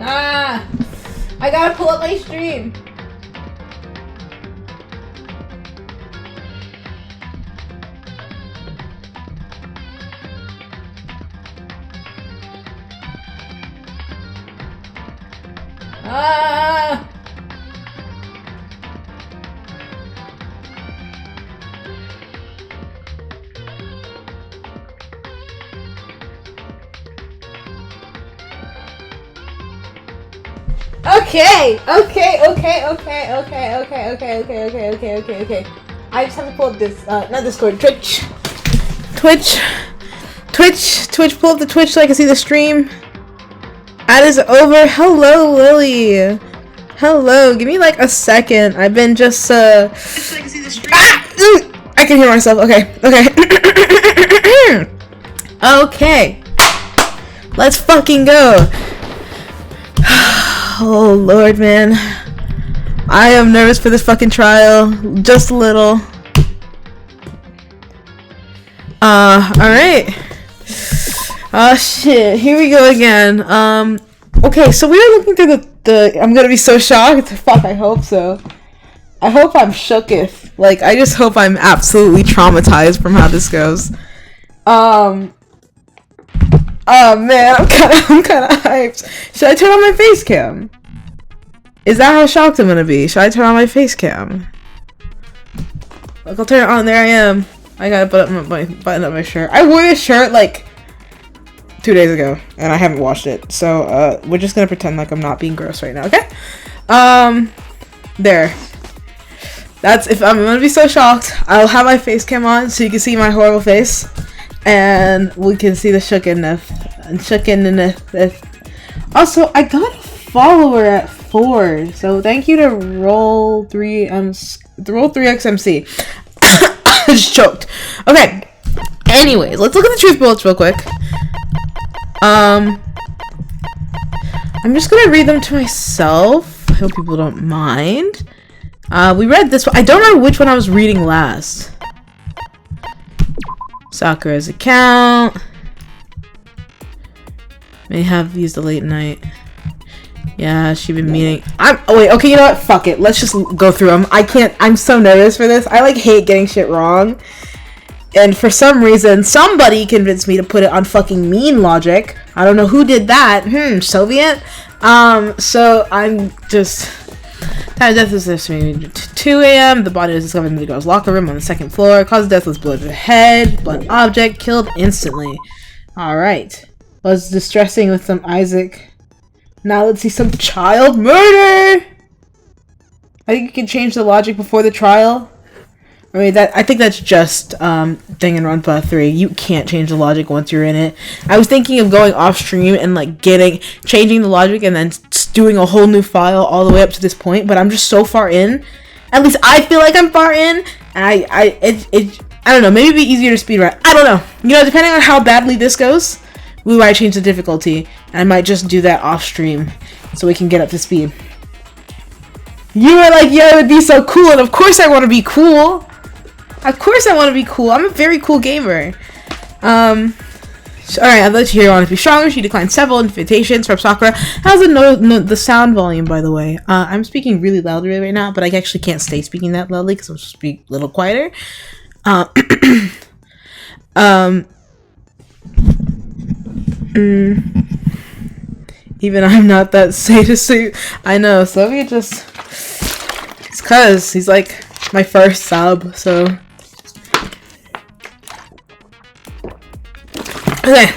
Ah! I gotta pull up my stream. Ah! Okay. I just have to pull up this, not Discord, Twitch. Pull up the Twitch so I can see the stream. Ad is over. Hello, Lily. Hello. Give me like a second. I've been just, I can hear myself. Okay. Okay. Let's fucking go. Oh lord, man, I am nervous for this fucking trial, just a little. Alright. Oh shit, here we go again. Okay, so we were looking through the I'm gonna be so shocked. Fuck, I hope so. I hope I'm shooketh. Like, I just hope I'm absolutely traumatized from how this goes. Oh man, I'm kind of hyped. Should I turn on my face cam? Is that how shocked I'm gonna be? Should I turn on my face cam? Look, I'll turn it on. There I am. I gotta button up my shirt. I wore this shirt like 2 days ago, and I haven't washed it. So we're just gonna pretend like I'm not being gross right now, okay? There. That's if I'm gonna be so shocked. I'll have my face cam on so you can see my horrible face. And we can see the shookenness. Also, I got a follower at 4, so thank you to Roll3XMC. I just choked. Okay. Anyways, let's look at the truth bullets real quick. I'm just gonna read them to myself. I hope people don't mind. We read this one. I don't know which one I was reading last. Sakura's account. May have used the late night. Yeah, she been meaning. Oh wait, okay, you know what? Fuck it. Let's just go through them. I'm so nervous for this. I like hate getting shit wrong. And for some reason, somebody convinced me to put it on fucking mean logic. I don't know who did that. Soviet? So I'm just... Time of death was estimated 2 a.m. The body was discovered in the girl's locker room on the 2nd floor. Cause of death was blow to the head. Blunt object killed instantly. Alright. Was distressing with some Isaac. Now let's see some child murder! I think you can change the logic before the trial. I think that's just Danganronpa 3. You can't change the logic once you're in it. I was thinking of going off stream and like changing the logic and then doing a whole new file all the way up to this point, but I'm just so far in. At least I feel like I'm far in. And I don't know, maybe it'd be easier to speedrun. I don't know. You know, depending on how badly this goes, we might change the difficulty. And I might just do that off stream so we can get up to speed. You were like, yeah, it would be so cool, and of course I want to be cool. Of course I want to be cool. I'm a very cool gamer. Alright, I'd like to hear you want to be stronger. She declined several invitations from Sakura. How's the sound volume, by the way? I'm speaking really loudly right now, but I actually can't stay speaking that loudly because I'm supposed to speak a little quieter. Even I'm not that sadist. I know, Soviet just... It's cause he's like my first sub, so... Okay.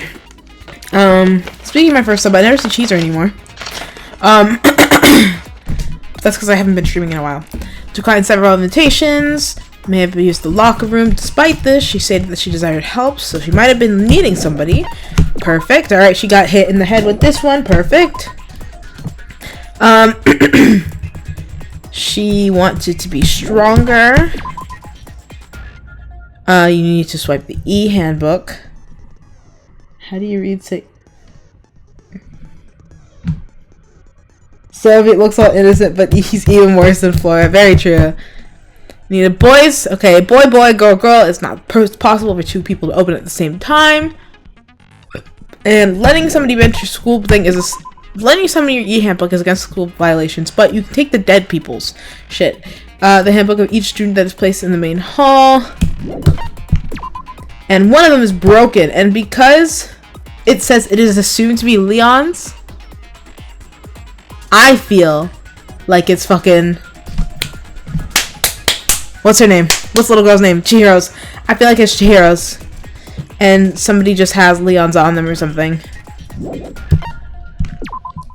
Speaking of my first sub, I never see Cheezer anymore. That's because I haven't been streaming in a while. Declined several invitations. May have used the locker room. Despite this, she stated that she desired help, so she might have been needing somebody. Perfect. Alright, she got hit in the head with this one. Perfect. She wanted to be stronger. You need to swipe the e-handbook. How do you read Soviet looks all innocent, but he's even worse than Flora. Very true. Needed boys. Okay, boy, boy, girl, girl. It's not possible for two people to open at the same time. And letting somebody enter school thing is lending someone your e-handbook is against school violations, but you can take the dead people's shit. The handbook of each student that is placed in the main hall. And one of them is broken, and because it says it is assumed to be Leon's, I feel like it's fucking... What's her name? What's the little girl's name? Chihiro's. I feel like it's Chihiro's. And somebody just has Leon's on them or something.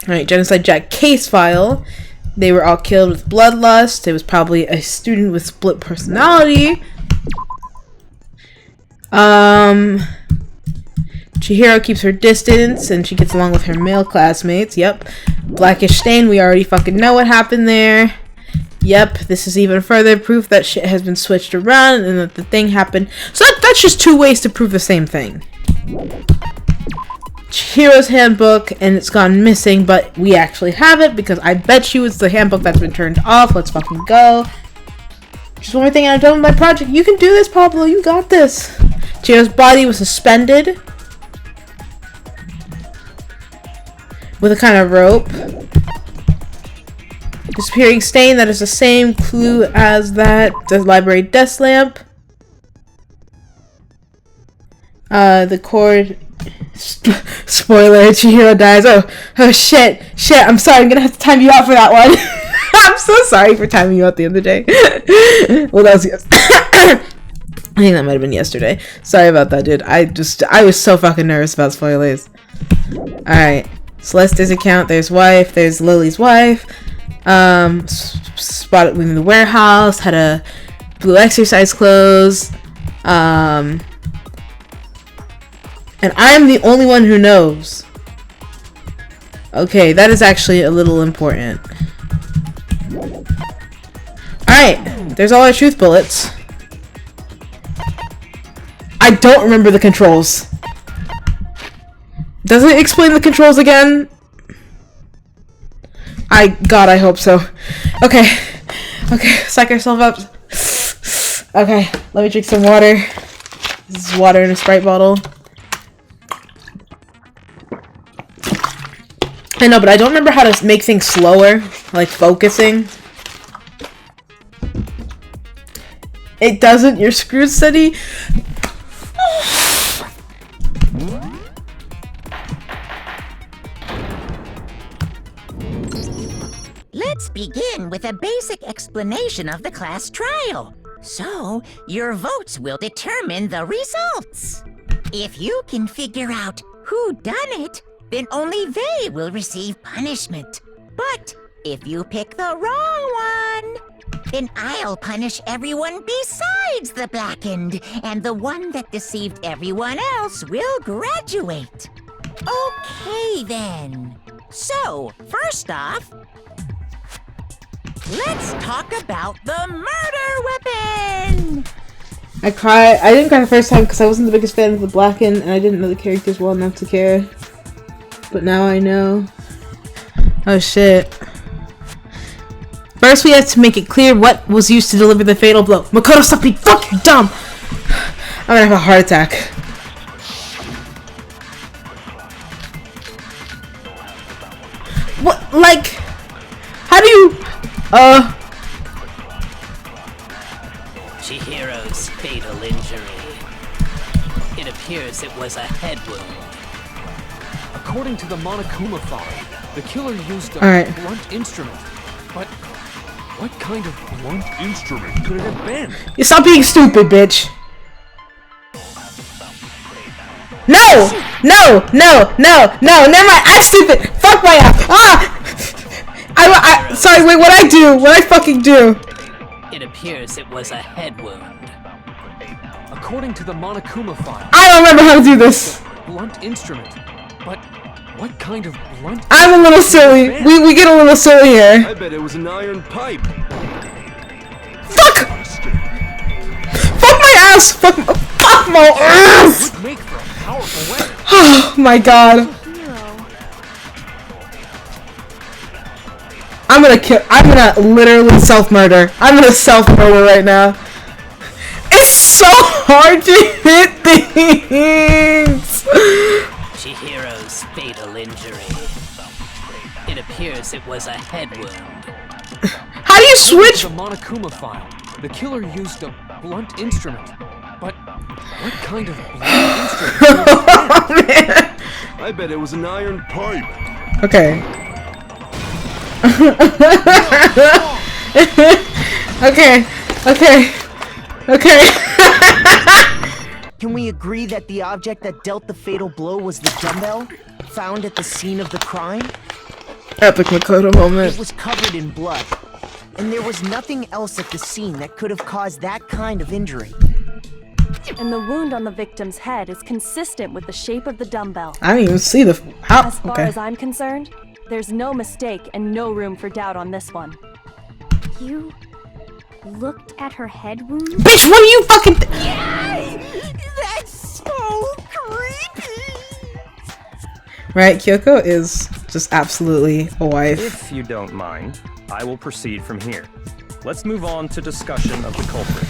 Alright, Genocide Jack case file. They were all killed with bloodlust. It was probably a student with split personality. Chihiro keeps her distance and she gets along with her male classmates. Yep. Blackish stain, we already fucking know what happened there. Yep, this is even further proof that shit has been switched around and that the thing happened. So that's just two ways to prove the same thing. Chihiro's handbook, and it's gone missing, but we actually have it because I bet you it's the handbook that's been turned off. Let's fucking go. Just one more thing and I'm done with my project. You can do this, Pablo. You got this. Chihiro's body was suspended with a kind of rope. Disappearing stain, that is the same clue as that. The library desk lamp. The cord... Spoiler, Chihiro dies. Oh shit. I'm sorry, I'm gonna have to time you out for that one. I'm so sorry for timing you out the other day. Well, that was... I think that might have been yesterday. Sorry about that, dude. I was so fucking nervous about spoilers. Alright. Celeste's account, there's wife, there's Lily's wife. Spotted in the warehouse, had a blue exercise clothes. And I'm the only one who knows. Okay, that is actually a little important. Alright, there's all our truth bullets. I don't remember the controls. Does it explain the controls again? God, I hope so. Okay, psych ourselves up. Okay, let me drink some water. This is water in a Sprite bottle. I know, but I don't remember how to make things slower, like focusing. It doesn't? You're screwed, Steady? Let's begin with a basic explanation of the class trial. So, your votes will determine the results. If you can figure out who done it, then only they will receive punishment. But if you pick the wrong one, then I'll punish everyone besides the blackened, and the one that deceived everyone else will graduate. Okay then. So, first off, let's talk about the murder weapon! I didn't cry the first time because I wasn't the biggest fan of the blackened and I didn't know the characters well enough to care. But now I know. Oh shit. First we have to make it clear what was used to deliver the fatal blow. Makoto, stop being fucking dumb! I'm gonna have a heart attack. What? Like... How do you... Chihiro's fatal injury. It appears it was a head wound. According to the Monokuma file, the killer used a blunt instrument. But what kind of blunt instrument could it have been? You stop being stupid, bitch. No! Never mind. I'm stupid. Fuck my ass. Sorry. Wait. What I fucking do? It appears it was a head wound. According to the Monokuma file, I don't remember how to do this. Blunt instrument. But what kind of blunt? I'm a little silly. We get a little silly here. I bet it was an iron pipe. Fuck! Fuck my ass! Fuck my ass! Would make for a powerful weapon. Oh my god. I'm gonna literally self-murder. I'm gonna self-murder right now. It's so hard to hit things! Chihiro's fatal injury. It appears it was a head wound. How do you switch? The Monokuma file. The killer used a blunt instrument. But what kind of blunt instrument? Oh, man. I bet it was an iron pipe. Okay. Okay. Okay. Okay. Can we agree that the object that dealt the fatal blow was the dumbbell found at the scene of the crime? Epic Makoto moment. It was covered in blood, and there was nothing else at the scene that could have caused that kind of injury. And the wound on the victim's head is consistent with the shape of the dumbbell. I didn't even see the how. As far Okay. as I'm concerned, there's no mistake and no room for doubt on this one. You looked at her head wound? Bitch, what are you fucking? That's so creepy! Right, Kyoko is just absolutely a wife. If you don't mind, I will proceed from here. Let's move on to discussion of the culprit.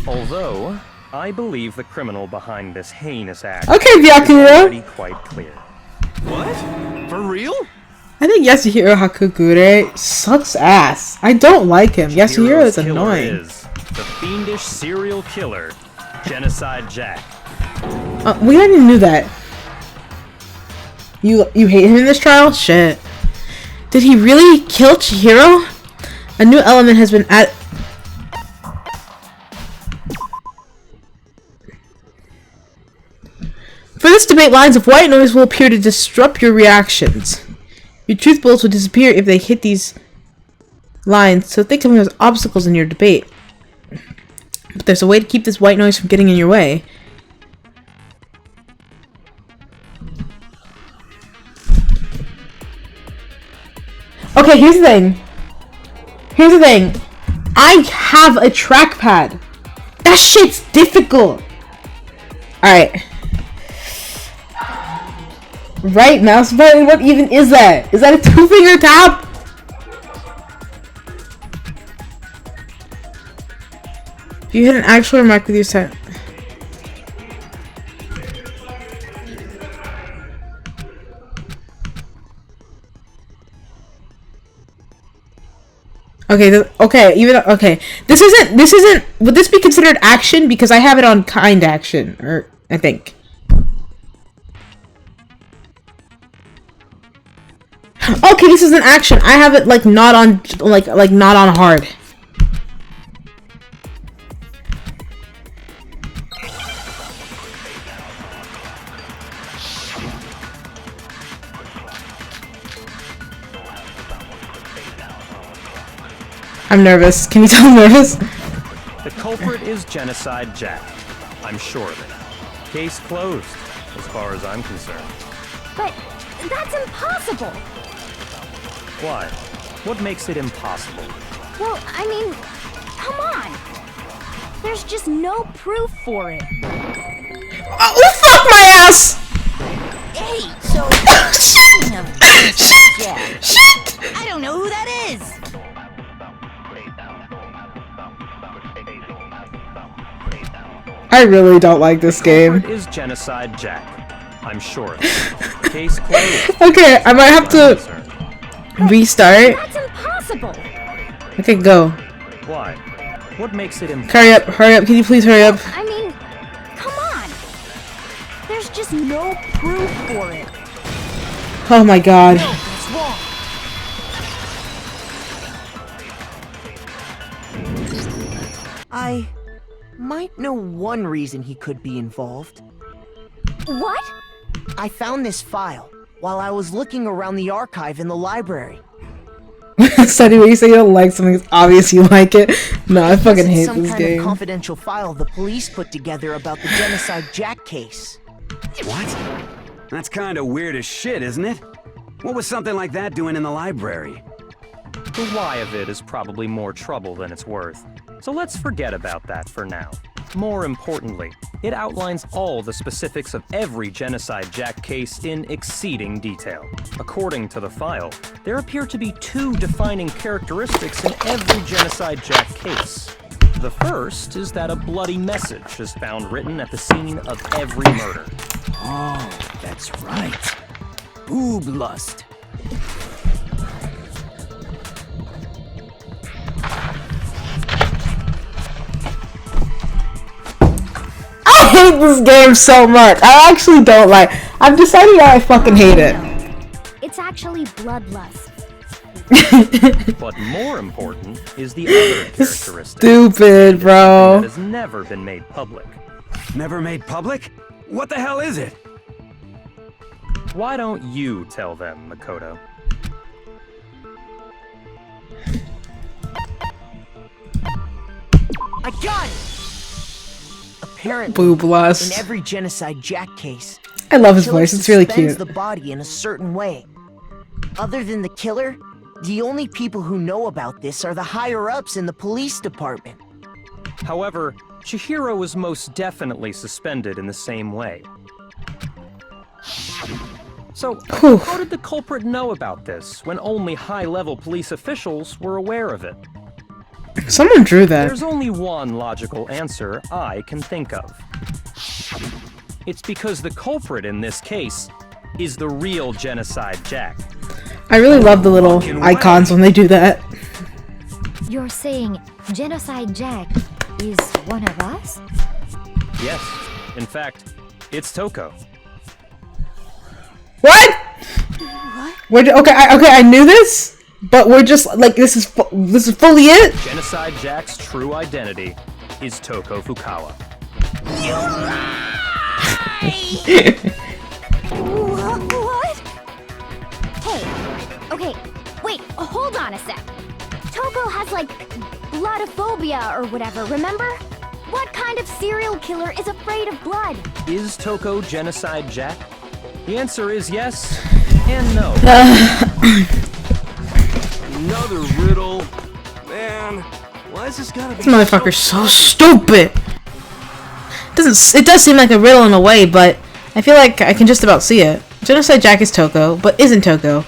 Although, I believe the criminal behind this heinous act Okay, is Byakuro. already quite clear. What? For real? I think Yasuhiro Hakugure sucks ass. I don't like him. Yasuhiro is Hero's killer annoying. is the fiendish serial killer, Genocide Jack. We already knew that. You hate him in this trial? Shit. Did he really kill Chihiro? A new element has been added. For this debate, lines of white noise will appear to disrupt your reactions. Your truth bullets will disappear if they hit these lines, so think of them as obstacles in your debate. But there's a way to keep this white noise from getting in your way. Okay, here's the thing. Here's the thing. I have a trackpad. That shit's difficult. Alright. Right mouse button? What even is that? Is that a 2-finger tap? If you hit an actual remark with your set. Okay, okay. This isn't, would this be considered action? Because I have it on kind action, or, I think. Okay, this is an action. I have it, like, not on, like, not on hard. I'm nervous. Can you tell I'm nervous? The culprit is Genocide Jack. I'm sure of it. Case closed, as far as I'm concerned. But that's impossible! Why? What makes it impossible? Well, I mean, come on! There's just no proof for it. Oh, fuck my ass! Hey, so speaking of Jack, Shit! I don't know who that is. I really don't like this game. Culprit is Genocide Jack. I'm sure of it. Case closed. Okay, I might have to restart. That's impossible! Okay, go. Why? What makes it impossible? Hurry up, can you please hurry up? I mean, come on! There's just no proof for it. Oh my god. That's wrong. I might know one reason he could be involved. What? I found this file while I was looking around the archive in the library. Sonny, when you say you don't like something, it's obvious you like it. No, I fucking It's hate some this kind of game. confidential file the police put together about the Genocide Jack case. What? That's kind of weird as shit, isn't it? What was something like that doing in the library? The why of it is probably more trouble than it's worth. So let's forget about that for now. More importantly, it outlines all the specifics of every Genocide Jack case in exceeding detail. According to the file, there appear to be 2 defining characteristics in every Genocide Jack case. The first is that a bloody message is found written at the scene of every murder. Oh, that's right. Boob lust. hate this game so much. I actually don't like. I've decided that I fucking hate it. It's actually bloodlust. But more important is the other characteristic. Stupid, bro. That has never been made public. Never made public? What the hell is it? Why don't you tell them, Makoto? I got it! Apparently, Booblast. in every Genocide Jack case, I love his killer voice. It's really suspends cute. the body in a certain way. Other than the killer, the only people who know about this are the higher-ups in the police department. However, Chihiro was most definitely suspended in the same way. So, how did the culprit know about this when only high-level police officials were aware of it? Someone drew that. There's only one logical answer I can think of. It's because the culprit in this case is the real Genocide Jack. I really love the little icons when they do that. You're saying Genocide Jack is one of us? Yes, in fact, it's Toko. What? Okay, I knew this, but we're just like this is fully it. Genocide Jack's true identity is Toko Fukawa. You lie! What? Hey, okay, wait, hold on a sec. Toko has like bloodophobia or whatever, remember? What kind of serial killer is afraid of blood? Is Toko Genocide Jack? The answer is yes and no. Another riddle. Man, why is this gotta be This motherfucker's so stupid. It does seem like a riddle in a way, but I feel like I can just about see it. Genocide Jack is Toko, but isn't Toko.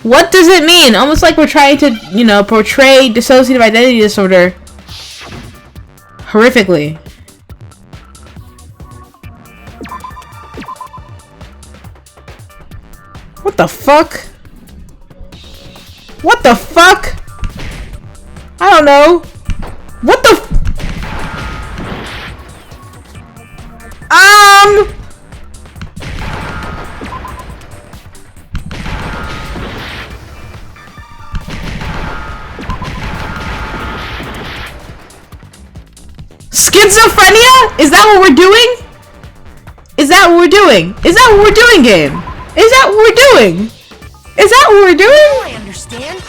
What does it mean? Almost like we're trying to, you know, portray dissociative identity disorder horrifically. What the fuck? What the fuck? I don't know. What the Schizophrenia? Is that what we're doing? Is that what we're doing? Is that what we're doing, game? Is that what we're doing? Is that what we're doing? Oh, I understand.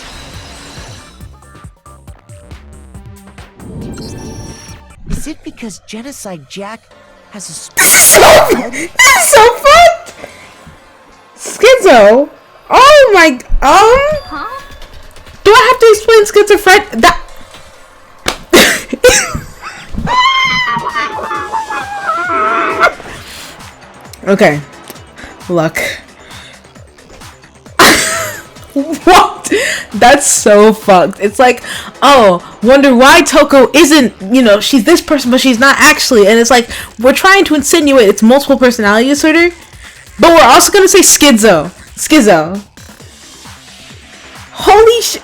Is it because Genocide Jack has a This is so fun! Schizo? Oh my... Huh? Do I have to explain schizophrenia? That... Okay. Look. What? That's so fucked. It's like, oh, wonder why Toko isn't, you know, she's this person, but she's not actually. And it's like, we're trying to insinuate it's multiple personality disorder, but we're also gonna say schizo. Schizo. Holy shit.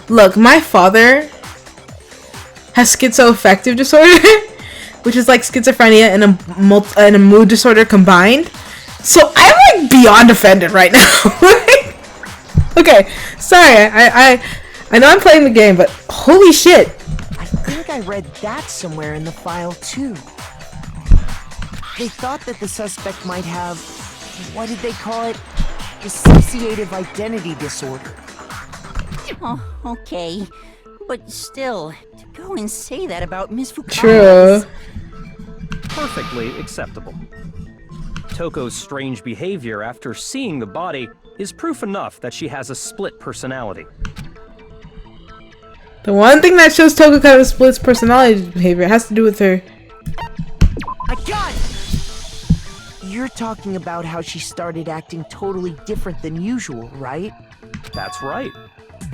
Look, my father has schizoaffective disorder, which is like schizophrenia and a mood disorder combined. So I'm like beyond offended right now. Okay, sorry. I know I'm playing the game, but holy shit. I think I read that somewhere in the file too. They thought that the suspect might have, what did they call it? Dissociative identity disorder. Oh, okay. But still, to go and say that about Miss Fukawa. True. Perfectly acceptable. Toko's strange behavior after seeing the body is proof enough that she has a split personality. The one thing that shows Toko kind of splits personality behavior has to do with her. I got it! You're talking about how she started acting totally different than usual, right? That's right.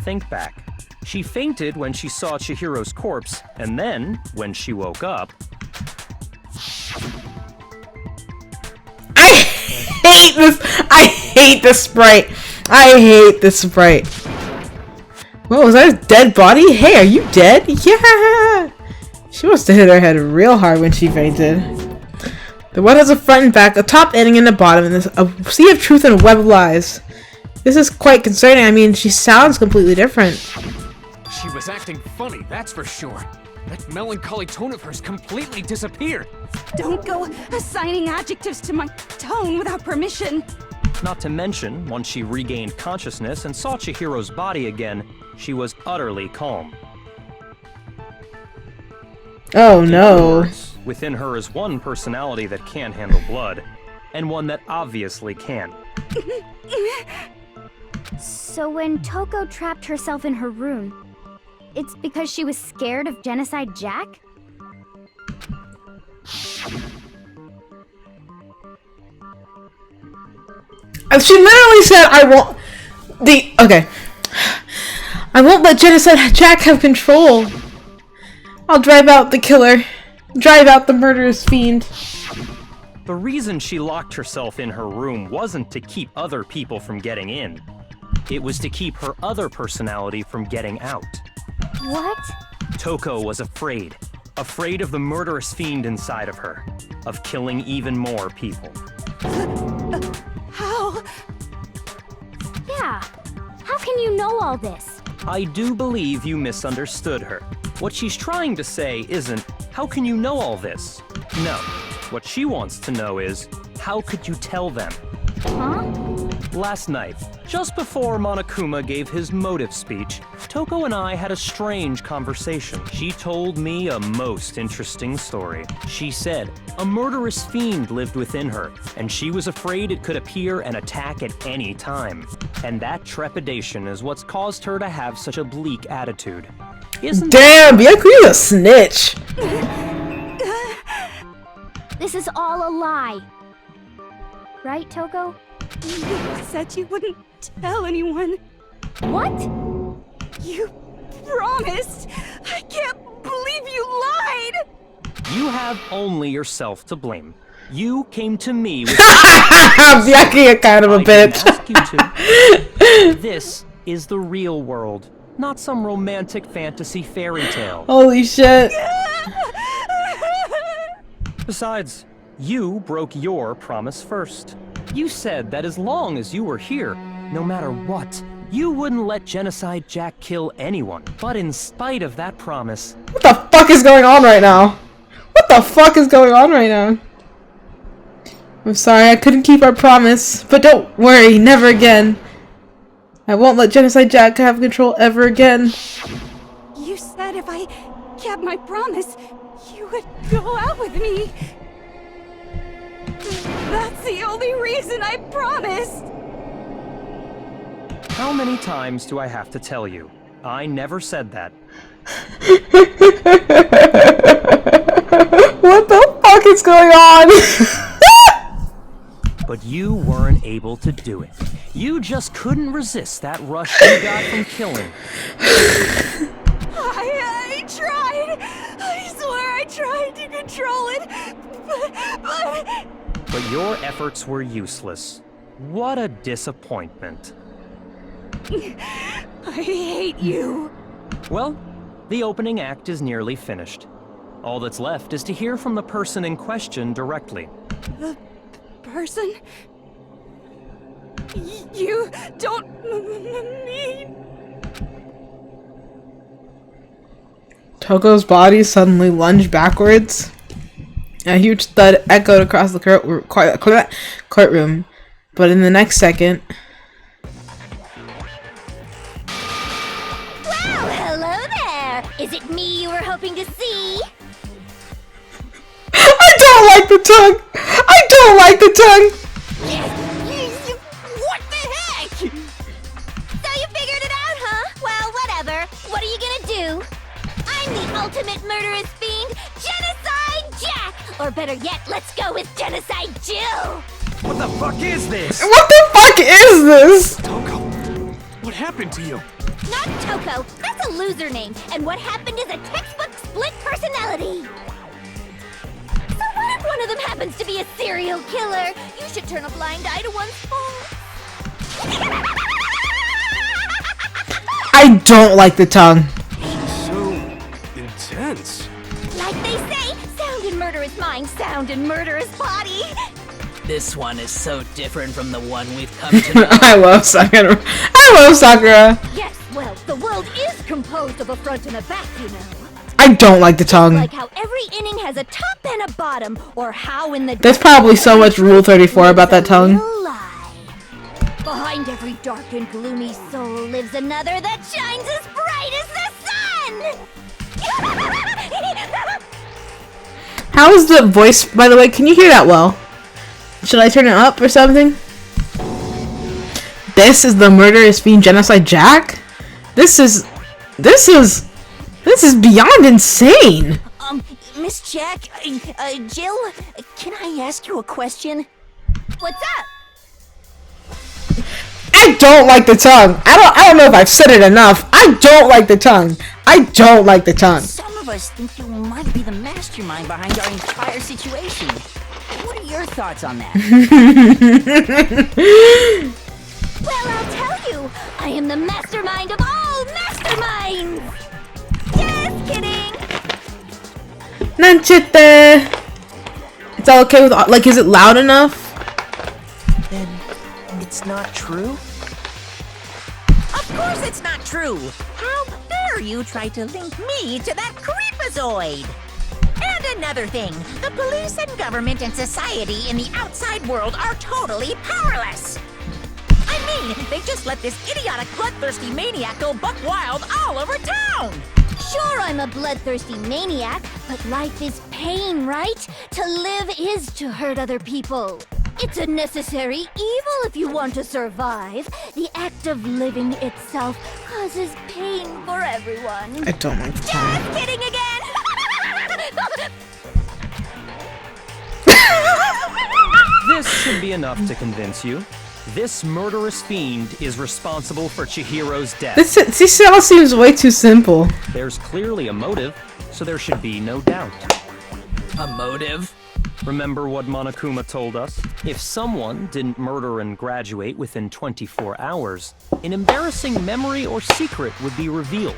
Think back. She fainted when she saw Chihiro's corpse, and then, when she woke up... I hate this sprite. I hate this sprite. What was that? A dead body? Hey, are you dead? Yeah. She must have hit her head real hard when she fainted. The one has a front and back, a top ending and a bottom, and there's a sea of truth and a web of lies. This is quite concerning. I mean, she sounds completely different. She was acting funny, that's for sure. That melancholy tone of hers completely disappeared. Don't go assigning adjectives to my tone without permission. Not to mention, once she regained consciousness and saw Chihiro's body again, she was utterly calm. Oh no. Within her is one personality that can't handle blood, and one that obviously can. So when Toko trapped herself in her room, it's because she was scared of Genocide Jack? She literally said, I won't... Okay. I won't let Genocide Jack have control. I'll drive out the killer. Drive out the murderous fiend. The reason she locked herself in her room wasn't to keep other people from getting in. It was to keep her other personality from getting out. What? Toko was afraid. Afraid of the murderous fiend inside of her. Of killing even more people. How? Yeah. How can you know all this? I do believe you misunderstood her. What she's trying to say isn't, how can you know all this? No. What she wants to know is, how could you tell them? Huh? Last night, just before Monokuma gave his motive speech, Toko and I had a strange conversation. She told me a most interesting story. She said a murderous fiend lived within her, and she was afraid it could appear and attack at any time. And that trepidation is what's caused her to have such a bleak attitude. Isn't Damn, Byakuya's a snitch! This is all a lie. Right, Toko? You said you wouldn't tell anyone. What? You promised! I can't believe you lied! You have only yourself to blame. You came to me with Byakuya kind of a bitch. Ask you to. This is the real world, not some romantic fantasy fairy tale. Holy shit. Besides, you broke your promise first. You said that as long as you were here, no matter what, you wouldn't let Genocide Jack kill anyone. But in spite of that promise... What the fuck is going on right now? What the fuck is going on right now? I'm sorry, I couldn't keep our promise. But don't worry, never again. I won't let Genocide Jack have control ever again. You said if I kept my promise, you would go out with me. That's the only reason I promised! How many times do I have to tell you? I never said that. What the fuck is going on? But you weren't able to do it. You just couldn't resist that rush you got from killing. I tried! I swear I tried to control it, But your efforts were useless. What a disappointment. I hate you. Well, the opening act is nearly finished. All that's left is to hear from the person in question directly. The person? You don't mean... Toko's body suddenly lunged backwards. A huge thud echoed across the courtroom, but in the next second... Well, hello there! Is it me you were hoping to see? I don't like the tongue! I don't like the tongue! What the heck? So you figured it out, huh? Well, whatever. What are you gonna do? I'm the ultimate murderous fiend, Genocide Jack! Or better yet, let's go with Genocide Jill! What the fuck is this? What the fuck is this? Toko, what happened to you? Not Toko, that's a loser name, and what happened is a textbook split personality! So what if one of them happens to be a serial killer? You should turn a blind eye to one's faults. I don't like the tongue. So intense. Like terrifying sound and murderous body. This one is so different from the one we've come to know. I love Sakura. I love Sakura. Yes, well, the world is composed of a front and a back, you know. I don't like the tongue. Like how every inning has a top and a bottom, or how in the There's probably so much Rule 34 about that tongue. lie. Behind every dark and gloomy soul lives another that shines as bright as the sun. How is the voice, by the way? Can you hear that well? Should I turn it up or something? This is the Murderous Fiend Genocide Jack? This is beyond insane! Miss Jack, Jill, can I ask you a question? What's up? I don't like the tongue. I don't know if I've said it enough. I don't like the tongue. I don't like the tongue. Some of us think you might be the mastermind behind our entire situation. What are your thoughts on that? Well, I'll tell you. I am the mastermind of all masterminds. Just kidding. Nanchite. It's all okay with, like, is it loud enough? Then it's not true? Of course it's not true! How dare you try to link me to that creepazoid! And another thing, the police and government and society in the outside world are totally powerless! I mean, they just let this idiotic bloodthirsty maniac go buck wild all over town! Sure, I'm a bloodthirsty maniac, but life is pain, right? To live is to hurt other people. It's a necessary evil if you want to survive. The act of living itself causes pain for everyone. I don't like the tongue. Just kidding again! This should be enough to convince you. This murderous fiend is responsible for Chihiro's death. This all seems way too simple. There's clearly a motive, so there should be no doubt. A motive? Remember what Monokuma told us? If someone didn't murder and graduate within 24 hours, an embarrassing memory or secret would be revealed.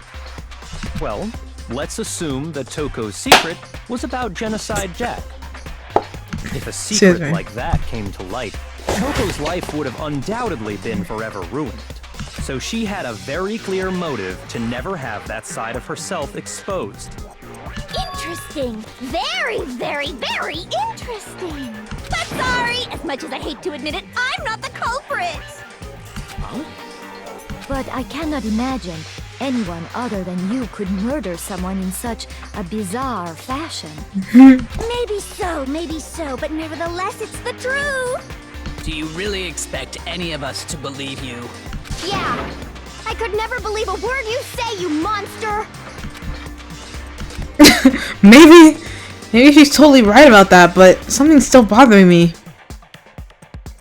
Well, let's assume that Toko's secret was about Genocide Jack. If a secret like that came to light, Toko's life would have undoubtedly been forever ruined. So she had a very clear motive to never have that side of herself exposed. Interesting. Very, very, very interesting. But sorry, as much as I hate to admit it, I'm not the culprit. But I cannot imagine anyone other than you could murder someone in such a bizarre fashion. Maybe so, but nevertheless, it's the truth. Do you really expect any of us to believe you? Yeah. I could never believe a word you say, you monster. Maybe she's totally right about that, but something's still bothering me.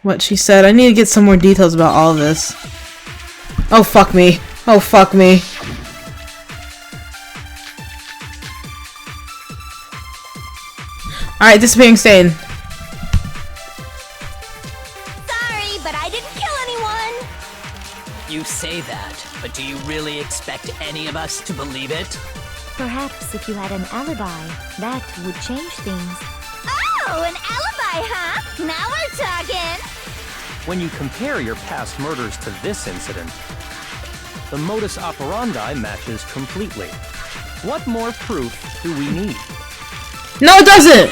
What she said. I need to get some more details about all of this. Oh, fuck me. Oh, fuck me. Alright, disappearing stain. Sorry, but I didn't kill anyone. You say that, but do you really expect any of us to believe it? Perhaps if you had an alibi, that would change things. Oh, an alibi, huh? Now we're talking. When you compare your past murders to this incident, the modus operandi matches completely. What more proof do we need? No, it doesn't!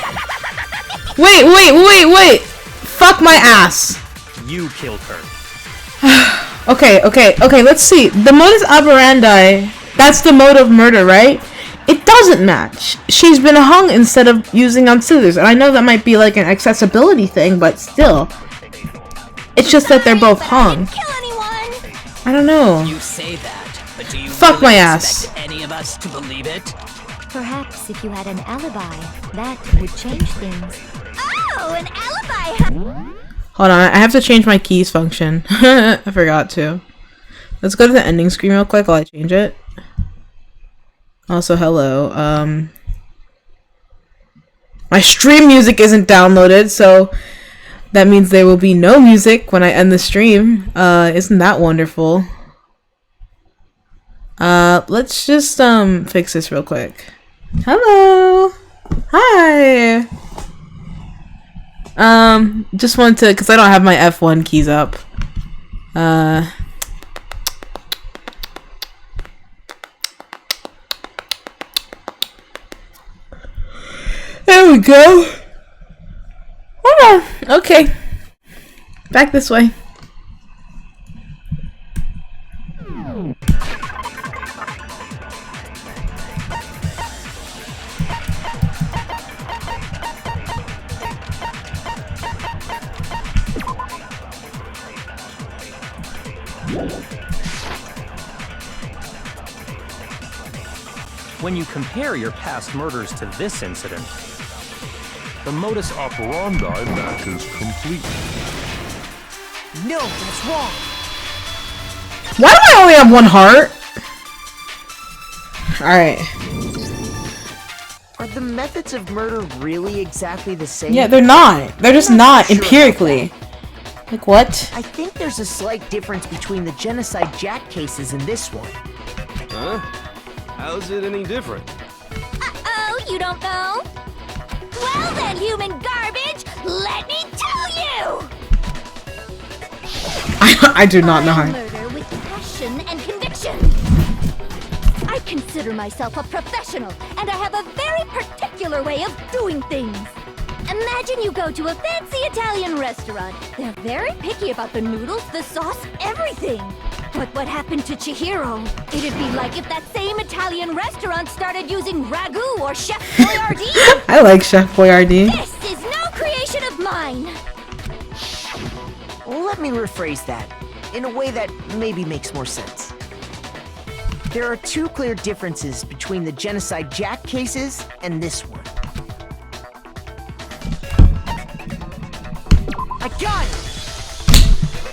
Wait! Fuck my ass! You killed her. Okay, let's see. The modus operandi, that's the mode of murder, right? It doesn't match. She's been hung instead of using on scissors, and I know that might be like an accessibility thing, but still. It's just that they're both hung. I don't know. You say that, but do you Fuck really my ass. expect any of us to believe it? Perhaps if you had an alibi, that would change things. Oh, an alibi, huh? Hold on, I have to change my keys function. I forgot to. Let's go to the ending screen real quick while I change it. Also, hello. My stream music isn't downloaded, so that means there will be no music when I end the stream. Isn't that wonderful? Let's just fix this real quick. Hello. Hi. Just wanted to, because I don't have my F1 keys up. There we go. Oh, okay. Back this way. When you compare your past murders to this incident, the modus operandi matches completely. No, that's wrong. Why do I only have one heart? Alright. Are the methods of murder really exactly the same? Yeah, they're not. They're just not, empirically. Like what? I think there's a slight difference between the Genocide Jack cases and this one. Huh? How's it any different? Uh-oh, you don't know? Well then, human garbage, let me tell you! I do not know how. Murder with passion and conviction. I consider myself a professional, and I have a very particular way of doing things. Imagine you go to a fancy Italian restaurant. They're very picky about the noodles, the sauce, everything. But what happened to Chihiro? It'd be like if that same Italian restaurant started using Ragu or Chef Boyardee. I like Chef Boyardee. This is no creation of mine. Let me rephrase that in a way that maybe makes more sense. There are two clear differences between the Genocide Jack cases and this one. I got it!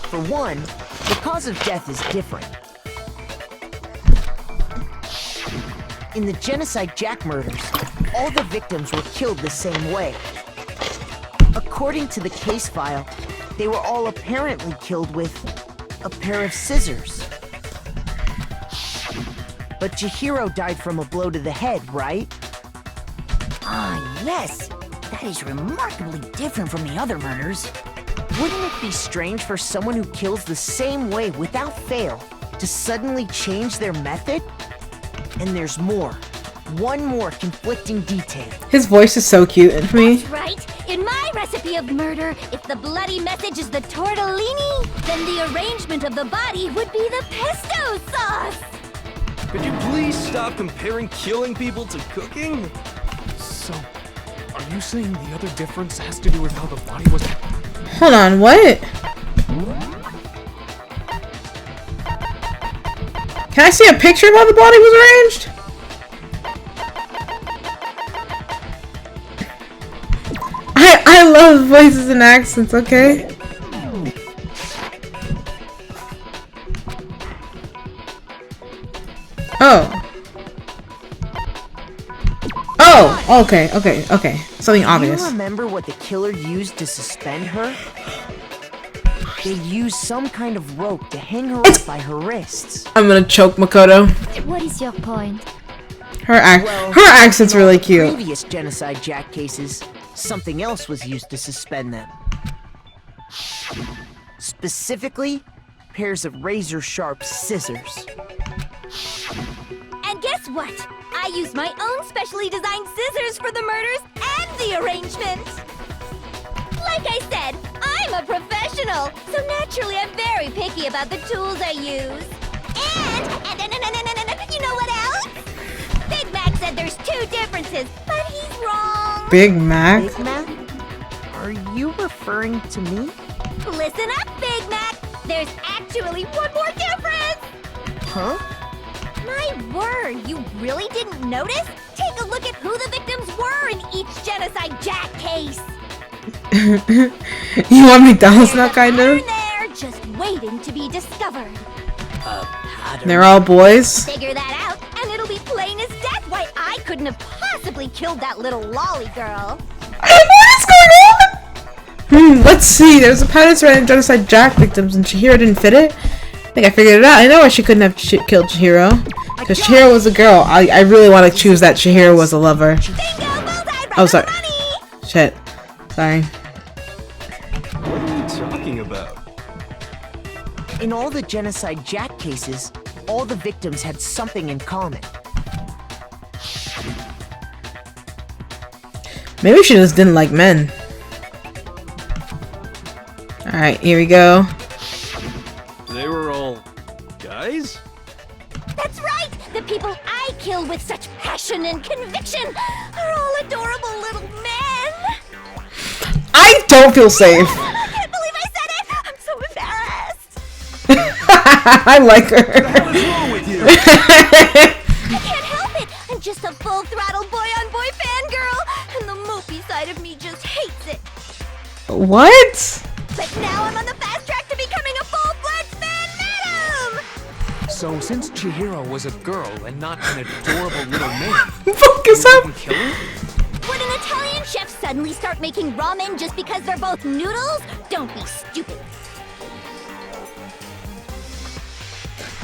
For one, the cause of death is different. In the Genocide Jack murders, all the victims were killed the same way. According to the case file, they were all apparently killed with a pair of scissors. But Chihiro died from a blow to the head, right? Ah, yes. That is remarkably different from the other murders. Wouldn't it be strange for someone who kills the same way without fail to suddenly change their method? And there's more. One more conflicting detail. His voice is so cute for me. That's right. In my recipe of murder, if the bloody message is the tortellini, then the arrangement of the body would be the pesto sauce. Could you please stop comparing killing people to cooking? So, are you saying the other difference has to do with how the body was... Hold on, what? Can I see a picture of how the body was arranged? I love voices and accents, okay? Oh. Oh, okay. Something obvious. Do you remember what the killer used to suspend her? They used some kind of rope to hang her up by her wrists. I'm gonna choke Makoto. What is your point? Her accent's really cute. Previous Genocide Jack cases, something else was used to suspend them. Specifically, pairs of razor-sharp scissors. And guess what? I used my own specially designed scissors for the murders and the arrangement. Like I said, I'm a professional, so naturally I'm very picky about the tools I use. And you know what else? Big Mac said there's two differences, but he's wrong. Big Mac? Big Mac? Are you referring to me? Listen up, Big Mac. There's actually one more difference. Huh? My word, you really didn't notice? Take a look at who the victims were in each Genocide Jack case. You want McDonald's now, kind of? They're just waiting to be discovered. They're all boys? Figure that out, and it'll be plain as death why I couldn't have possibly killed that little lolly girl. What is going on? Let's see. There's a pattern surrounding Genocide Jack victims, and Chihiro didn't fit it. I think I figured it out. I know why she couldn't have killed Chihiro. Because Chihiro was a girl. I really want to choose that Chihiro was a lover. Oh, sorry. Shit. Sorry. What are you talking about? In all the Genocide Jack cases, all the victims had something in common. Maybe she just didn't like men. Alright, here we go. They were all guys? That's right! The people I kill with such passion and conviction are all adorable little men! I don't feel safe. I can't believe I said it! I'm so embarrassed! I like her. What the hell is wrong with you? I can't help it! I'm just a full-throttle boy-on-boy fangirl, and the mopey side of me just hates it. What? But now I'm on the fast track to becoming a full-fledged fan madam! So since Chihiro was a girl and not an adorable little man, Focus you up. wouldn't kill her? Would an Italian chef suddenly start making ramen just because they're both noodles? Don't be stupid.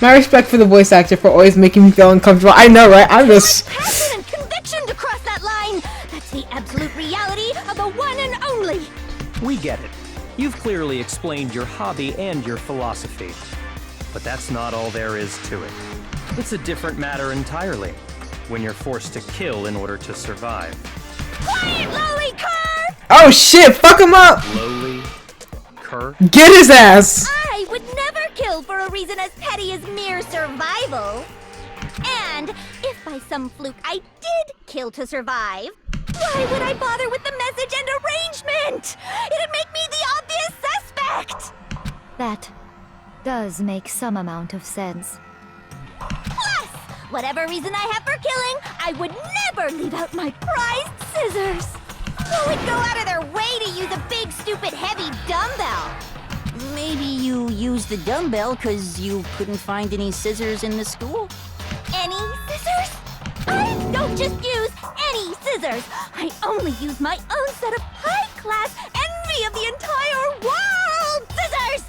My respect for the voice actor for always making me feel uncomfortable. I know, right? I'm just... Passion and conviction to cross that line! That's the absolute reality of the one and only! We get it. You've clearly explained your hobby and your philosophy. But that's not all there is to it. It's a different matter entirely, when you're forced to kill in order to survive. Quiet, lowly cur! Oh shit, fuck him up! Lowly cur? Get his ass! I would never kill for a reason as petty as mere survival. And if by some fluke I did kill to survive, why would I bother with the message and arrangement? It'd make me the obvious suspect! That does make some amount of sense. Plus, whatever reason I have for killing, I would never leave out my prized scissors. Who would go out of their way to use a big, stupid, heavy dumbbell? Maybe you used the dumbbell because you couldn't find any scissors in the school? Any scissors? I don't just use any scissors. I only use my own set of high-class, envy of the entire world scissors!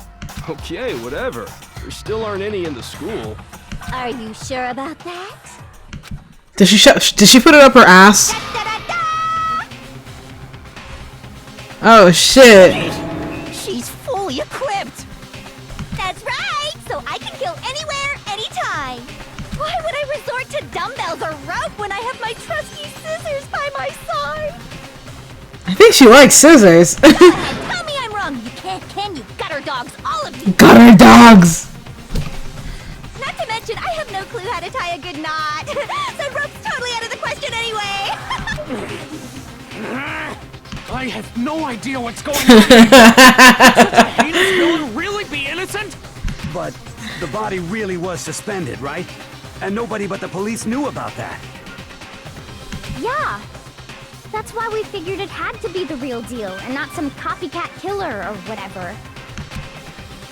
Okay, whatever. There still aren't any in the school. Are you sure about that? Did she put it up her ass? Oh shit. She's fully equipped! That's right! So I can kill anywhere, anytime! Why would I resort to dumbbells or rope when I have my trusty scissors by my side? I think she likes scissors. Tell me I'm wrong! You can't, can you? Gutter dogs, all of you! Gutter dogs! Not to mention, I have no clue how to tie a good knot. So rope's totally out of the question anyway. I have no idea what's going on. Such a heinous villain really be innocent? But the body really was suspended, right? And nobody but the police knew about that. Yeah. That's why we figured it had to be the real deal and not some copycat killer or whatever.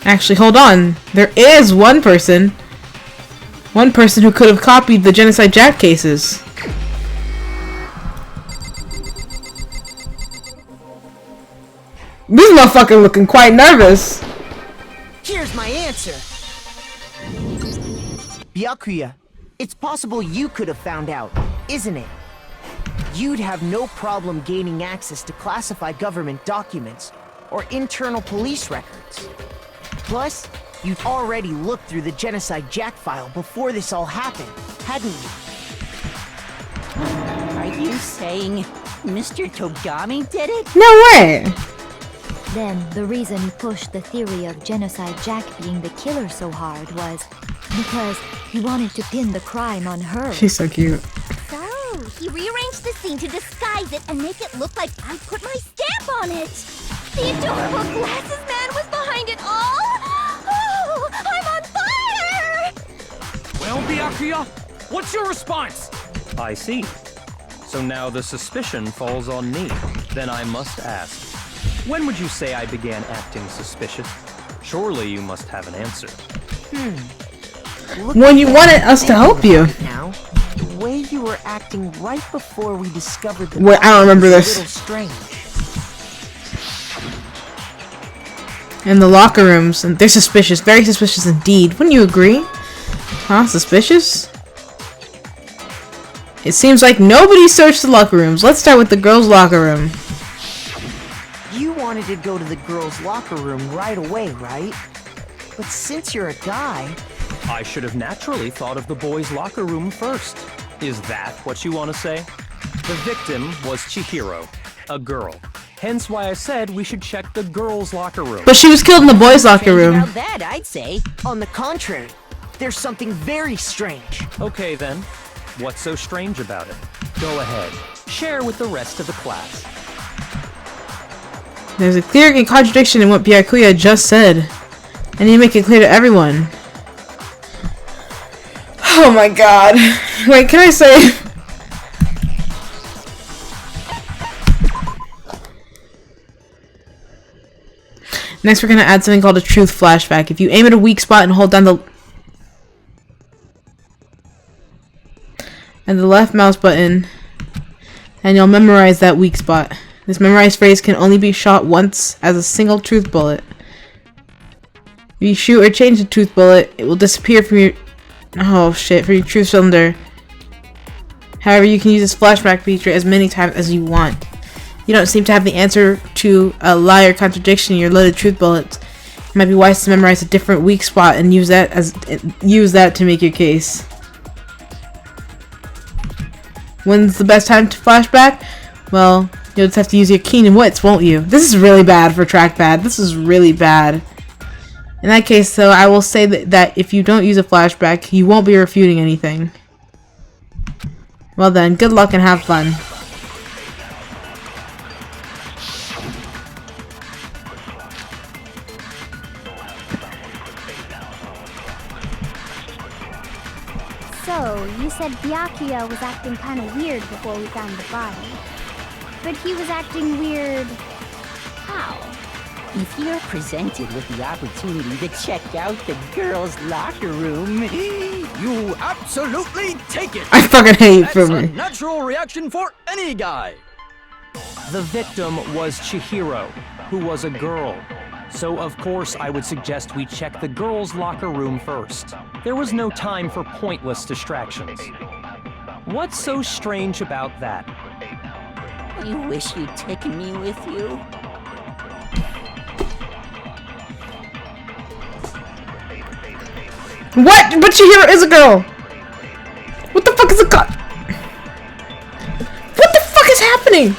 Actually, hold on. There is one person who could have copied the Genocide Jack cases. This motherfucker looking quite nervous. Here's my answer. Byakuya, it's possible you could have found out, isn't it? You'd have no problem gaining access to classified government documents or internal police records. Plus, you'd already looked through the Genocide Jack file before this all happened, hadn't you? Are you saying Mr. Togami did it? No way! Then, the reason he pushed the theory of Genocide Jack being the killer so hard was because he wanted to pin the crime on her. She's so cute. So, he rearranged the scene to disguise it and make it look like I put my stamp on it. The adorable glasses man was behind it all. Oh, I'm on fire! Well, Byakuya, what's your response? I see. So now the suspicion falls on me. Then I must ask, when would you say I began acting suspicious? Surely you must have an answer. When you wanted us to help you. Now, the way you were acting right before we discovered the Wait, I don't remember was this. a little strange. In the locker rooms, and they're suspicious. Very suspicious indeed. Wouldn't you agree? Huh? Suspicious? It seems like nobody searched the locker rooms. Let's start with the girls' locker room. You wanted to go to the girls' locker room right away, right? But since you're a guy... I should have naturally thought of the boys' locker room first. Is that what you want to say? The victim was Chihiro, a girl. Hence why I said we should check the girls' locker room. But she was killed in the boys' locker room. About that, I'd say. On the contrary, there's something very strange. Okay then, what's so strange about it? Go ahead, share with the rest of the class. There's a clear contradiction in what Byakuya just said. I need to make it clear to everyone. Oh my god. Wait, can I say... Next we're gonna add something called a truth flashback. If you aim at a weak spot and hold down the left mouse button, and you'll memorize that weak spot. This memorized phrase can only be shot once as a single truth bullet. If you shoot or change the truth bullet, it will disappear from your from your truth cylinder. However, you can use this flashback feature as many times as you want. You don't seem to have the answer to a lie or contradiction in your loaded truth bullets. It might be wise to memorize a different weak spot and use that to make your case. When's the best time to flashback? Well, you'll just have to use your keen wits, won't you? This is really bad for trackpad. This is really bad. In that case, though, I will say that if you don't use a flashback, you won't be refuting anything. Well then, good luck and have fun. So, you said Byakuya was acting kind of weird before we found the body. But he was acting weird... how? If you're presented with the opportunity to check out the girls' locker room, you absolutely take it! I fucking hate you for me. That's a natural reaction for any guy! The victim was Chihiro, who was a girl. So of course I would suggest we check the girls' locker room first. There was no time for pointless distractions. What's so strange about that? I wish you'd taken me with you. What? But Chihiro is a girl! What the fuck is a god? What the fuck is happening?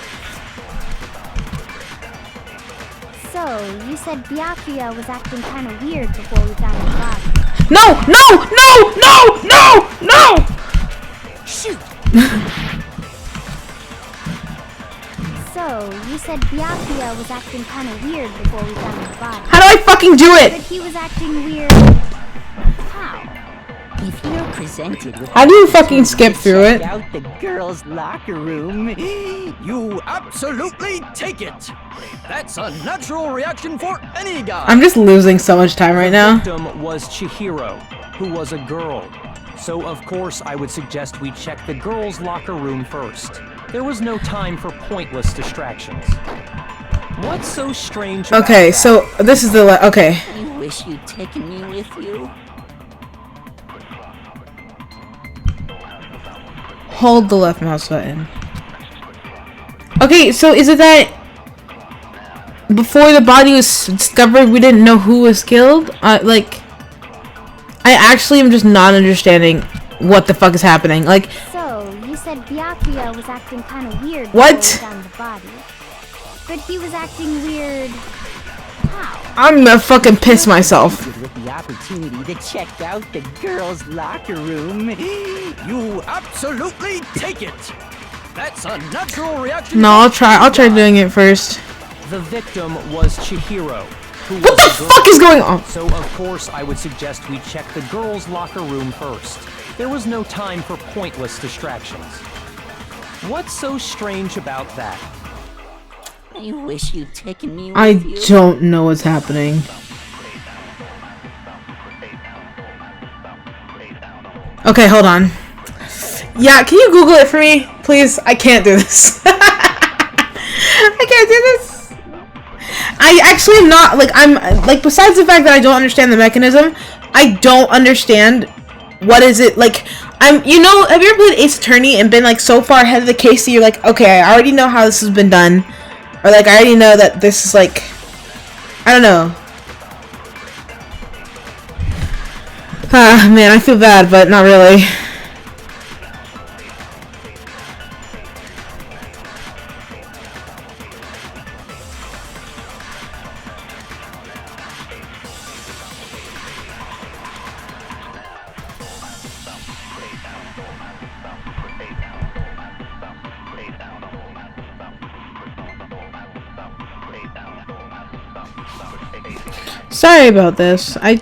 So, you said Byakuya was acting kind of weird before we found the body. No! No! No! No! No! No! Shoot! So, you said Byakuya was acting kind of weird before we found the body. How do I fucking do it? But he was acting weird... how? If you're presented with... How do you fucking skip through it? Check out the girls' locker room, you absolutely take it! That's a natural reaction for any guy! I'm just losing so much time right now. The victim was Chihiro, who was a girl. So of course I would suggest we check the girls' locker room first. There was no time for pointless distractions. What's so strange about Okay, that? so this is the okay. I wish you'd taken me with you. Hold the left mouse button. Okay, so is it that before the body was discovered, we didn't know who was killed? Like, I actually am just not understanding what the fuck is happening. Like, So, you said Byakuya was acting kind of weird What? before we found the body. But he was acting weird... how? I'm gonna fucking piss myself. With the opportunity to check out the girls' locker room, you absolutely take it! That's a natural reaction. No, I'll try doing it first. The victim was Chihiro, who What was the a girl. fuck is going on? So of course I would suggest we check the girls' locker room first. There was no time for pointless distractions. What's so strange about that? I wish you'd taken me with I you. don't know what's happening. Okay, hold on. Yeah, can you Google it for me, please? I can't do this. I can't do this. I actually am not, like, I'm, like, besides the fact that I don't understand the mechanism, I don't understand what is it, like, you know, have you ever played Ace Attorney and been, like, so far ahead of the case that you're like, okay, I already know how this has been done. Or like I already know that this is like, I don't know. Ah, man, I feel bad, but not really. Sorry about this. What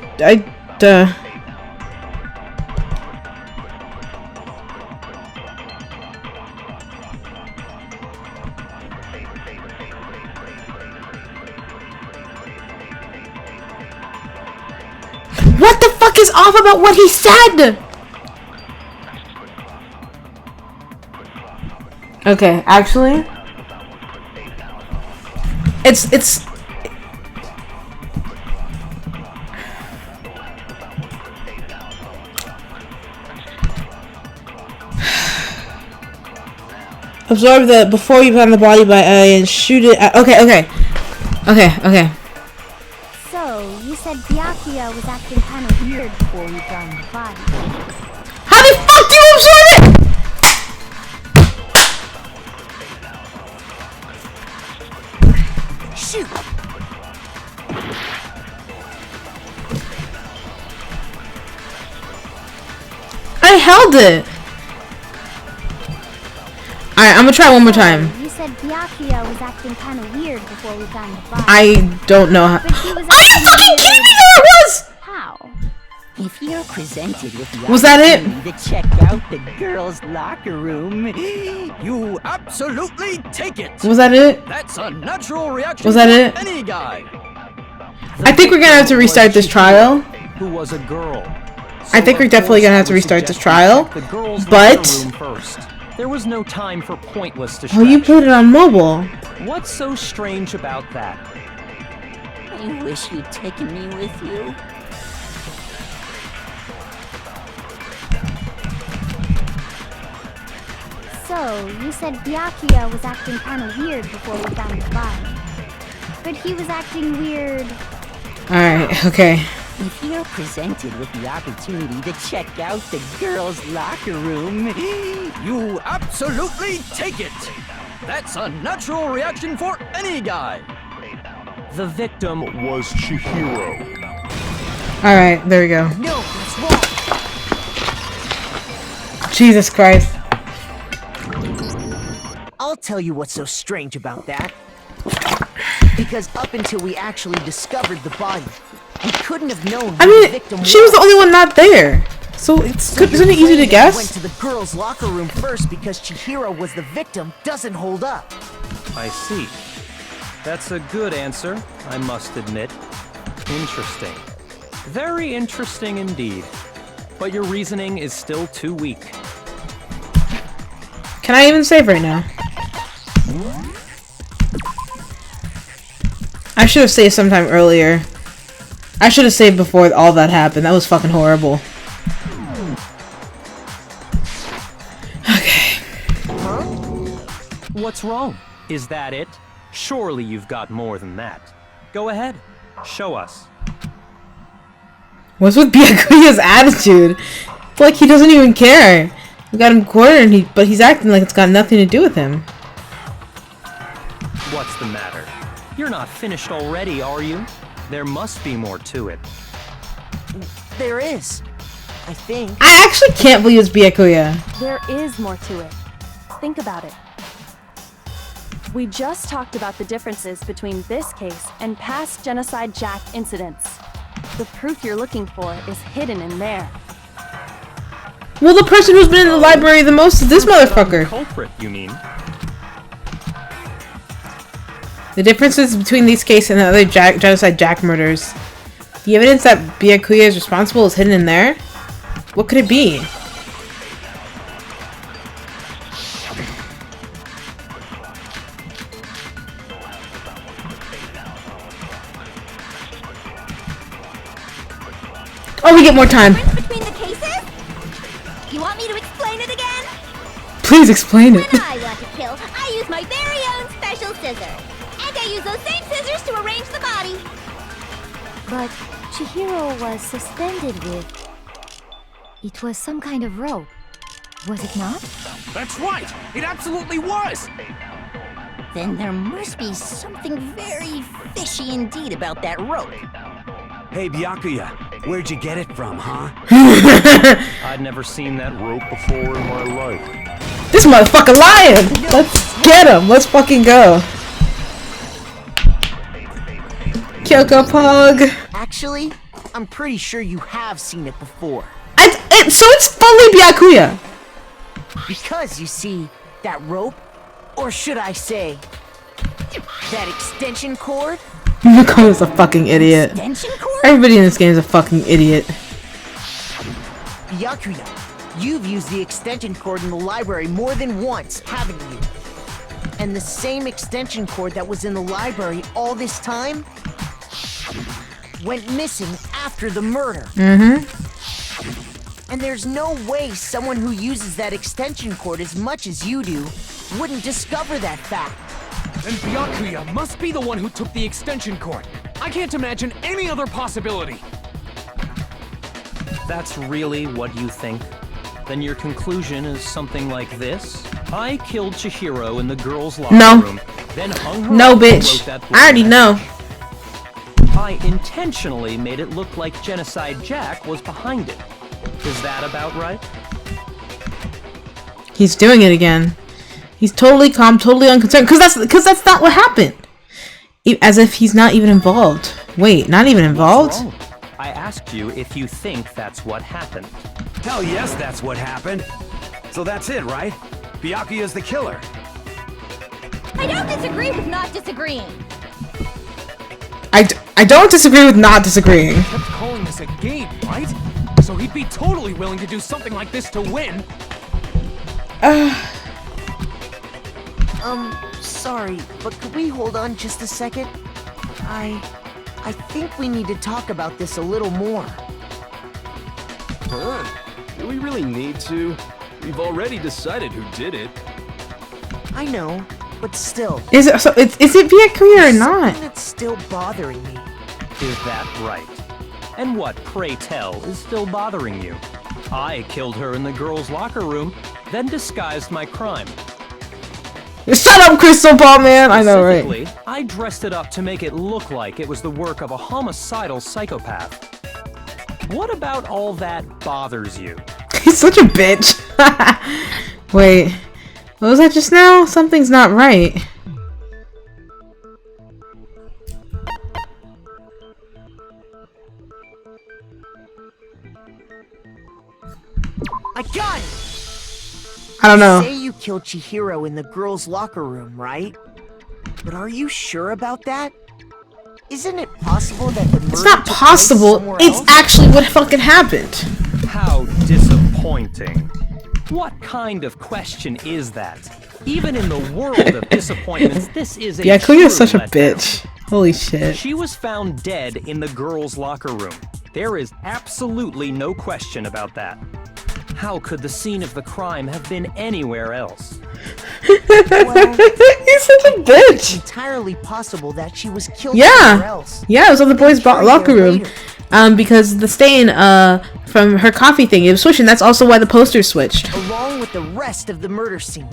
the fuck is off about what he said? Okay, actually, it's absorb the before you plant the body by and shoot it at, okay. So, you said Byakuya was acting kind of weird before we found the body. How the fuck do you absorb it? Shoot! I held it. Alright, I'm gonna try one more time. You said Byakuya was acting kind of weird before we found the body. I don't know how. But he was Are you fucking kidding me? There it was! How? If you're presented with the Was that it? opportunity to check out the girls' locker room, You absolutely take it. Was that it? That's a natural reaction. Was that for it? Any guy. I think we're gonna have to restart this trial. Who was a girl. I think we're definitely gonna have to restart this trial. But First. There was no time for pointless oh, you put it on mobile. What's so strange about that? I wish you'd taken me with you. So, you said Byakuya was acting kind of weird before we found the body. But he was acting weird. Alright, okay. If you're presented with the opportunity to check out the girls' locker room, You absolutely take it. That's a natural reaction for any guy. The victim Was Chihiro. Alright, there we go. No, that's wrong. Jesus Christ. I'll tell you what's so strange about that. Because up until we actually discovered the body, we couldn't have known who I the mean, victim she was the only one not there. So isn't it easy to We guess? went to the girls' locker room first because Chihiro was the victim doesn't hold up. I see. That's a good answer, I must admit. Interesting. Very interesting indeed. But your reasoning is still too weak. Can I even save right now? I should have saved sometime earlier. I should have saved before all that happened. That was fucking horrible. Okay. What's wrong? Is that it? Surely you've got more than that. Go ahead. Show us. What's with Byakuya's attitude? It's like he doesn't even care. We got him cornered, but he's acting like it's got nothing to do with him. What's the matter? You're not finished already, are you? There must be more to it. There is. I think. I actually can't believe it's Byakuya. There is more to it. Think about it. We just talked about the differences between this case and past Genocide Jack incidents. The proof you're looking for is hidden in there. Well, the person who's been in the library the most is this motherfucker. Culprit, you mean? The differences between these cases and the other Genocide Jack murders. The evidence that Byakuya is responsible is hidden in there? What could it be? Oh, we get more time. Between the cases? You want me to explain it again? Please explain it. When I want to kill, I use my very own special scissors. need scissors to arrange the body. But Chihiro was suspended with... It was some kind of rope, was it not? That's right! It absolutely was! Then there must be something very fishy indeed about that rope. Hey, Byakuya, where'd you get it from, huh? I'd never seen that rope before in my life. This motherfucker lying! Let's get him! Let's fucking go! Kyoko Pug! Actually, I'm pretty sure you have seen it before. So it's fully Byakuya! Because, you see, that rope, or should I say, that extension cord? Makoto's a fucking idiot. Extension cord? Everybody in this game is a fucking idiot. Byakuya, you've used the extension cord in the library more than once, haven't you? And the same extension cord that was in the library all this time went missing after the murder. And there's no way someone who uses that extension cord as much as you do wouldn't discover that fact. And Byakuya must be the one who took the extension cord. I can't imagine any other possibility. That's really what you think? Then your conclusion is something like this? I killed Chihiro in the girls' locker room, then hung her No, up and bitch. wrote that I already know. I intentionally made it look like Genocide Jack was behind it. Is that about right? He's doing it again. He's totally calm, totally unconcerned. Cause that's not what happened. As if he's not even involved. Wait, not even involved? What's wrong? I asked you if you think that's what happened. Hell yes, that's what happened. So that's it, right? Byakuya's the killer. I don't disagree with not disagreeing. I don't disagree with not disagreeing. He kept calling this a game, right? So he'd be totally willing to do something like this to win. Sorry, but could we hold on just a second? I think we need to talk about this a little more. Huh? Do we really need to? We've already decided who did it. I know, but still. Is it Byakuya or not? Something that's still bothering me. Is that right? And what, pray tell, is still bothering you? I killed her in the girls' locker room, then disguised my crime. Shut up, Crystal Ball Man! I know, right? Specifically, I dressed it up to make it look like it was the work of a homicidal psychopath. What about all that bothers you? He's such a bitch. Wait, what was that just now? Something's not right. I got it! I don't know. You say you killed Chihiro in the girls' locker room, right? But are you sure about that? Isn't it possible that the murder It's not took place possible. somewhere It's else? actually what fucking happened. How disappointing. What kind of question is that? Even in the world of disappointments, this is a Byakuya's true such a letdown. bitch. Holy shit. She was found dead in the girls' locker room. There is absolutely no question about that. How could the scene of the crime have been anywhere else? Well, he's such a bitch. It's entirely possible that she was killed Yeah. somewhere else. Yeah, it was on the boys' Try locker there room. later. Because the stain from her coffee thing, it was switching. That's also why the poster switched. Along with the rest of the murder scene.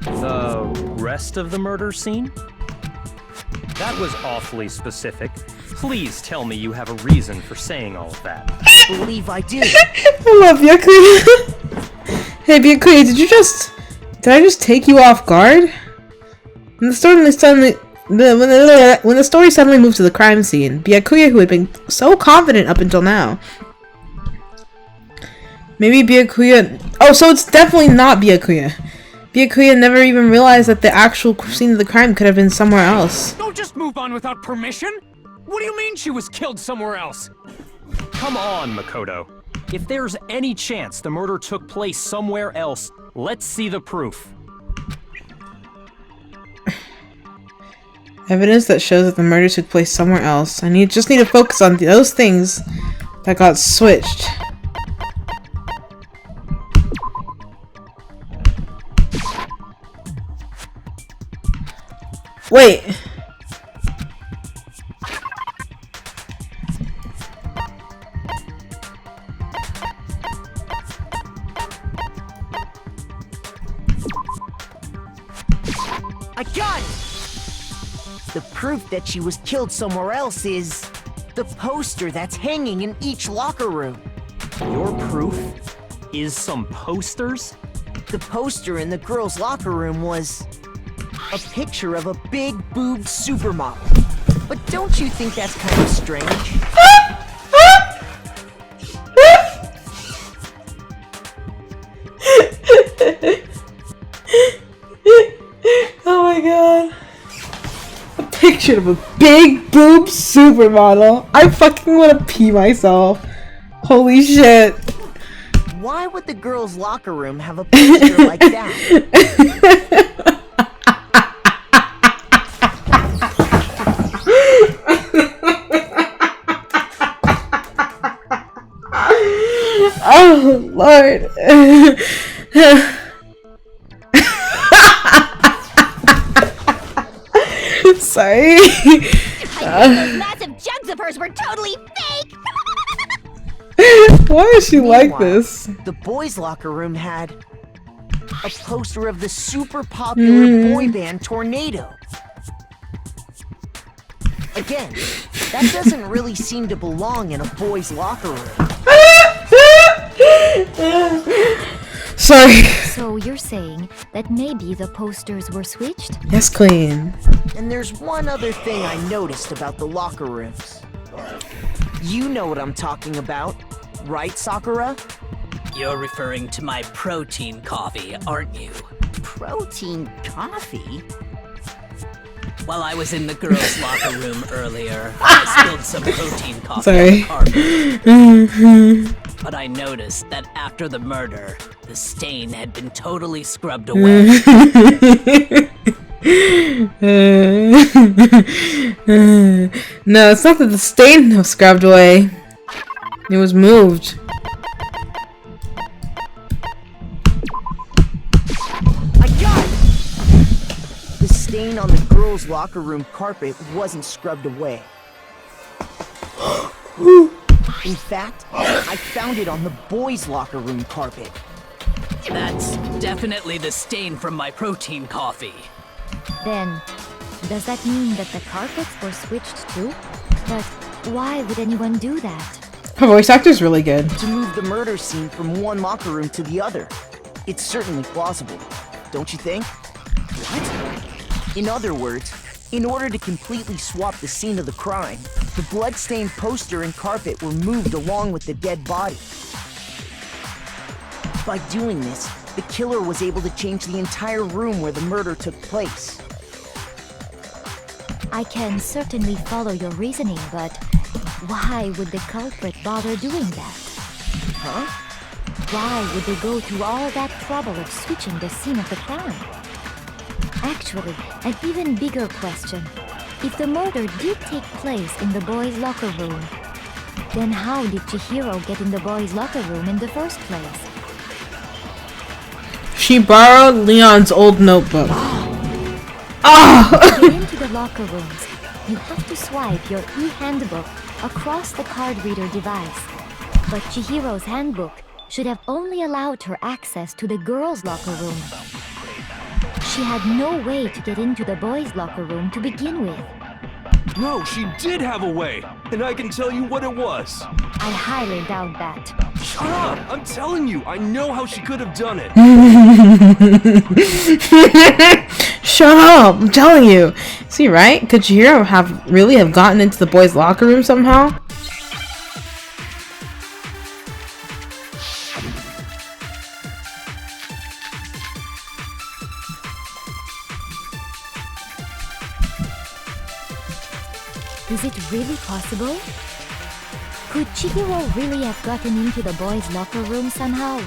The rest of the murder scene? That was awfully specific. Please tell me you have a reason for saying all of that. I believe I do. I love Byakuya. Hey Byakuya, did I just take you off guard? When the story suddenly moved to the crime scene, Byakuya, who had been so confident up until now. Maybe Byakuya... Oh, so it's definitely not Byakuya. Byakuya never even realized that the actual scene of the crime could have been somewhere else. Don't just move on without permission! What do you mean she was killed somewhere else? Come on, Makoto. If there's any chance the murder took place somewhere else, let's see the proof. Evidence that shows that the murder took place somewhere else. I just need to focus on those things that got switched. Wait. I got it! The proof that she was killed somewhere else is the poster that's hanging in each locker room. Your proof is some posters? The poster in the girls' locker room was a picture of a big boobed supermodel. But don't you think that's kind of strange? Oh my god. A picture of a big boob supermodel. I fucking want to pee myself. Holy shit. Why would the girls' locker room have a poster like that? Oh, Lord. Sorry. Those massive jugs of hers were totally fake! Why is she like this? The boys' locker room had a poster of the super popular boy band Tornado. Again, that doesn't really seem to belong in a boys' locker room. Sorry. So you're saying that maybe the posters were switched? Yes, Queen. And there's one other thing I noticed about the locker rooms. You know what I'm talking about, right, Sakura? You're referring to my protein coffee, aren't you? Protein coffee? While I was in the girls' locker room earlier, I spilled some protein coffee Sorry. on the carpet. But I noticed that after the murder, the stain had been totally scrubbed away. No, it's not that the stain was scrubbed away. It was moved. I got it! The stain on the girls' locker room carpet wasn't scrubbed away. In fact, I found it on the boys' locker room carpet. That's definitely the stain from my protein coffee. Then, does that mean that the carpets were switched too? But why would anyone do that? Her voice actor's really good. To move the murder scene from one locker room to the other. It's certainly plausible, don't you think? What? In other words, in order to completely swap the scene of the crime, the blood-stained poster and carpet were moved along with the dead body. By doing this, the killer was able to change the entire room where the murder took place. I can certainly follow your reasoning, but why would the culprit bother doing that? Huh? Why would they go through all that trouble of switching the scene of the crime? Actually, an even bigger question. If the murder did take place in the boys' locker room, then how did Chihiro get in the boys' locker room in the first place? She borrowed Leon's old notebook. To get into the locker rooms, you have to swipe your e-handbook across the card reader device. But Chihiro's handbook should have only allowed her access to the girls' locker room. She had no way to get into the boys' locker room to begin with. No, she did have a way, and I can tell you what it was. I highly doubt that. Shut up! I'm telling you, I know how she could have done it. Shut up! I'm telling you. See, right? Could Chihiro really have gotten into the boys' locker room somehow? Is it really possible? Could Chihiro really have gotten into the boys' locker room somehow?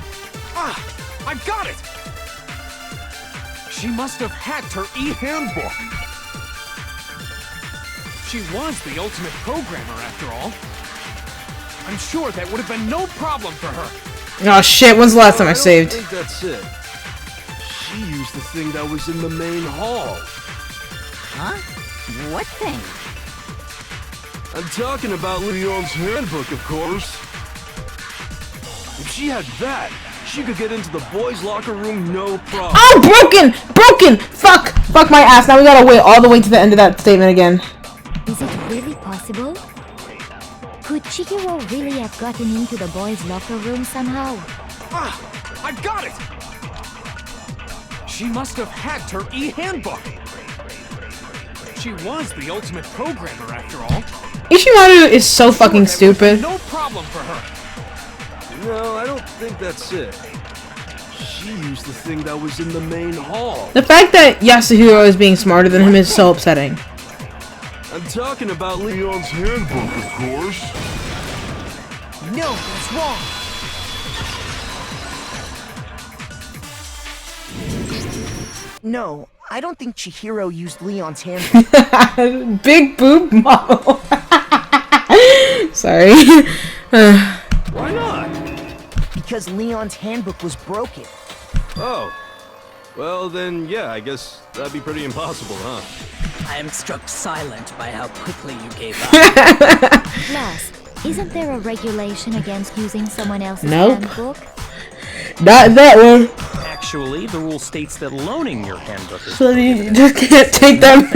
Ah! I've got it! She must have hacked her e-handbook. She was the ultimate programmer, after all. I'm sure that would have been no problem for her. Oh shit, when's the last time I saved? I think that's it. She used the thing that was in the main hall. Huh? What thing? I'm talking about Leon's handbook, of course. If she had that, she could get into the boys' locker room no problem. Oh, broken! Broken! Fuck! Fuck my ass. Now we gotta wait all the way to the end of that statement again. Is it really possible? Could Chihiro really have gotten into the boys' locker room somehow? Ah! I've got it! She must have hacked her e-handbook! She was the ultimate programmer after all. Ishimaru is so fucking stupid. No problem for her. No, I don't think that's it. She used the thing that was in the main hall. The fact that Yasuhiro is being smarter than him is so upsetting. I'm talking about Leon's handbook, of course. No, that's wrong. No, I don't think Chihiro used Leon's handbook. Big boob model. Sorry. Why not? Because Leon's handbook was broken. Oh. Well, then, yeah, I guess that'd be pretty impossible, huh? I am struck silent by how quickly you gave up. Plus, isn't there a regulation against using someone else's Nope. handbook? Not that one. Actually, the rule states that loaning your handbook is So you just can't take them.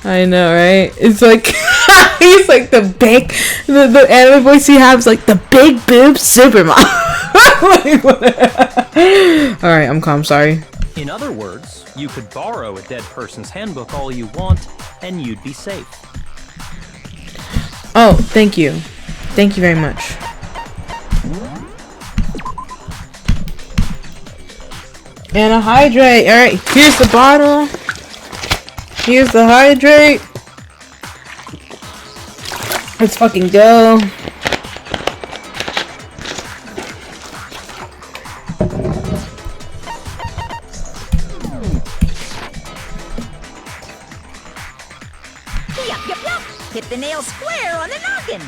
I know, right? It's like he's like the big, the anime voice he has like the big boob supermodel. Like, all right, I'm calm. Sorry. In other words, you could borrow a dead person's handbook all you want, and you'd be safe. Oh, thank you. Thank you very much. And a hydrate. Alright, here's the bottle. Here's the hydrate. Let's fucking go. Yup, yup, yup. Hit the nail square on the noggin.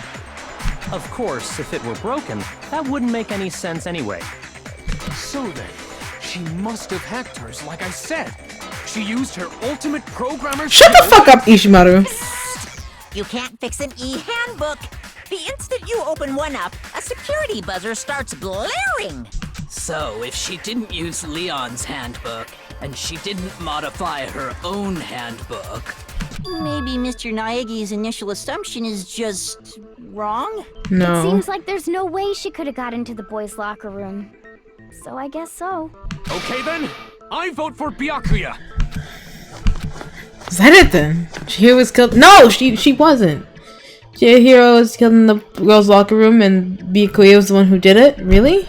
Of course, if it were broken, that wouldn't make any sense anyway. So then, she must have hacked hers, like I said. She used her ultimate programmer. Shut the fuck up, Ishimaru. You can't fix an e-handbook. The instant you open one up, a security buzzer starts blaring. So, if she didn't use Leon's handbook, and she didn't modify her own handbook... Maybe Mr. Naegi's initial assumption is just wrong? No. It seems like there's no way she could have got into the boys' locker room. So I guess so. Okay then, I vote for Byakuya. Is that it then? Chihiro was killed. No, she wasn't. Chihiro was killed in the girls' locker room, and Byakuya was the one who did it. Really?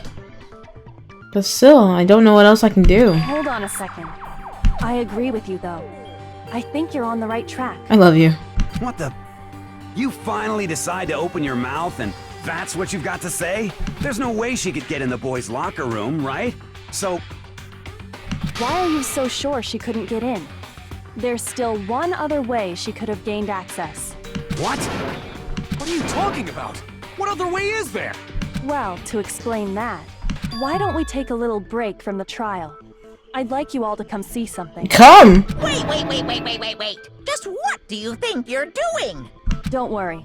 But still, I don't know what else I can do. Hold on a second. I agree with you, though. I think you're on the right track. I love you. What the? You finally decide to open your mouth and that's what you've got to say? There's no way she could get in the boys' locker room, right? So... Why are you so sure she couldn't get in? There's still one other way she could have gained access. What? What are you talking about? What other way is there? Well, to explain that, why don't we take a little break from the trial? I'd like you all to come see something. Come! Wait. Just what do you think you're doing? Don't worry.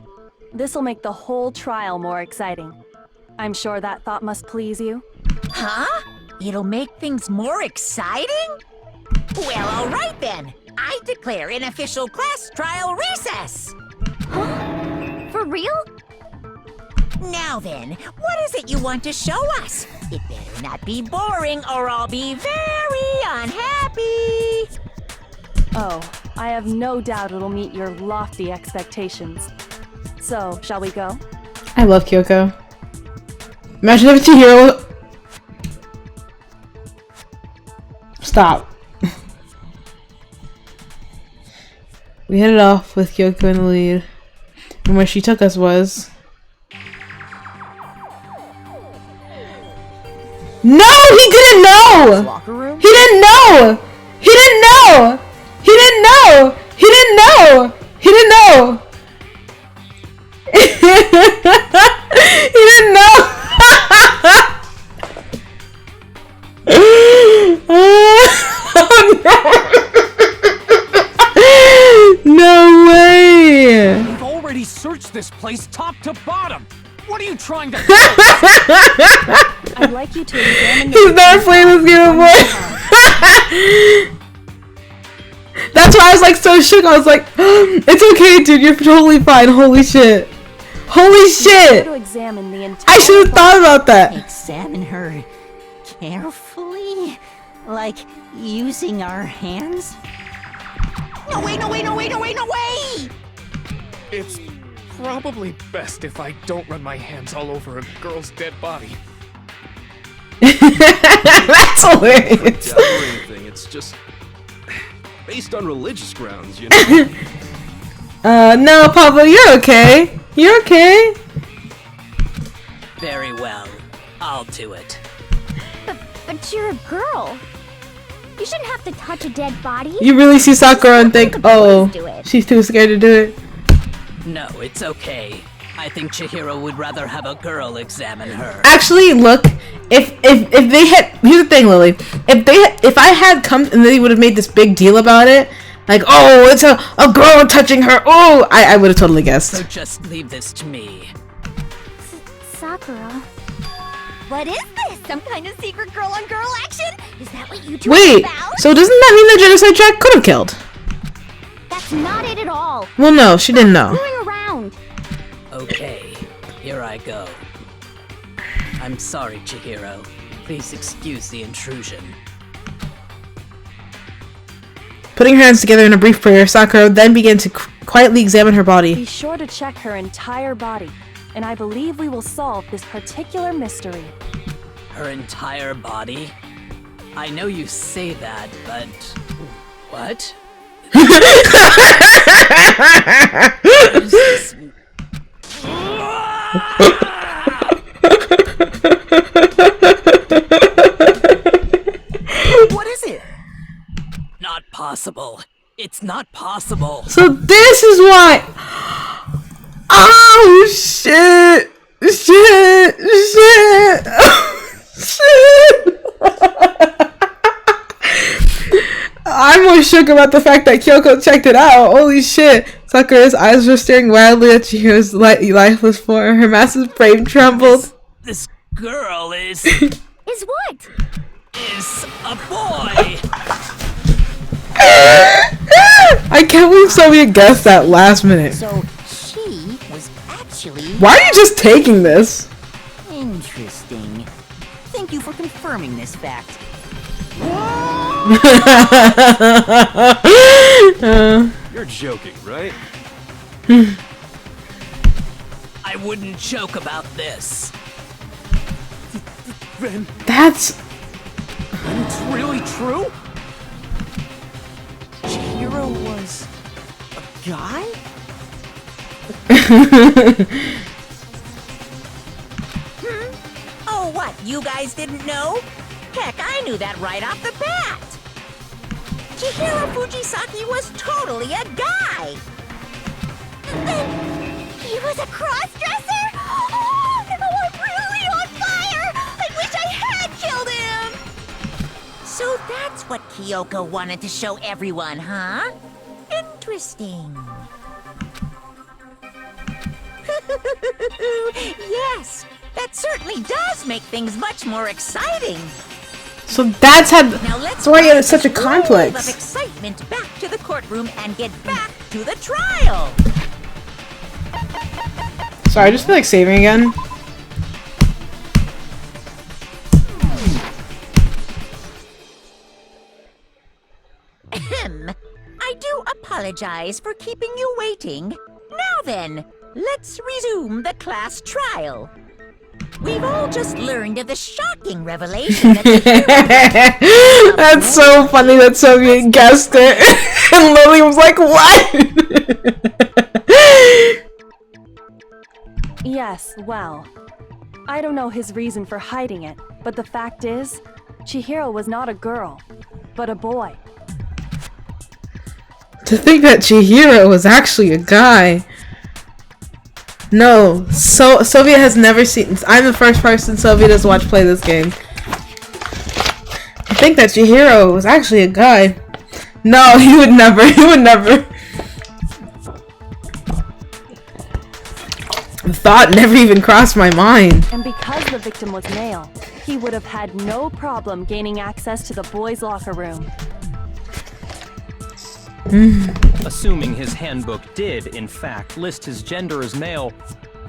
This'll make the whole trial more exciting. I'm sure that thought must please you. Huh? It'll make things more exciting? Well, all right then. I declare an official class trial recess. Huh? For real? Now then, what is it you want to show us? It better not be boring or I'll be very unhappy. Oh, I have no doubt it'll meet your lofty expectations. So, shall we go? I love Kyoko. Imagine if Chihiro... Stop. We headed off with Kyoko in the lead. And where she took us was... No! He didn't know! Locker room? He didn't know! He didn't know! He didn't know! He didn't know! He didn't know! He didn't know! Oh, no! No way! We've already searched this place top to bottom. What are you trying to do? I'd like you to examine He's never played this game before. That's why I was like so shook. I was like, it's okay, dude. You're totally fine. Holy shit. Holy shit. To examine the entire I should have thought about that. Examine her carefully? Like using our hands? No way, no way, no way, no way, no way! It's probably best if I don't run my hands all over a girl's dead body. That's hilarious. Or anything. It's just based on religious grounds, you know. No, Pablo, you're okay. You're okay. Very well. I'll do it. But you're a girl. You shouldn't have to touch a dead body. You really see Sakura and think, oh, she's too scared to do it. No, it's okay. I think Chihiro would rather have a girl examine her. Actually, look, if they had, here's the thing, Lily. If I had come and they would have made this big deal about it, like, oh, it's a girl touching her. Oh, I would have totally guessed. So just leave this to me. Sakura. What is this? Some kind of secret girl-on-girl action? Is that what you two Wait, are about? so doesn't that mean that Genocide Jack could have killed? That's not it at all. Well, no, she didn't know. Screwing around. Okay, here I go. I'm sorry, Chihiro. Please excuse the intrusion. Putting her hands together in a brief prayer, Sakura then began to quietly examine her body. Be sure to check her entire body, and I believe we will solve this particular mystery. Her entire body? I know you say that, but... What? What is this? What is it? Not possible. It's not possible. So this is why. Oh shit! Shit! Shit! Shit! I'm more shook about the fact that Kyoko checked it out. Holy shit! Sakura's eyes were staring wildly at Chihiro's lifeless form. Her massive frame trembled. This girl is Is what? is a boy. I can't believe somebody guessed that last minute. So she was actually... Why are you just taking this? Interesting. Thank you for confirming this fact. You're joking, right? I wouldn't joke about this. Then That's... it's really true? Chihiro was a guy? Oh, what? You guys didn't know? Heck, I knew that right off the bat. Chihiro Fujisaki was totally a guy. He was a cross-dresser? Oh, no, I'm really on fire! I wish I had killed him! So that's what Kyoko wanted to show everyone, huh? Interesting. Yes, that certainly does make things much more exciting. So that's how... Now let's That's why bring it's such a this wave complex. of excitement back to the courtroom and get back to the trial. Sorry, I just feel like saving again. Ahem. I do apologize for keeping you waiting. Now then, let's resume the class trial. We've all just learned of the shocking revelation that the That's so funny that Soviet guessed it. And Lily was like, what? Yes, well, I don't know his reason for hiding it, but the fact is, Chihiro was not a girl, but a boy. To think that Chihiro was actually a guy. No, Soviet has never seen... I'm the first person Soviet has watched play this game. I think that Chihiro was actually a guy. No, he would never. He would never. The thought never even crossed my mind. And because the victim was male, he would have had no problem gaining access to the boys' locker room. Assuming his handbook did, in fact, list his gender as male,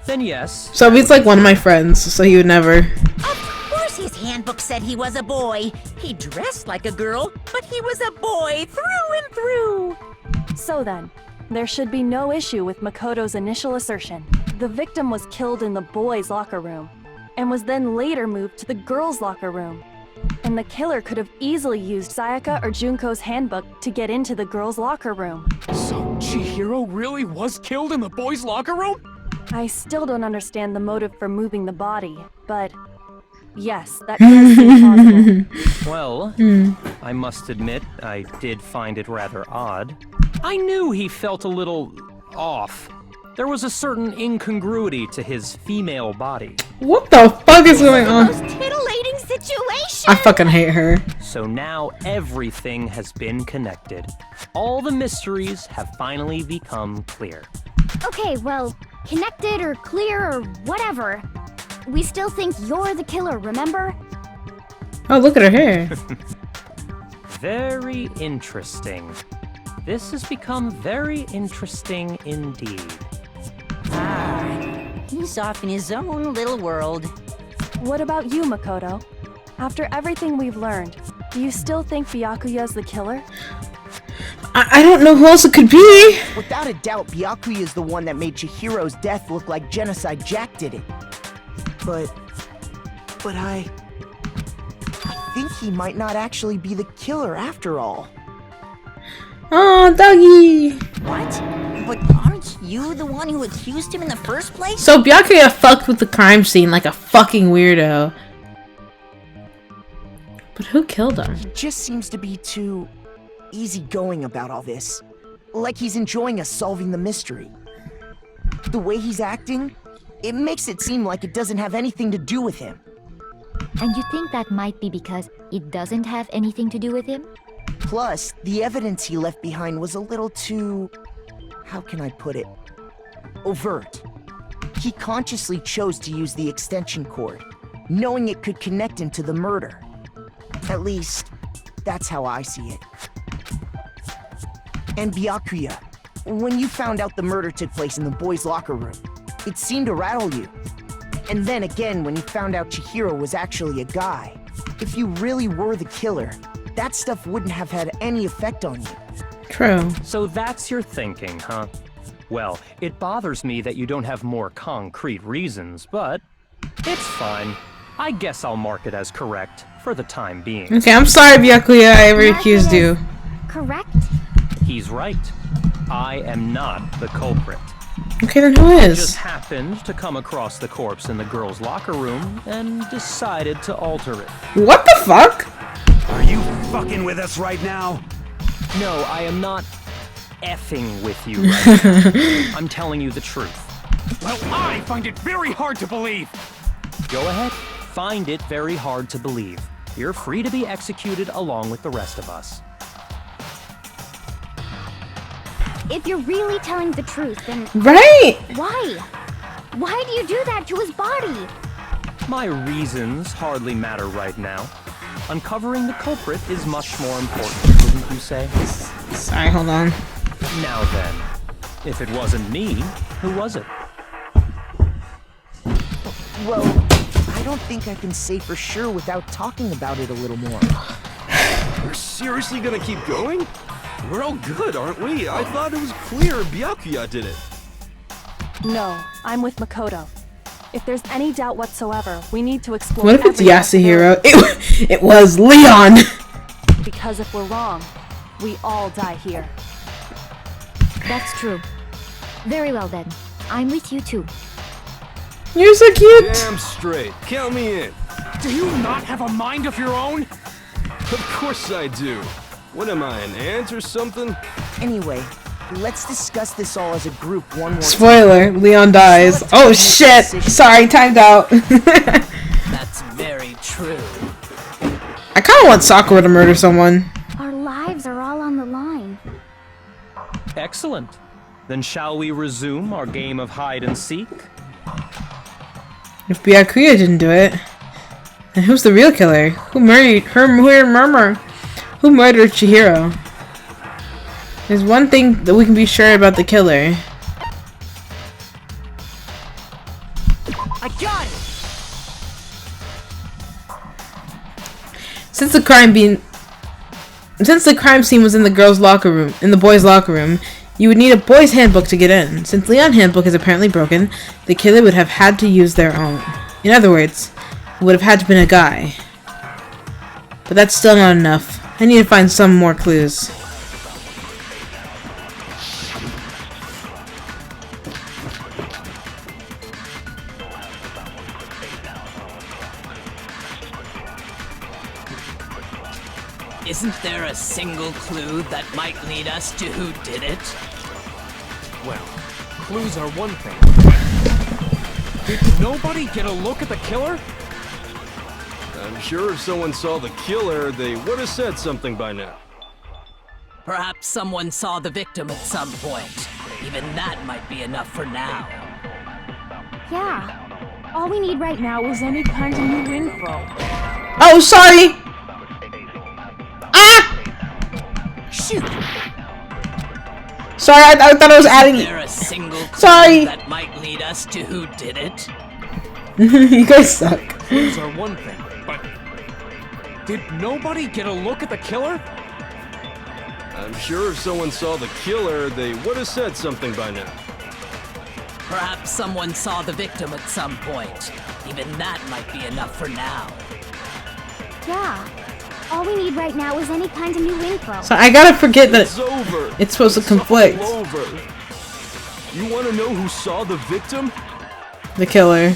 then yes. So he's like one of my friends, so he would never. Of course his handbook said he was a boy. He dressed like a girl, but he was a boy through and through. So then, there should be no issue with Makoto's initial assertion. The victim was killed in the boys' locker room, and was then later moved to the girls' locker room. And the killer could have easily used Sayaka or Junko's handbook to get into the girls' locker room. So Chihiro really was killed in the boys' locker room? I still don't understand the motive for moving the body, but yes, that does seem possible. Well, I must admit, I did find it rather odd. I knew he felt a little off. There was a certain incongruity to his female body. What the fuck is going on? Most titillating situation! I fucking hate her. So now everything has been connected. All the mysteries have finally become clear. Okay, well, connected or clear or whatever. We still think you're the killer, remember? Oh, look at her hair. Very interesting. This has become very interesting indeed. He's off in his own little world. What about you, Makoto? After everything we've learned, do you still think Byakuya's the killer? I don't know who else it could be. Without a doubt, Byakuya is the one that made Chihiro's death look like Genocide Jack did it. But I think he might not actually be the killer after all. Oh, doggy. What? But aren't you the one who accused him in the first place? So Byakuya fucked with the crime scene like a fucking weirdo. But who killed him? He just seems to be too easygoing about all this. Like he's enjoying us solving the mystery. The way he's acting, it makes it seem like it doesn't have anything to do with him. And you think that might be because it doesn't have anything to do with him? Plus, the evidence he left behind was a little too... how can I put it? Overt. He consciously chose to use the extension cord, knowing it could connect him to the murder. At least, that's how I see it. And Byakuya, when you found out the murder took place in the boys' locker room, it seemed to rattle you. And then again, when you found out Chihiro was actually a guy, if you really were the killer, that stuff wouldn't have had any effect on you. True. So that's your thinking, huh? Well, it bothers me that you don't have more concrete reasons, but it's fine. I guess I'll mark it as correct for the time being. Okay, I'm sorry, Byakuya, I ever accused you. Correct? He's right. I am not the culprit. Okay, then who I is? just happened to come across the corpse in the girls' locker room and decided to alter it. What the fuck? Are you fucking with us right now? No, I am not effing with you right now. I'm telling you the truth. Well, I find it very hard to believe. Go ahead. Find it very hard to believe. You're free to be executed along with the rest of us. If you're really telling the truth, then... Right! Why? Why do you do that to his body? My reasons hardly matter right now. Uncovering the culprit is much more important, wouldn't you say? Sorry, hold on. Now then, if it wasn't me, who was it? Well, I don't think I can say for sure without talking about it a little more. We're seriously gonna keep going? We're all good, aren't we? I thought it was clear Byakuya did it. No, I'm with Makoto. If there's any doubt whatsoever, we need to explore. What if it's every Yasuhiro? It was Leon! Because if we're wrong, we all die here. That's true. Very well then. I'm with you too. You're so cute! Damn straight. Count me in. Do you not have a mind of your own? Of course I do. What am I, an ant or something? Anyway, let's discuss this all as a group one more time. Spoiler, Leon dies. Oh shit! Sorry, timed out. That's very true. I kinda want Sakura to murder someone. Our lives are all on the line. Excellent. Then shall we resume our game of hide and seek? If Byakuya didn't do it, then who's the real killer? Who murdered Chihiro? There's one thing that we can be sure about the killer. I got it! Since the crime scene was in the boys' locker room, you would need a boy's handbook to get in. Since Leon's handbook is apparently broken, the killer would have had to use their own. In other words, it would have had to been a guy. But that's still not enough. I need to find some more clues. Isn't there a single clue that might lead us to who did it? Well, clues are one thing. Did nobody get a look at the killer? I'm sure if someone saw the killer, they would have said something by now. Perhaps someone saw the victim at some point. Even that might be enough for now. Yeah. All we need right now is any kind of new info. Oh, sorry! Shoot! Sorry, I thought I was adding. Is there a single clue Sorry. that might lead us to who did it? You guys suck. Clues are one thing, but did nobody get a look at the killer? I'm sure if someone saw the killer, they would have said something by now. Perhaps someone saw the victim at some point. Even that might be enough for now. Yeah. All we need right now is any kind of new info. So I gotta forget that It's over. it's supposed to conflict. All over. You want to know who saw the victim? The killer.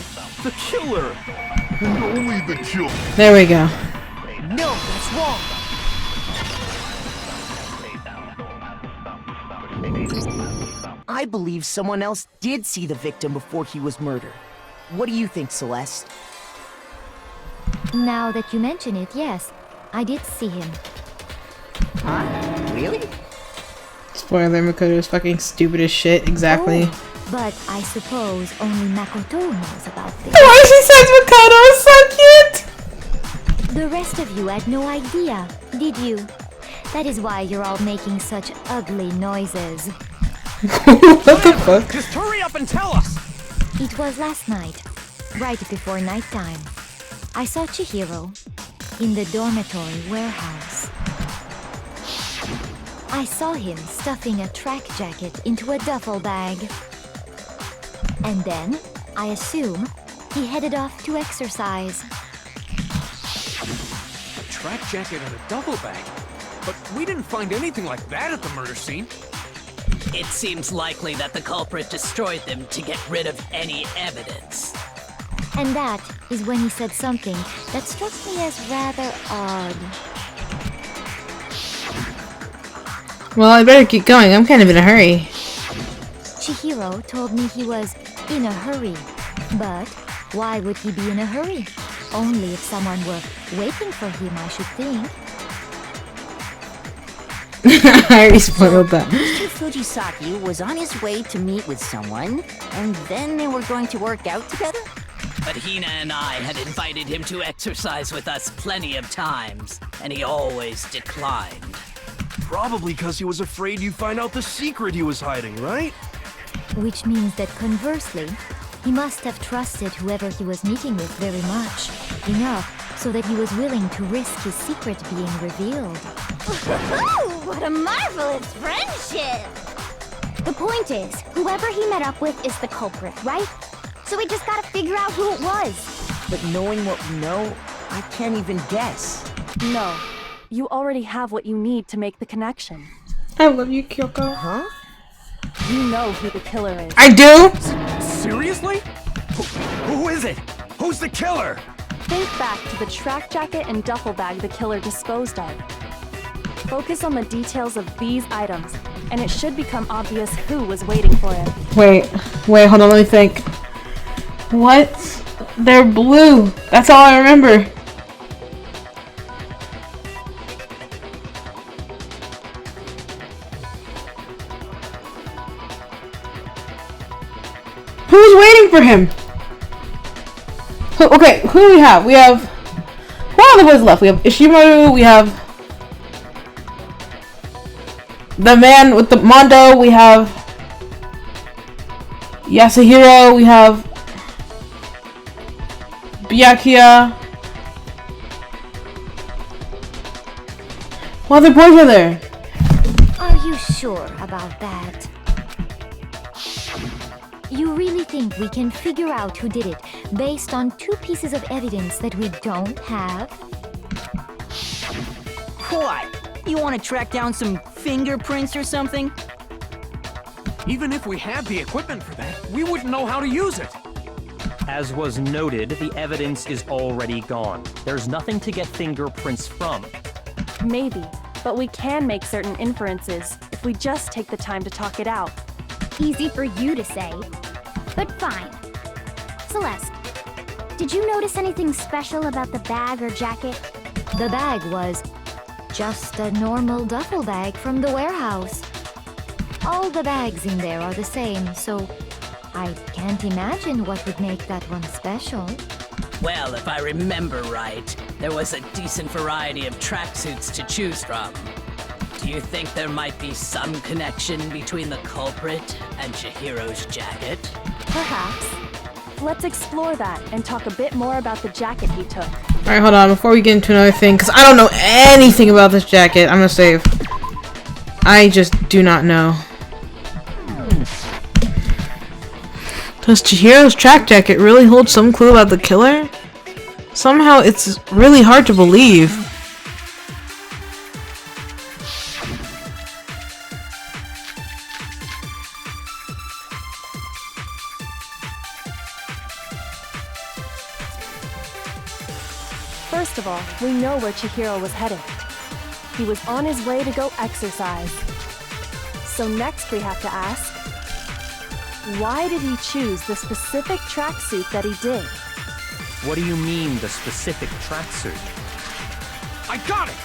The killer. And only the killer. There we go. No, that's wrong. I believe someone else did see the victim before he was murdered. What do you think, Celeste? Now that you mention it, yes. I did see him. Huh? Really? Spoiler, Makoto is fucking stupid as shit. Exactly. Oh, but I suppose only Makoto knows about this. The way she says Makoto is so cute! The rest of you had no idea, did you? That is why you're all making such ugly noises. What the fuck? Just hurry up and tell us! It was last night, right before nighttime. I saw Chihiro in the dormitory warehouse. I saw him stuffing a track jacket into a duffel bag. And then, I assume, he headed off to exercise. A track jacket and a duffel bag? But we didn't find anything like that at the murder scene. It seems likely that the culprit destroyed them to get rid of any evidence. And that is when he said something that struck me as rather odd. Well, I better keep going. I'm kind of in a hurry. Chihiro told me he was in a hurry. But why would he be in a hurry? Only if someone were waiting for him, I should think. I already spoiled that. Mr. Fujisaki was on his way to meet with someone, and then they were going to work out together? But Hina and I had invited him to exercise with us plenty of times, and he always declined. Probably because he was afraid you'd find out the secret he was hiding, right? Which means that conversely, he must have trusted whoever he was meeting with very much. Enough so that he was willing to risk his secret being revealed. Ooh, what a marvelous friendship! The point is, whoever he met up with is the culprit, right? So we just gotta figure out who it was. But knowing what we know, I can't even guess. No. You already have what you need to make the connection. I love you, Kyoko. Huh? You know who the killer is. I do? Seriously? Who is it? Who's the killer? Think back to the track jacket and duffel bag the killer disposed of. Focus on the details of these items, and it should become obvious who was waiting for it. Wait, hold on, let me think. What? They're blue. That's all I remember. Who's waiting for him? Okay, who do we have? We have... Who are the boys left? We have Ishimaru, we have... the man with the Mondo, we have Yasuhiro, we have Byakuya. What other boys are there? Are you sure about that? You really think we can figure out who did it based on 2 pieces of evidence that we don't have? What? You want to track down some fingerprints or something? Even if we had the equipment for that, we wouldn't know how to use it. As was noted, the evidence is already gone. There's nothing to get fingerprints from. Maybe, but we can make certain inferences if we just take the time to talk it out. Easy for you to say, but fine. Celeste, did you notice anything special about the bag or jacket? The bag was just a normal duffel bag from the warehouse. All the bags in there are the same, so I can't imagine what would make that one special. Well, if I remember right, there was a decent variety of tracksuits to choose from. Do you think there might be some connection between the culprit and Chihiro's jacket? Perhaps. Let's explore that and talk a bit more about the jacket he took. Alright, hold on. Before we get into another thing, because I don't know anything about this jacket, I'm gonna save. I just do not know. Does Chihiro's track jacket really hold some clue about the killer? Somehow it's really hard to believe. First of all, we know where Chihiro was headed. He was on his way to go exercise. So next we have to ask, why did he choose the specific tracksuit that he did? What do you mean, the specific tracksuit? I got it!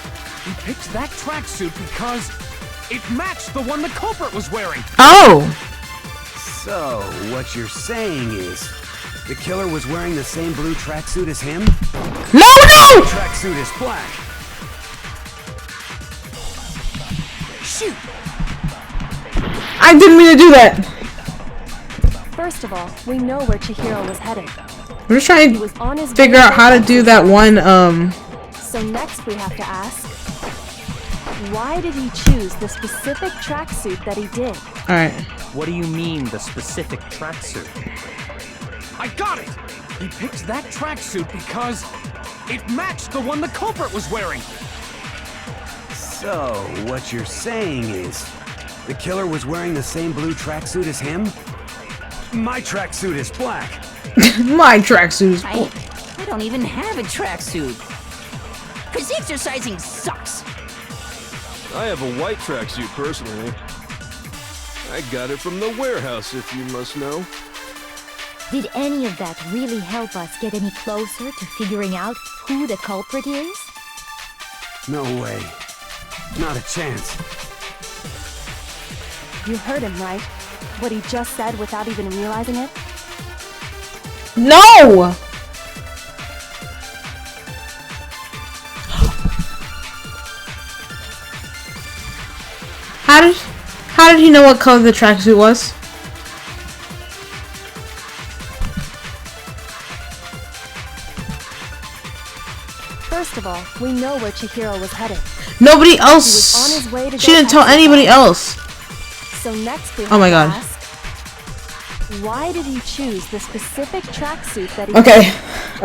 He picked that tracksuit because it matched the one the culprit was wearing. Oh! So, what you're saying is, the killer was wearing the same blue tracksuit as him? No! The tracksuit is black. Shoot! I didn't mean to do that! First of all, we know where Chihiro was headed. I'm just trying He was on his to figure way out how to do that one, So next we have to ask, why did he choose the specific tracksuit that he did? Alright. What do you mean, the specific tracksuit? I got it! He picked that tracksuit because it matched the one the culprit was wearing. So, what you're saying is, the killer was wearing the same blue tracksuit as him? My tracksuit is black. My tracksuit is black. I don't even have a tracksuit. Cause exercising sucks. I have a white tracksuit personally. I got it from the warehouse, if you must know. Did any of that really help us get any closer to figuring out who the culprit is? No way. Not a chance. You heard him, right? What he just said without even realizing it? No! How did he know what color the tracksuit was? First of all, we know where Chihiro was headed. Nobody else. He was on his way to She go didn't tell exercise. anybody else. So next we have Oh my to God. ask, why did he choose the specific tracksuit that he Okay.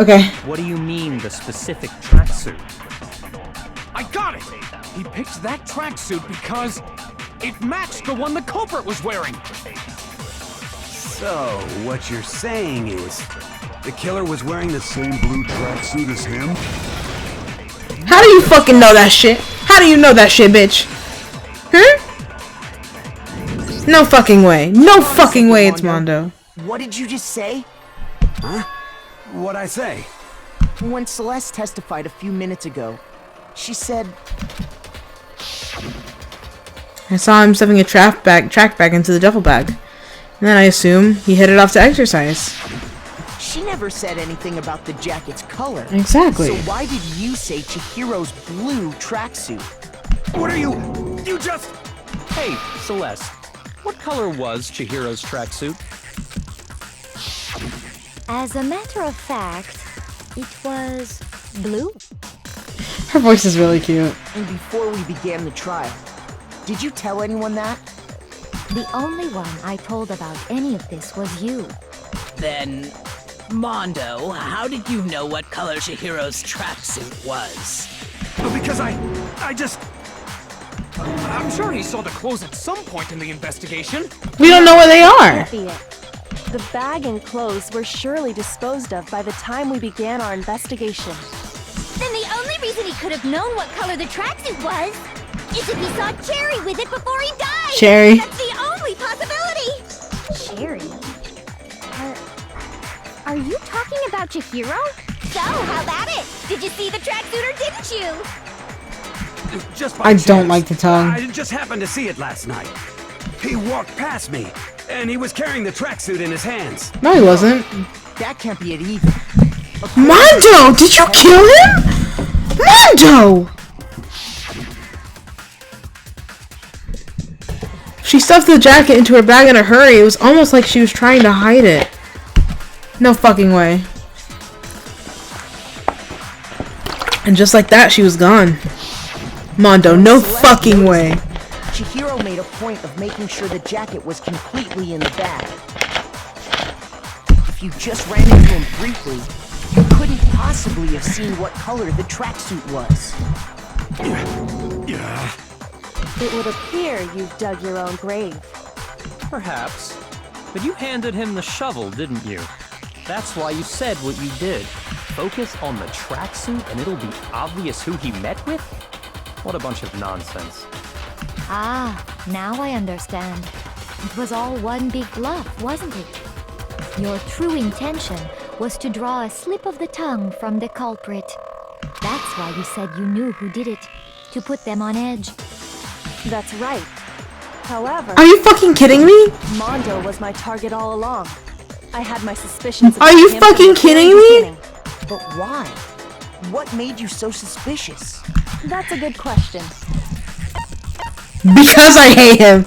Okay. What do you mean, the specific tracksuit? I got it! He picked that tracksuit because it matched the one the culprit was wearing. So, what you're saying is, the killer was wearing the same blue tracksuit as him? How do you fucking know that shit? How do you know that shit, bitch? Huh? No fucking way. No fucking way it's Mondo. What did you just say? Huh? What'd I say? When Celeste testified a few minutes ago, she said... I saw him stuffing a track bag into the duffel bag. And then I assume he headed off to exercise. She never said anything about the jacket's color. Exactly. So why did you say Chihiro's blue tracksuit? What are you... You just... Hey, Celeste, what color was Chihiro's tracksuit? As a matter of fact, it was blue. Her voice is really cute. And before we began the trial, did you tell anyone that? The only one I told about any of this was you. Then, Mondo, how did you know what color Chihiro's tracksuit was? Because I just... I'm sure he saw the clothes at some point in the investigation. We don't know where they are. Can't be it. The bag and clothes were surely disposed of by the time we began our investigation. Then the only reason he could have known what color the tracksuit was is if he saw Cherry with it before he died! Cherry. That's the only possibility! Cherry? Are you talking about Chihiro? So, how about it? Did you see the tracksuit or didn't you? Just by I chance. don't like the tongue. I just happened to see it last night. He walked past me, and he was carrying the tracksuit in his hands. No, he wasn't. That can't be it either. Mondo, did you kill him? Mondo! She stuffed the jacket into her bag in a hurry. It was almost like she was trying to hide it. No fucking way. And just like that, she was gone. Mondo, no fucking way. Chihiro made a point of making sure the jacket was completely in the bag. If you just ran into him briefly, you couldn't possibly have seen what color the tracksuit was. It would appear you've dug your own grave. Perhaps. But you handed him the shovel, didn't you? That's why you said what you did. Focus on the tracksuit and it'll be obvious who he met with? What a bunch of nonsense. Ah, now I understand. It was all one big bluff, wasn't it? Your true intention was to draw a slip of the tongue from the culprit. That's why you said you knew who did it, to put them on edge. That's right. However... Are you fucking kidding me? Mondo was my target all along. I had my suspicions Are you him fucking from the very kidding me? beginning. But why? What made you so suspicious? That's a good question. Because I hate him.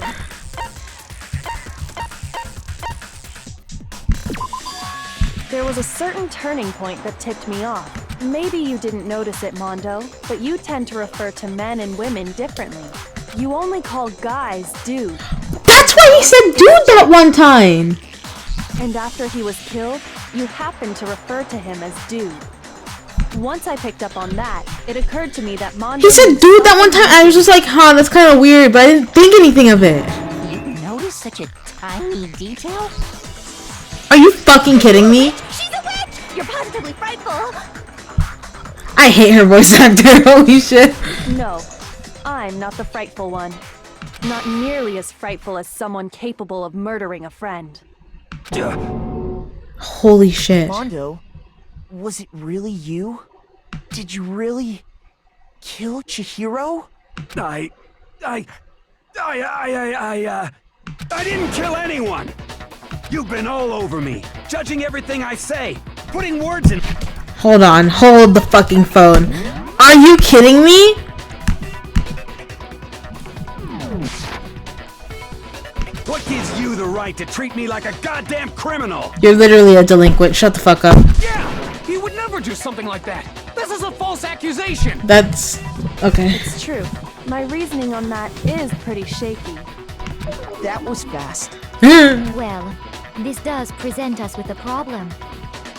There was a certain turning point that tipped me off. Maybe you didn't notice it, Mondo, but you tend to refer to men and women differently. You only call guys dude. That's why he said dude that one time. And after he was killed, you happened to refer to him as dude. Once I picked up on that, it occurred to me that Mondo... He said dude that one time. I was just like, huh, that's kind of weird, but I didn't think anything of it. You noticed such a tiny detail? Are you fucking kidding me? She's a witch! You're positively frightful! I hate her voice actor. Holy shit. No, I'm not the frightful one. Not nearly as frightful as someone capable of murdering a friend. Holy shit. Mondo, was it really you? Did you really kill Chihiro? I didn't kill anyone! You've been all over me, judging everything I say, putting words in... Hold on. Hold the fucking phone. Are you kidding me? What gives you the right to treat me like a goddamn criminal? You're literally a delinquent. Shut the fuck up. Yeah! He would never do something like that! This is a false accusation! That's... okay. It's true. My reasoning on that is pretty shaky. That was fast. Well, this does present us with a problem.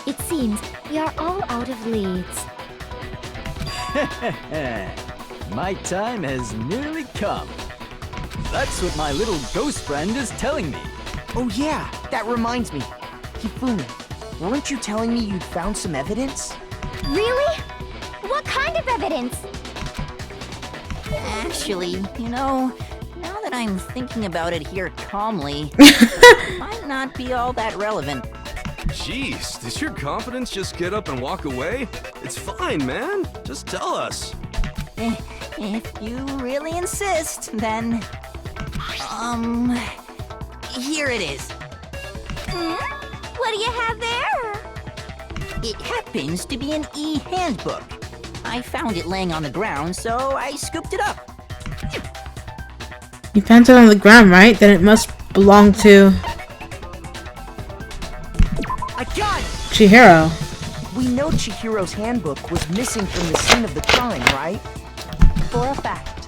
It seems we are all out of leads. My time has nearly come. That's what my little ghost friend is telling me. Oh yeah, that reminds me. Hifumi, weren't you telling me you'd found some evidence? Really? What kind of evidence? Actually, you know, now that I'm thinking about it here calmly, it might not be all that relevant. Jeez, does your confidence just get up and walk away? It's fine, man. Just tell us. If you really insist, then... here it is. What do you have there? It happens to be an e-handbook. I found it laying on the ground, so I scooped it up. You found it on the ground, right? Then it must belong to I got it! Chihiro. We know Chihiro's handbook was missing from the scene of the crime, right? For a fact.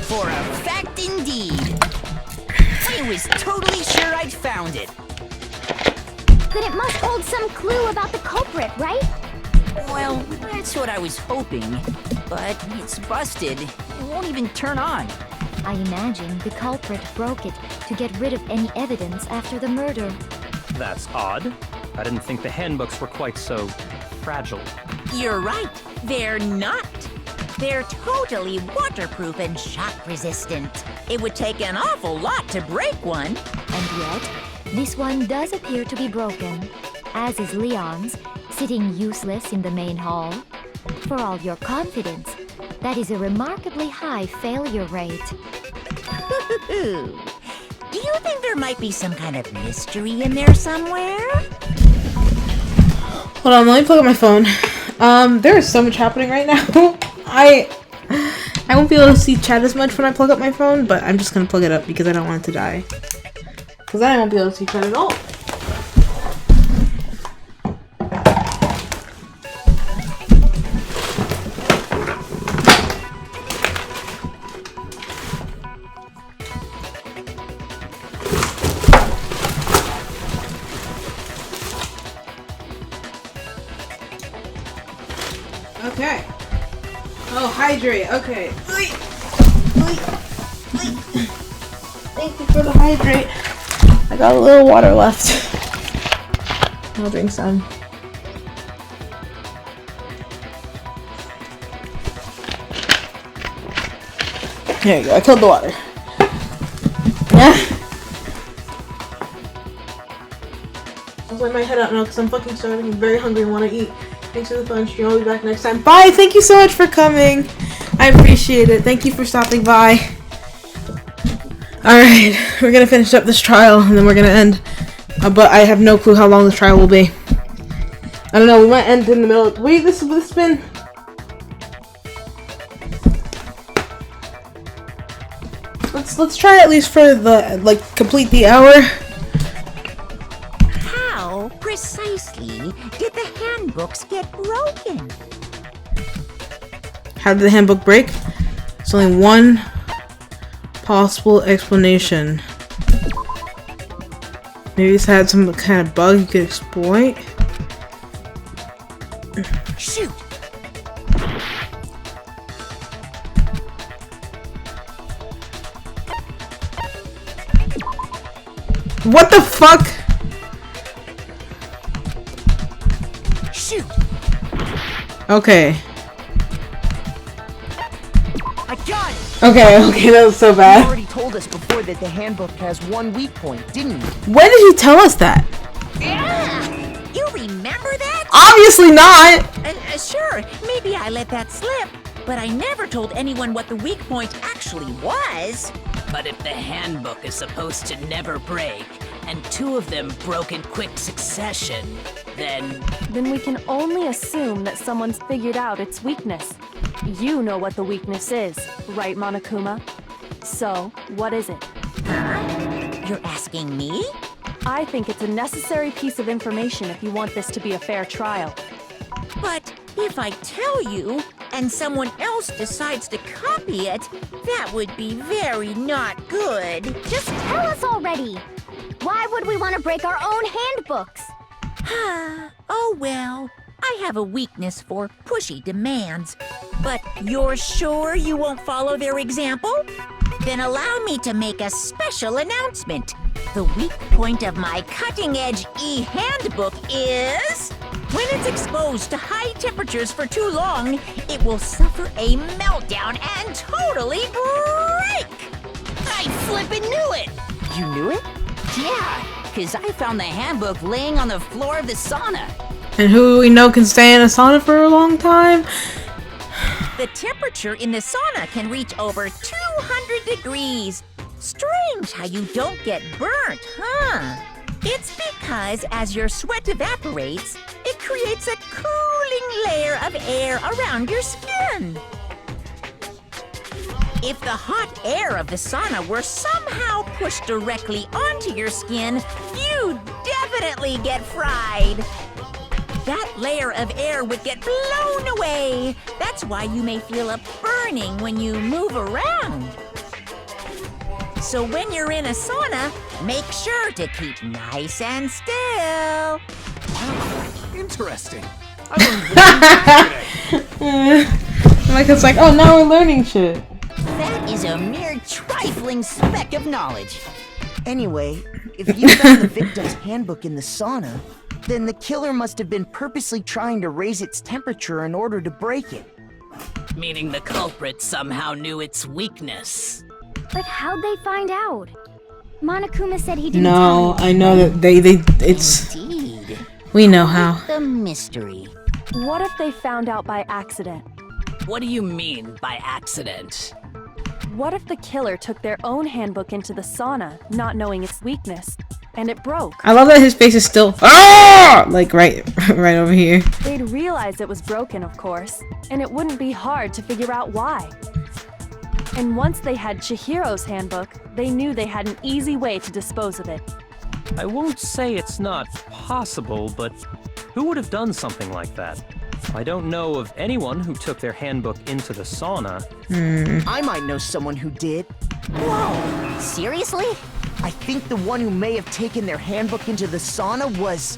For a fact indeed. I was totally sure I'd found it. Then it must hold some clue about the culprit, right? Well, that's what I was hoping. But it's busted. It won't even turn on. I imagine the culprit broke it to get rid of any evidence after the murder. That's odd. I didn't think the handbooks were quite so fragile. You're right. They're not. They're totally waterproof and shock resistant. It would take an awful lot to break one. And yet, this one does appear to be broken, as is Leon's, sitting useless in the main hall. For all your confidence, that is a remarkably high failure rate. Do you think there might be some kind of mystery in there somewhere? Hold on, let me plug up my phone. There is so much happening right now. I won't be able to see chat as much when I plug up my phone, but I'm just gonna plug it up because I don't want it to die. Because then I won't be able to see chat at all. Okay. Oh, hydrate. Okay. Thank you for the hydrate. I got a little water left. I'll drink some. There you go. I killed the water. Yeah. I'll let my head out now because I'm fucking starving and very hungry and want to eat. Thanks for the fun stream. I'll be back next time. Bye! Thank you so much for coming. I appreciate it. Thank you for stopping by. Alright, we're gonna finish up this trial and then we're gonna end. But I have no clue how long this trial will be. I don't know, we might end in the middle of— wait, this has been— Let's try at least for the, complete the hour. How precisely did the handbooks get broken? How did the handbook break? There's only one possible explanation. Maybe it's had some kind of bug you could exploit. Shoot! What the fuck? Shoot! Okay. I got it! Okay, that was so bad. You already told us before that the handbook has one weak point, didn't you? When did he tell us that? Yeah! You remember that? Obviously not! Sure, maybe I let that slip, but I never told anyone what the weak point actually was. But if the handbook is supposed to never break, and two of them broke in quick succession, then we can only assume that someone's figured out its weakness. You know what the weakness is, right, Monokuma? So, what is it? You're asking me? I think it's a necessary piece of information if you want this to be a fair trial. But if I tell you, and someone else decides to copy it, that would be very not good. Just tell us already! Why would we want to break our own handbooks? Oh well, I have a weakness for pushy demands. But you're sure you won't follow their example? Then allow me to make a special announcement. The weak point of my cutting-edge e-handbook is— when it's exposed to high temperatures for too long, it will suffer a meltdown and totally break! I flippin' knew it! You knew it? Yeah, because I found the handbook laying on the floor of the sauna. And who we know can stay in a sauna for a long time? The temperature in the sauna can reach over 200 degrees. Strange how you don't get burnt, huh? It's because as your sweat evaporates, it creates a cooling layer of air around your skin. If the hot air of the sauna were somehow pushed directly onto your skin, you'd definitely get fried. That layer of air would get blown away. That's why you may feel a burning when you move around. So when you're in a sauna, make sure to keep nice and still. Wow, interesting. I learned one thing today. Micah's like, oh, now we're learning shit. That is a mere trifling speck of knowledge. Anyway, if you found the victim's handbook in the sauna, then the killer must have been purposely trying to raise its temperature in order to break it. Meaning the culprit somehow knew its weakness. But how'd they find out? Monokuma said he didn't No, tell me. I know that it's... Indeed. We know how. The mystery. What if they found out by accident? What do you mean by accident? What if the killer took their own handbook into the sauna, not knowing its weakness, and it broke? I love that his face is still... Ah! Like, right over here. They'd realize it was broken, of course, and it wouldn't be hard to figure out why. And once they had Chihiro's handbook, they knew they had an easy way to dispose of it. I won't say it's not possible, but who would have done something like that? I don't know of anyone who took their handbook into the sauna. I might know someone who did. Whoa! Seriously? I think the one who may have taken their handbook into the sauna was...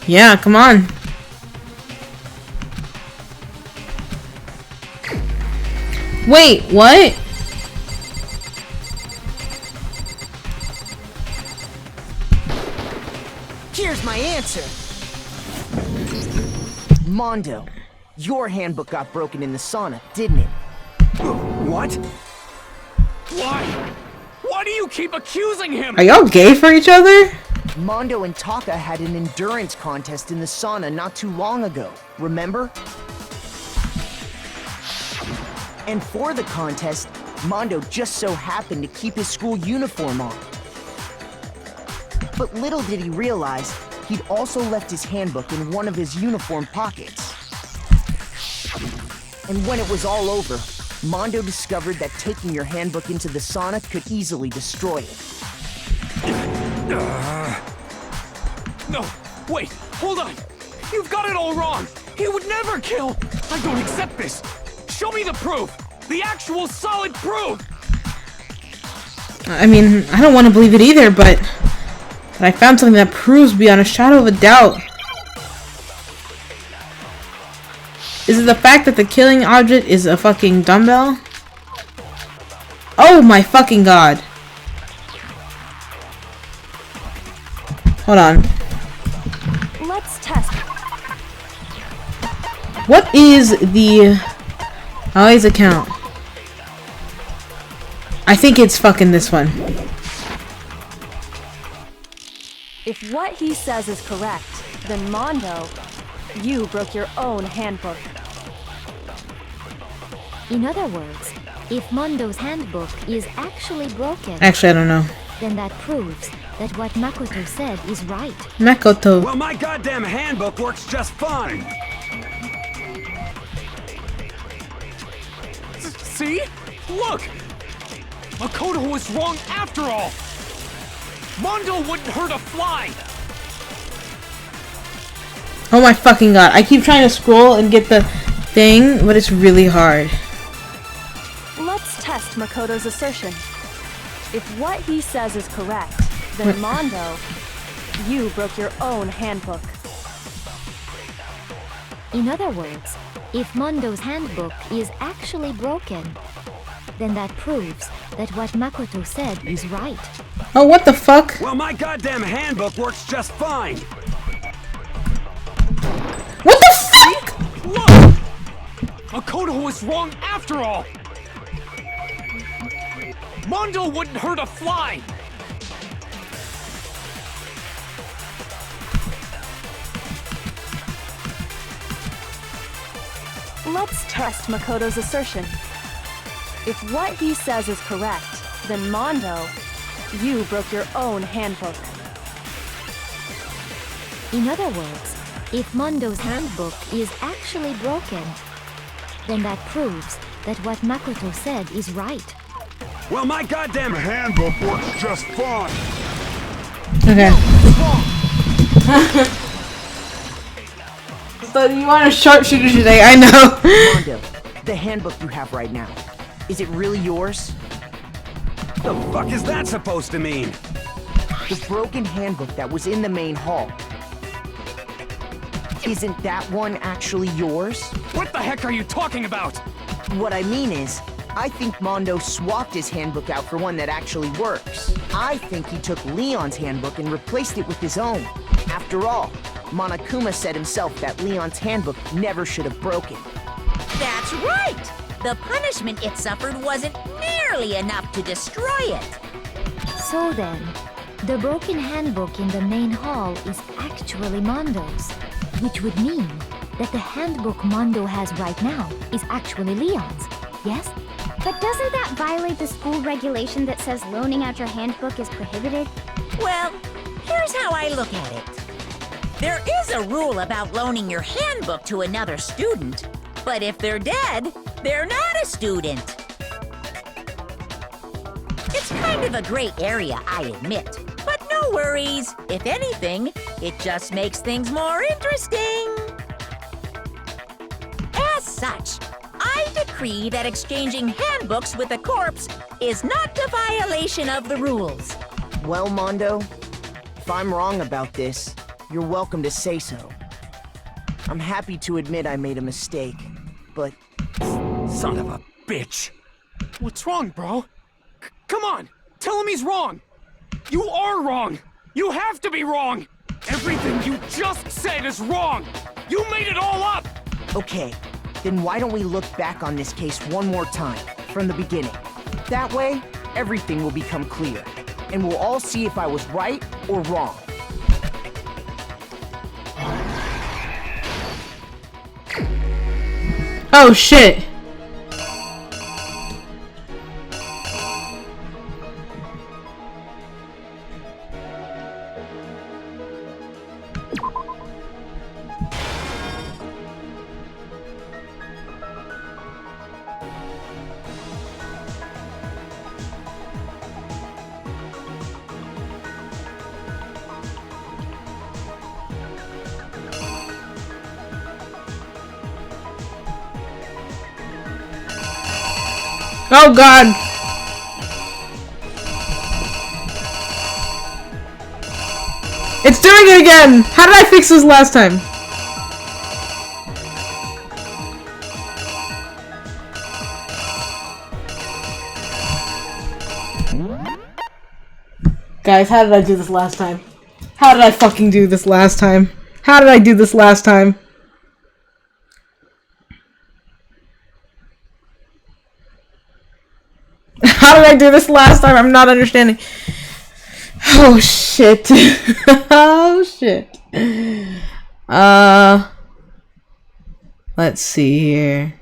Yeah, come on. Wait, what? Here's my answer. Mondo, your handbook got broken in the sauna, didn't it? What? Why? Why do you keep accusing him? Are y'all gay for each other? Mondo and Taka had an endurance contest in the sauna not too long ago, remember? And for the contest, Mondo just so happened to keep his school uniform on. But little did he realize, he'd also left his handbook in one of his uniform pockets. And when it was all over, Mondo discovered that taking your handbook into the sauna could easily destroy it. No, wait, hold on. You've got it all wrong. He would never kill. I don't accept this. Show me the proof. The actual solid proof. I mean, I don't want to believe it either, but I found something that proves beyond a shadow of a doubt. Is it the fact that the killing object is a fucking dumbbell? Oh my fucking god. Hold on. Let's test. What is the Ali's account? I think it's fucking this one. If what he says is correct, then Mondo, you broke your own handbook. In other words, if Mondo's handbook is actually broken, Actually, I don't know. then that proves that what Makoto said is right. Makoto. Well, my goddamn handbook works just fine. See? Look! Makoto was wrong after all! Mondo wouldn't hurt a fly! Oh my fucking god. I keep trying to scroll and get the thing, but it's really hard. Let's test Makoto's assertion. If what he says is correct, then Mondo, you broke your own handbook. In other words, if Mondo's handbook is actually broken, then that proves that what Makoto said is right. Oh, what the fuck? Well, my goddamn handbook works just fine. What the fuck? Look! Makoto was wrong after all! Mondo wouldn't hurt a fly! Let's test Makoto's assertion. If what he says is correct, then Mondo, you broke your own handbook. In other words, if Mondo's handbook is actually broken, then that proves that what Makoto said is right. Well, my goddamn handbook works just fine. Okay. So you want a sharpshooter today? I know. Mondo, the handbook you have right now, is it really yours? The fuck is that supposed to mean? The broken handbook that was in the main hall. Isn't that one actually yours? What the heck are you talking about? What I mean is, I think Mondo swapped his handbook out for one that actually works. I think he took Leon's handbook and replaced it with his own. After all, Monokuma said himself that Leon's handbook never should have broken. That's right! The punishment it suffered wasn't nearly enough to destroy it. So then, the broken handbook in the main hall is actually Mondo's, which would mean that the handbook Mondo has right now is actually Leon's, yes? But doesn't that violate the school regulation that says loaning out your handbook is prohibited? Well, here's how I look at it. There is a rule about loaning your handbook to another student, but if they're dead, they're not a student. It's kind of a gray area, I admit, but no worries. If anything, it just makes things more interesting. As such, I decree that exchanging handbooks with a corpse is not a violation of the rules. Well, Mondo, if I'm wrong about this, you're welcome to say so. I'm happy to admit I made a mistake, but... Son of a bitch! What's wrong, bro? Come on! Tell him he's wrong! You are wrong! You have to be wrong! Everything you just said is wrong! You made it all up! Okay, then why don't we look back on this case one more time, from the beginning? That way, everything will become clear, and we'll all see if I was right or wrong. Oh shit. Oh god! It's doing it again! How did I fix this last time? Guys, how did I do this last time? How did I fucking do this last time? How did I do this last time? How did I do this last time? I'm not understanding. Oh shit. Oh shit. Let's see here.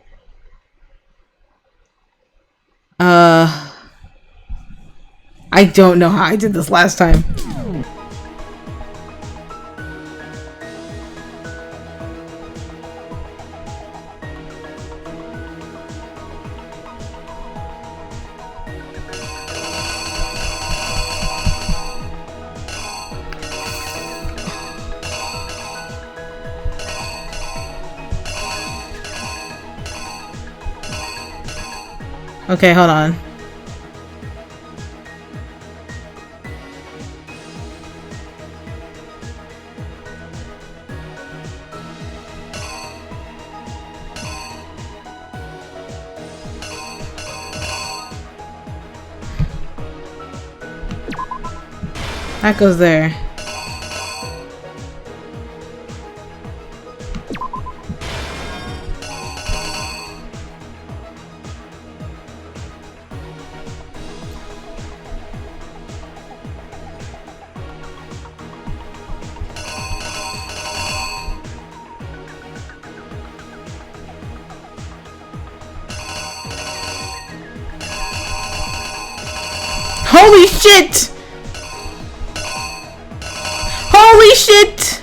I don't know how I did this last time. Okay, hold on. That goes there. Holy shit! Holy shit!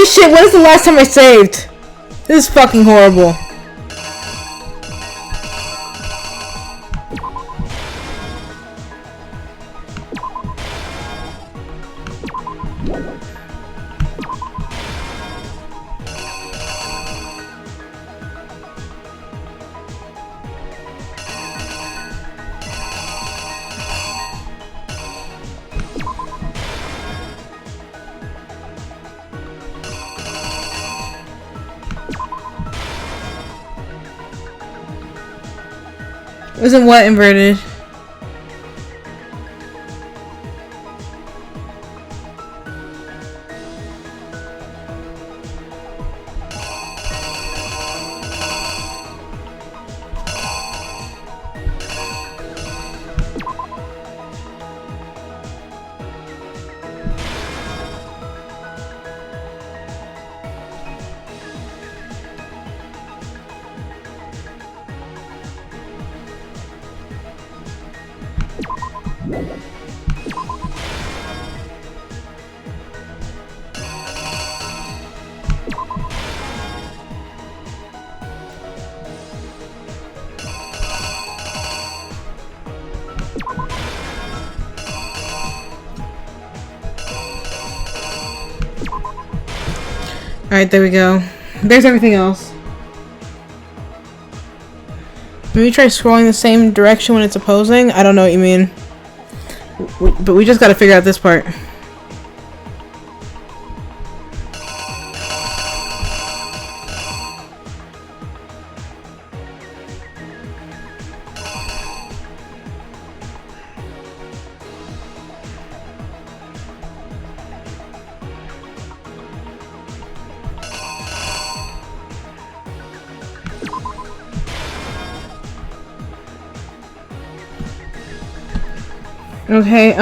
Holy shit, when is the last time I saved? This is fucking horrible. Wasn't what inverted? Alright, there we go. There's everything else. Maybe try scrolling the same direction when it's opposing? I don't know what you mean. But we just gotta figure out this part. Okay,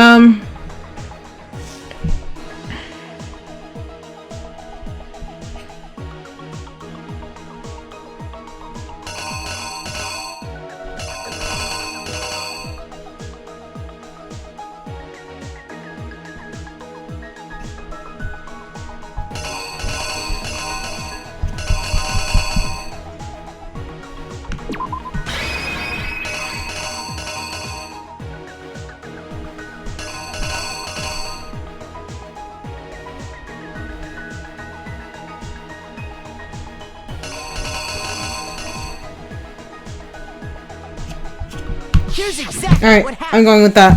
Here's exactly alright, what happened. I'm going with that.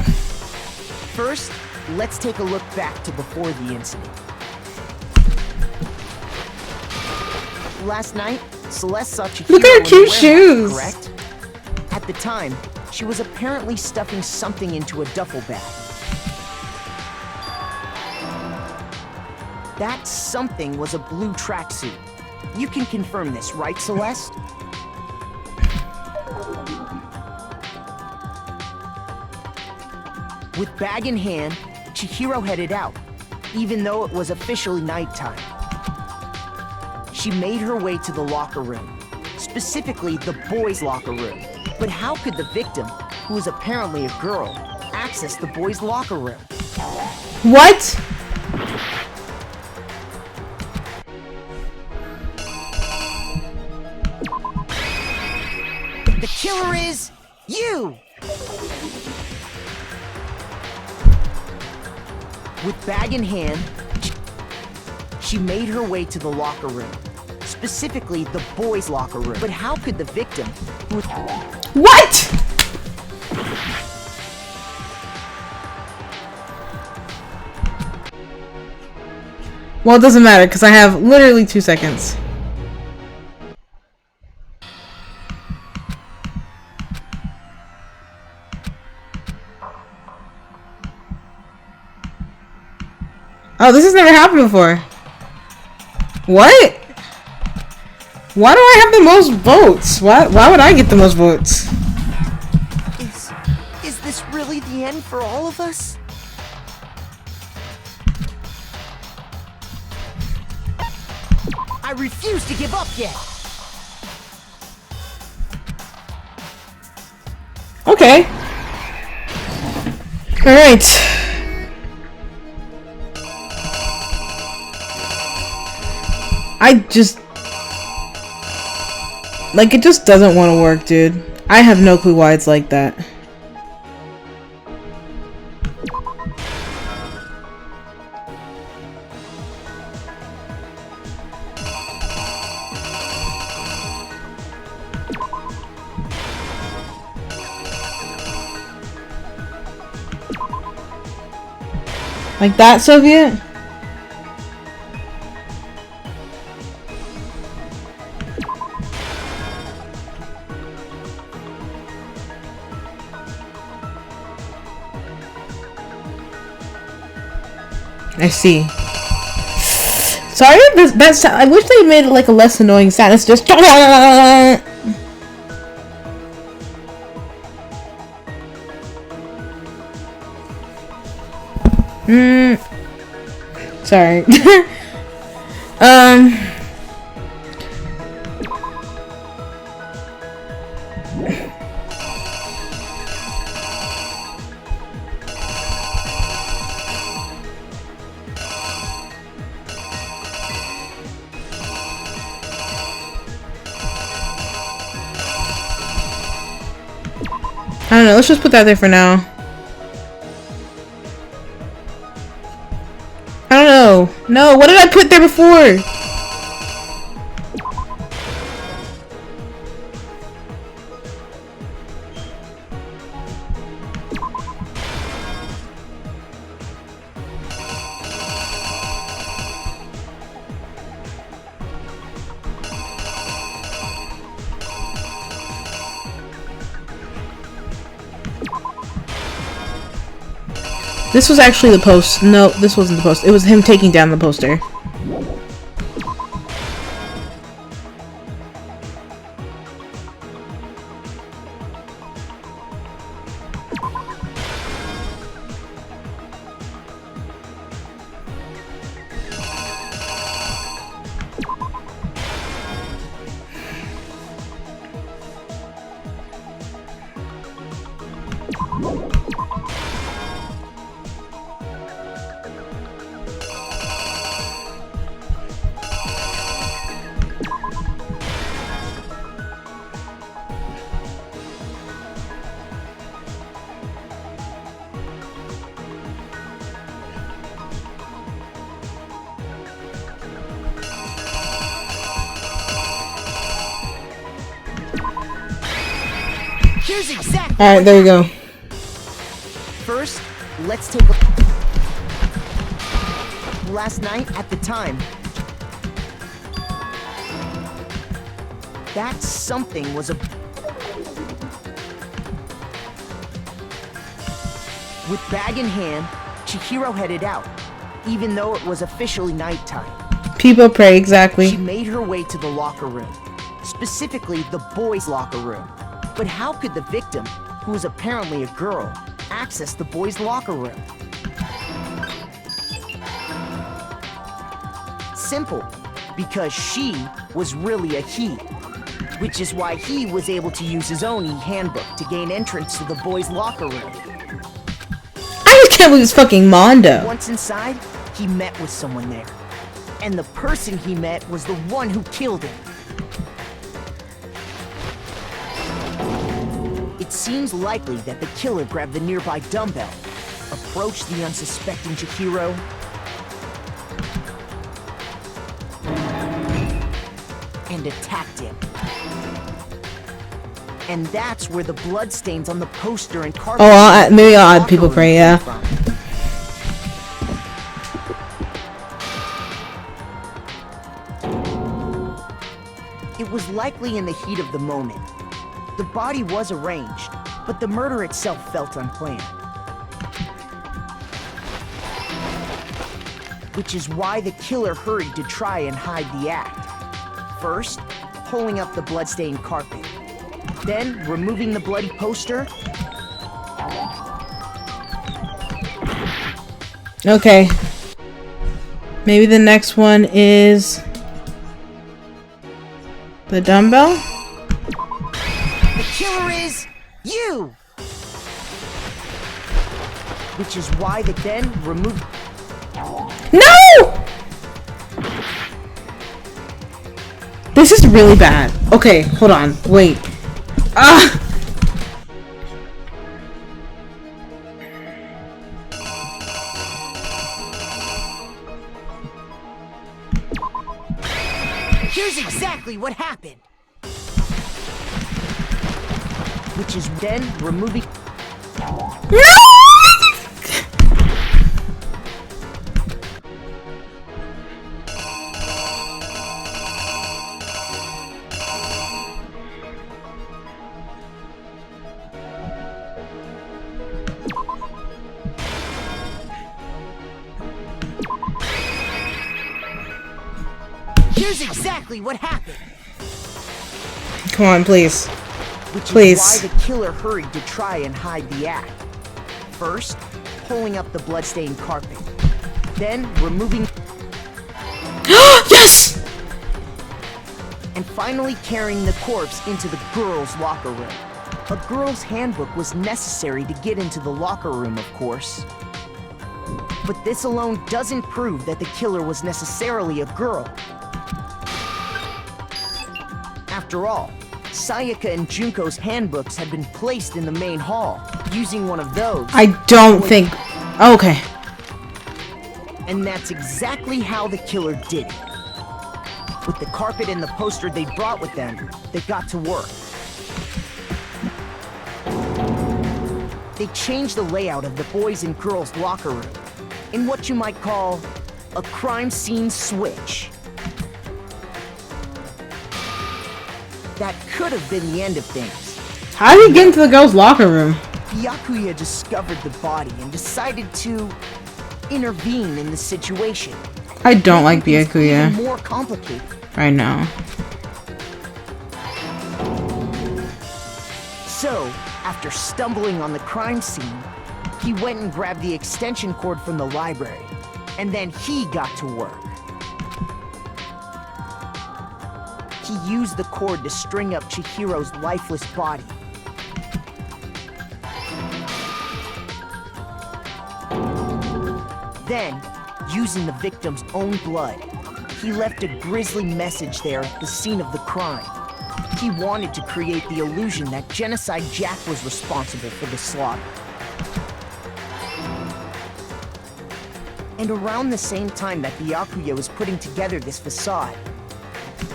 First, let's take a look back to before the incident. Last night, Celeste saw Chihiro Look at her in the cute warehouse, shoes. correct? At the time, she was apparently stuffing something into a duffel bag. That something was a blue tracksuit. You can confirm this, right, Celeste? With bag in hand, Chihiro headed out, even though it was officially nighttime. She made her way to the locker room, specifically the boys' locker room. But how could the victim, who is apparently a girl, access the boys' locker room? What? The killer is you! With bag in hand, she made her way to the locker room, specifically the boys' locker room. But how could the victim, who... What? Well, it doesn't matter because I have literally 2 seconds. Oh, this has never happened before. What? Why do I have the most votes? Why would I get the most votes? Is this really the end for all of us? I refuse to give up yet! Okay. Alright. I just... Like, it just doesn't want to work, dude. I have no clue why it's like that. Like that, Soviet? I see. Sorry, that's. I wish they made it like a less annoying sound. It's just. Sorry. I don't know, let's just put that there for now. I don't know. No, what did I put there before? This was actually the post. No, this wasn't the post. It was him taking down the poster. Here's exactly. All right, there we go. First, let's take a last night at the time. That something was a with bag in hand, Chihiro headed out, even though it was officially nighttime. People pray, exactly. She made her way to the locker room, specifically the boys' locker room. But how could the victim, who was apparently a girl, access the boys' locker room? Simple, because she was really a he, which is why he was able to use his own e-handbook to gain entrance to the boys' locker room. I just can't believe it's fucking Mondo. Once inside, he met with someone there, and the person he met was the one who killed him. It seems likely that the killer grabbed the nearby dumbbell, approached the unsuspecting Chihiro, and attacked him. And that's where the bloodstains on the poster and carpet. Oh, maybe I'll add people pray, yeah. It was likely in the heat of the moment. The body was arranged, but the murder itself felt unplanned. Which is why the killer hurried to try and hide the act. First, pulling up the bloodstained carpet. Then, removing the bloody poster. Okay. Maybe the next one is the dumbbell? The killer is you! Which is why they then removed... No! This is really bad. Okay, hold on. Wait. Ah! Here's exactly what happened. Which is then removing... Here's exactly what happened. Come on, please. Which Please. is why the killer hurried to try and hide the act. First, pulling up the bloodstained carpet. Then, removing... Yes! And finally carrying the corpse into the girls' locker room. A girl's handbook was necessary to get into the locker room, of course. But this alone doesn't prove that the killer was necessarily a girl. After all, Sayaka and Junko's handbooks had been placed in the main hall. Using one of those... I don't think... Okay. And that's exactly how the killer did it. With the carpet and the poster they brought with them, they got to work. They changed the layout of the boys' and girls' locker room in what you might call a crime scene switch. That could have been the end of things. How did he get into the girls' locker room? Byakuya discovered the body and decided to intervene in the situation. I don't like Byakuya Even more complicated. right now. So, after stumbling on the crime scene, he went and grabbed the extension cord from the library, and then he got to work. He used the cord to string up Chihiro's lifeless body. Then, using the victim's own blood, he left a grisly message there at the scene of the crime. He wanted to create the illusion that Genocide Jack was responsible for the slaughter. And around the same time that Byakuya was putting together this facade,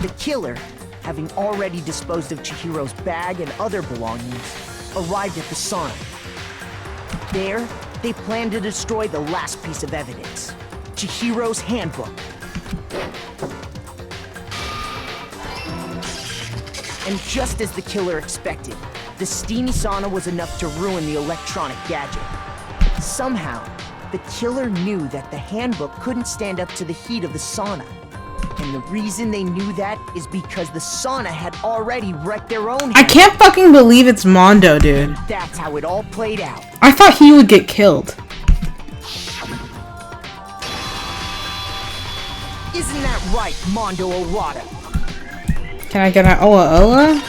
the killer, having already disposed of Chihiro's bag and other belongings, arrived at the sauna. There, they planned to destroy the last piece of evidence, Chihiro's handbook. And just as the killer expected, the steamy sauna was enough to ruin the electronic gadget. Somehow, the killer knew that the handbook couldn't stand up to the heat of the sauna. And the reason they knew that is because the sauna had already wrecked their own handbook. I can't fucking believe it's Mondo, dude. That's how it all played out. I thought he would get killed. Isn't that right, Mondo Owada? Can I get an Oa Oa?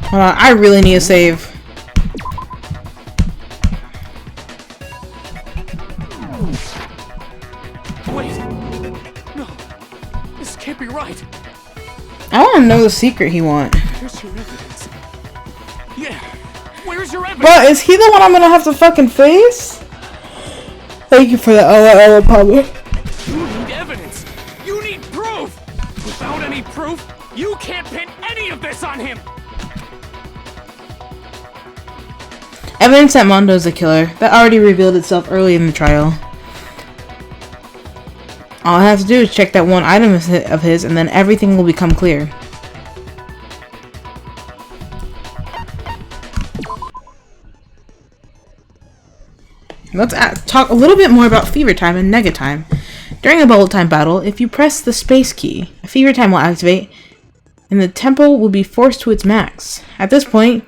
Hold on, I really need a save. Wait. No. This can't be right. I want to know the secret he wants. Where's your evidence? Yeah. Where's your evidence? But is he the one I'm gonna have to fucking face? Thank you for the Oa Oa Pablo. You need evidence. You need proof. Without any proof, you can't pin any of this on him. Evidence that Mondo's the killer. That already revealed itself early in the trial. All I have to do is check that one item of his, and then everything will become clear. Let's talk a little bit more about Fever Time and Nega Time. During a Bubble Time battle, if you press the space key, a Fever Time will activate, and the tempo will be forced to its max. At this point,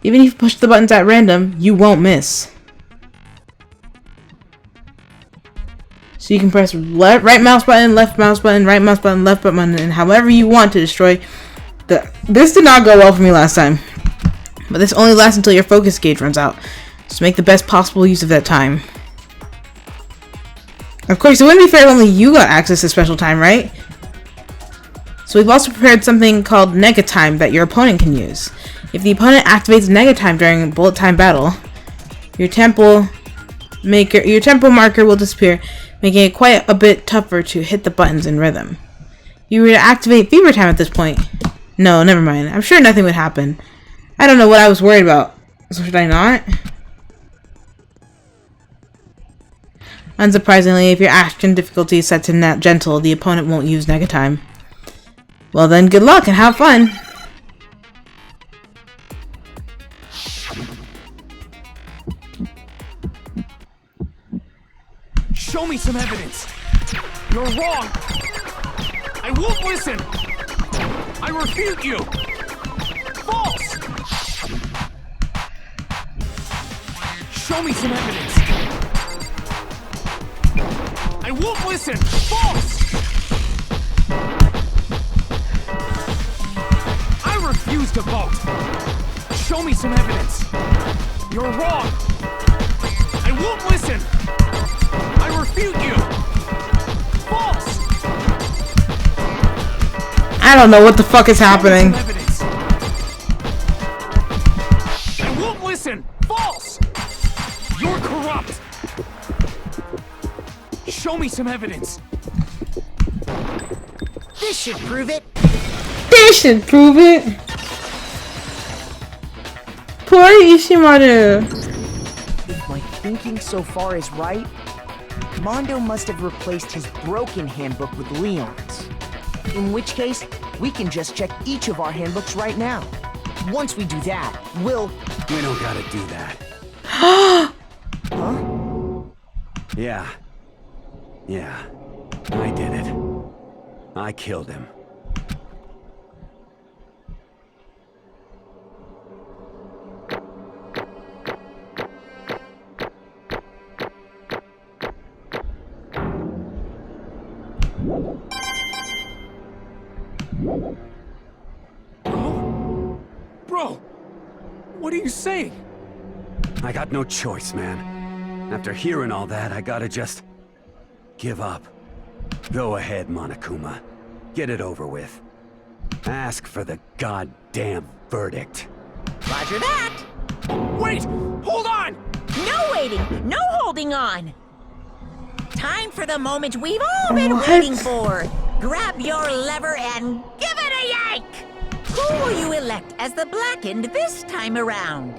even if you push the buttons at random, you won't miss. So you can press right mouse button, left mouse button, right mouse button, left button, and however you want to destroy the... This did not go well for me last time. But this only lasts until your focus gauge runs out. So make the best possible use of that time. Of course, it wouldn't be fair if only you got access to special time, right? So we've also prepared something called Nega Time that your opponent can use. If the opponent activates Nega Time during bullet time battle, your tempo marker will disappear, making it quite a bit tougher to hit the buttons in rhythm. You were to activate Fever Time at this point. No, never mind. I'm sure nothing would happen. I don't know what I was worried about. So should I not? Unsurprisingly, if your action difficulty is set to gentle, the opponent won't use Nega Time. Well then, good luck and have fun! Show me some evidence! You're wrong! I won't listen! I refute you! False! Show me some evidence! I won't listen! False! I refuse to vote! Show me some evidence! You're wrong! I won't listen! I refute you! False! I don't know what the fuck is happening. I won't listen! False! You're corrupt! Show me some evidence! This should prove it! This should prove it! Poor Ishimaru! If my thinking so far is right, Mondo must have replaced his broken handbook with Leon's. In which case, we can just check each of our handbooks right now. Once we do that, we'll... We don't gotta do that. Huh? Yeah. Yeah. I did it. I killed him. Bro! What are you saying? I got no choice, man. After hearing all that, I gotta just... give up. Go ahead, Monokuma. Get it over with. Ask for the goddamn verdict. Roger that! Wait! Hold on! No waiting! No holding on! Time for the moment we've all been waiting for! Grab your lever and give it a yank! Who will you elect as the Blackened this time around?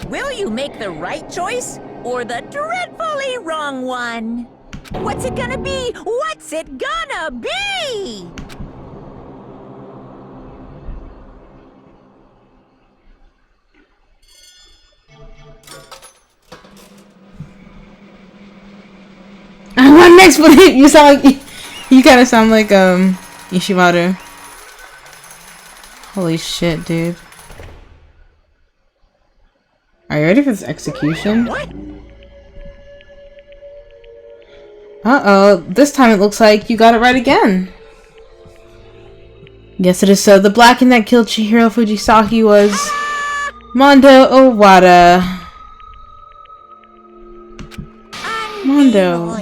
Will you make the right choice or the dreadfully wrong one? What's it gonna be? What's it gonna be? What next? You sound like you kind of sound like Ishimaru. Holy shit, dude! Are you ready for this execution? Uh-oh, this time it looks like you got it right again. Yes, it is so. The Blackened that killed Chihiro Fujisaki was Mondo Owada. Mondo.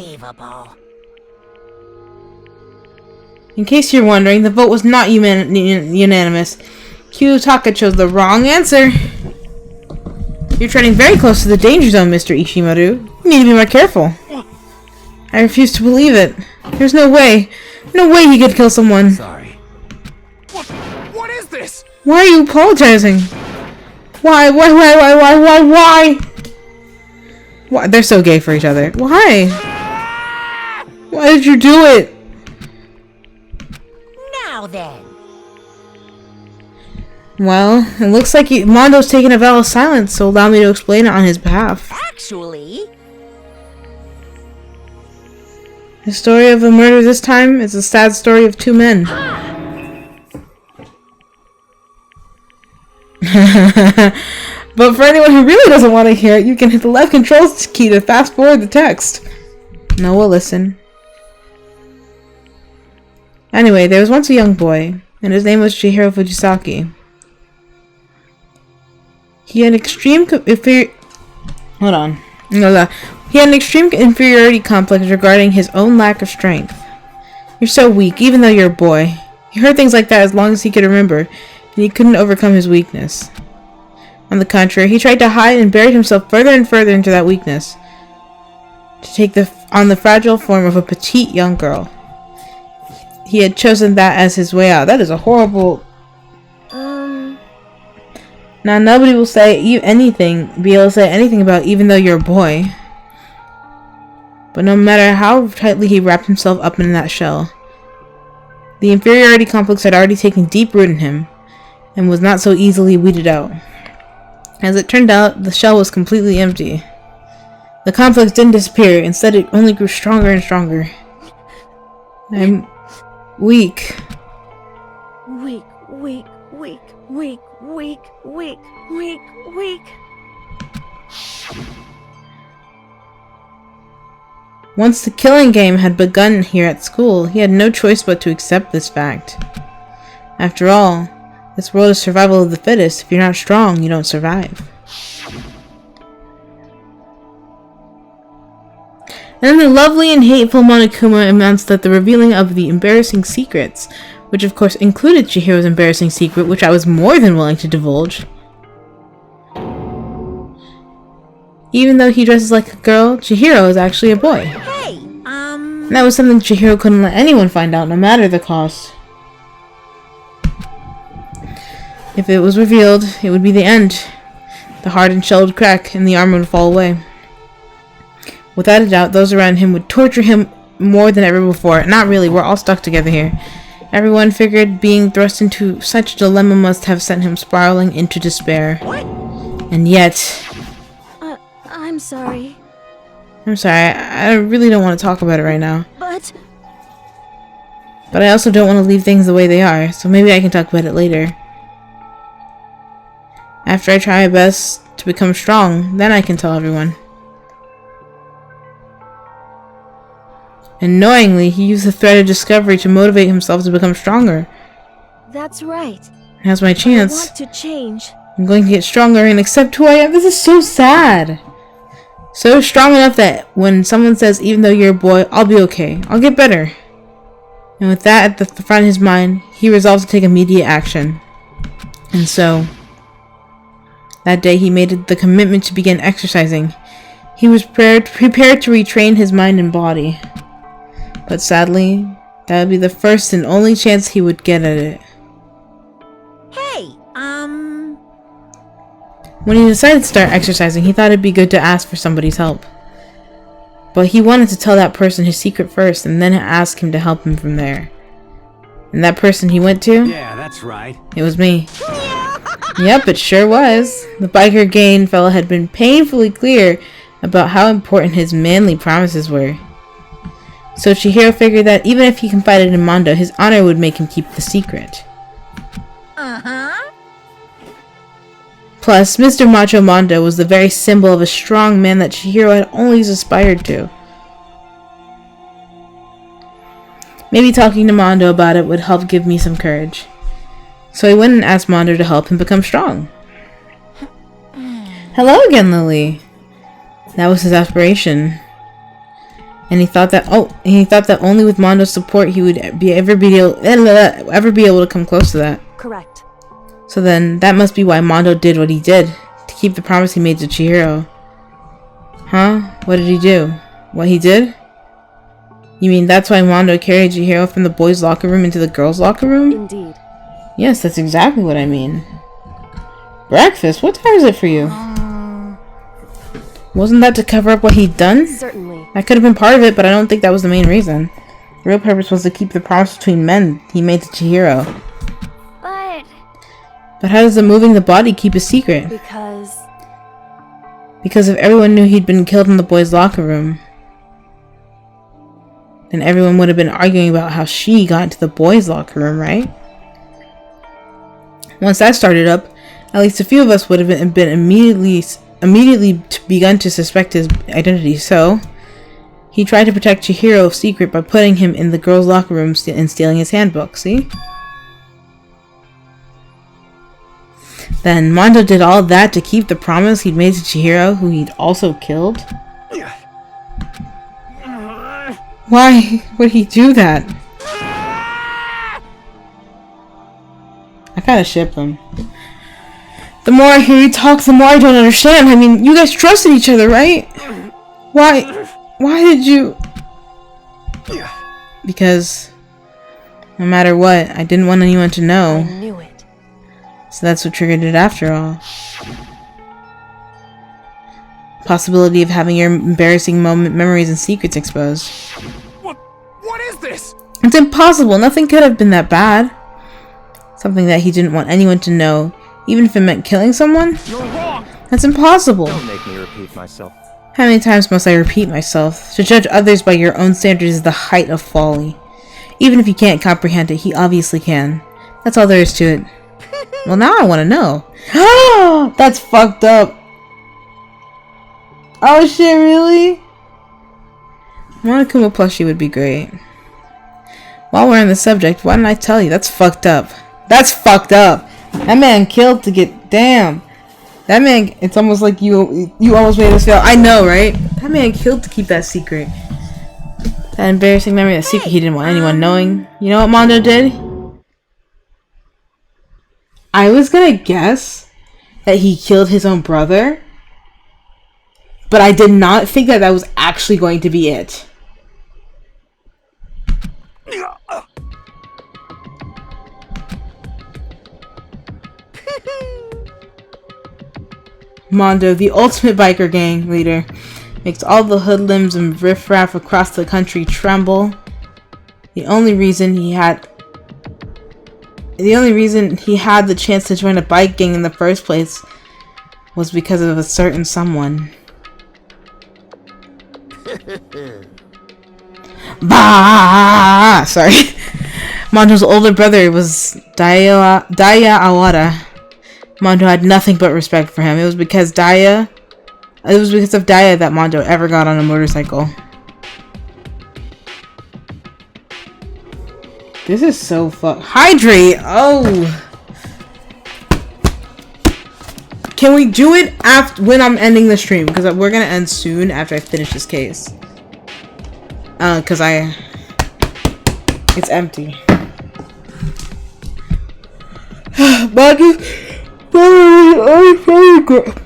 In case you're wondering, the vote was not unanimous. Kiyotaka chose the wrong answer. You're treading very close to the danger zone, Mr. Ishimaru. You need to be more careful. I refuse to believe it. There's no way. No way he could kill someone. Sorry. What is this? Why are you apologizing? Why? Why? They're so gay for each other. Why? Why did you do it? Now then. Well, it looks like Mondo's taking a vow of silence, so allow me to explain it on his behalf. Actually... The story of a murder this time is a sad story of two men. But for anyone who really doesn't want to hear it, you can hit the left control key to fast forward the text. No, we'll listen. Anyway, there was once a young boy, and his name was Chihiro Fujisaki. He had extreme He He had an extreme inferiority complex regarding his own lack of strength. You're so weak, even though you're a boy. He heard things like that as long as he could remember, and he couldn't overcome his weakness. On the contrary, he tried to hide and buried himself further and further into that weakness, to take on the fragile form of a petite young girl. He had chosen that as his way out. That is a horrible... Now nobody will be able to say anything about even though you're a boy. But no matter how tightly he wrapped himself up in that shell, the inferiority complex had already taken deep root in him, and was not so easily weeded out. As it turned out, the shell was completely empty. The complex didn't disappear, instead it only grew stronger and stronger. I'm weak. Weak, weak, weak, weak, weak, weak, weak, weak. Once the killing game had begun here at school, he had no choice but to accept this fact. After all, this world is survival of the fittest. If you're not strong, you don't survive. And then the lovely and hateful Monokuma announced that the revealing of the embarrassing secrets, which of course included Chihiro's embarrassing secret, which I was more than willing to divulge. Even though he dresses like a girl, Chihiro is actually a boy. Hey, And that was something Chihiro couldn't let anyone find out, no matter the cost. If it was revealed, it would be the end. The hardened shell would crack, and the armor would fall away. Without a doubt, those around him would torture him more than ever before. Not really, we're all stuck together here. Everyone figured being thrust into such a dilemma must have sent him spiraling into despair. What? And yet... I'm sorry. I'm sorry, I really don't want to talk about it right now. But I also don't want to leave things the way they are, so maybe I can talk about it later. After I try my best to become strong, then I can tell everyone. And knowingly, he used the threat of discovery to motivate himself to become stronger. that's right. Now's my chance. I want to change. I'm going to get stronger and accept who I am. This is so sad. So strong enough that when someone says, even though you're a boy, I'll be okay. I'll get better. And with that at the front of his mind, he resolved to take immediate action. And so, that day he made the commitment to begin exercising. He was prepared to retrain his mind and body. But sadly, that would be the first and only chance he would get at it. Hey, When he decided to start exercising, he thought it'd be good to ask for somebody's help. But he wanted to tell that person his secret first, and then ask him to help him from there. And that person he went to? Yeah, that's right. It was me. Yep, it sure was. The biker gang fella had been painfully clear about how important his manly promises were. So Chihiro figured that even if he confided in Mondo, his honor would make him keep the secret. Plus, Mr. Macho Mondo was the very symbol of a strong man that Chihiro had always aspired to. Maybe talking to Mondo about it would help give me some courage. So he went and asked Mondo to help him become strong. Hello again, Lily. That was his aspiration. And he thought that only with Mondo's support he would ever be able to come close to that. Correct. So then, that must be why Mondo did what he did, to keep the promise he made to Chihiro. Huh? What did he do? What he did? You mean that's why Mondo carried Chihiro from the boys' locker room into the girls' locker room? Indeed. Yes, that's exactly what I mean. Breakfast? What time is it for you? Wasn't that to cover up what he'd done? Certainly. That could have been part of it, but I don't think that was the main reason. The real purpose was to keep the promise between men he made to Chihiro. But how does the moving the body keep a secret? Because if everyone knew he'd been killed in the boys' locker room, then everyone would have been arguing about how she got into the boys' locker room, right? Once that started up, at least a few of us would have been immediately begun to suspect his identity, so he tried to protect Chihiro's secret by putting him in the girls' locker room and stealing his handbook, see? Then Mondo did all that to keep the promise he'd made to Chihiro, who he'd also killed? Why would he do that? I kinda ship them. The more I hear you talk, the more I don't understand. I mean, you guys trusted each other, right? Why did you... Because no matter what, I didn't want anyone to know. I knew it. So that's what triggered it after all. Possibility of having your embarrassing memories and secrets exposed. What is this? It's impossible. Nothing could have been that bad. Something that he didn't want anyone to know, even if it meant killing someone? You're wrong. That's impossible. Don't make me repeat myself. How many times must I repeat myself? To judge others by your own standards is the height of folly. Even if you can't comprehend it, he obviously can. That's all there is to it. Well, now I want to know. That's fucked up. Oh shit, really? Monokuma plushie would be great. While we're on the subject, why didn't I tell you? That's fucked up. That's fucked up. That man killed to get... Damn. That man... It's almost like you almost made us feel... I know, right? That man killed to keep that secret. That embarrassing memory, that secret he didn't want anyone knowing. You know what Mondo did? I was gonna guess that he killed his own brother. But I did not think that that was actually going to be it. Mondo, the ultimate biker gang leader, makes all the hoodlums and riffraff across the country tremble. The only reason he had the chance to join a bike gang in the first place was because of a certain someone. Bah! Sorry. Mondo's older brother was Daya Awada. Mondo had nothing but respect for him. It was because of Daya that Mondo ever got on a motorcycle. This is so Hydrate! Oh! Can we do it when I'm ending the stream? Because we're gonna end soon after I finish this case. It's empty.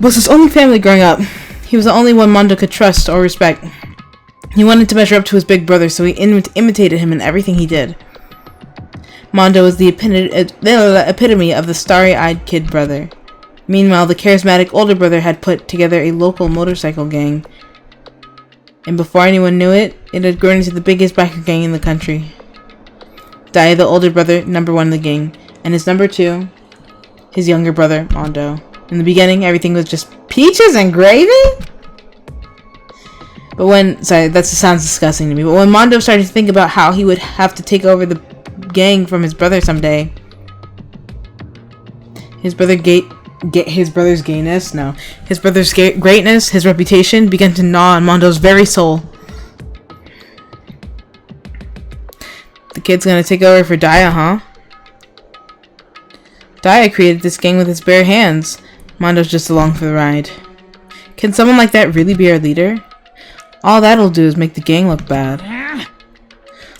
Was his only family growing up. He was the only one Mondo could trust or respect. He wanted to measure up to his big brother, so he imitated him in everything he did. Mondo was the epitome of the starry-eyed kid brother. Meanwhile, the charismatic older brother had put together a local motorcycle gang. And before anyone knew it, it had grown into the biggest biker gang in the country. Daya, the older brother, number one in the gang, and his number two, his younger brother, Mondo. In the beginning, everything was just peaches and gravy? But that sounds disgusting to me, but when Mondo started to think about how he would have to take over the gang from his brother someday, his brother's greatness, his reputation began to gnaw on Mondo's very soul. The kid's gonna take over for Daya, huh? Daya created this gang with his bare hands. Mondo's just along for the ride. Can someone like that really be our leader? All that'll do is make the gang look bad.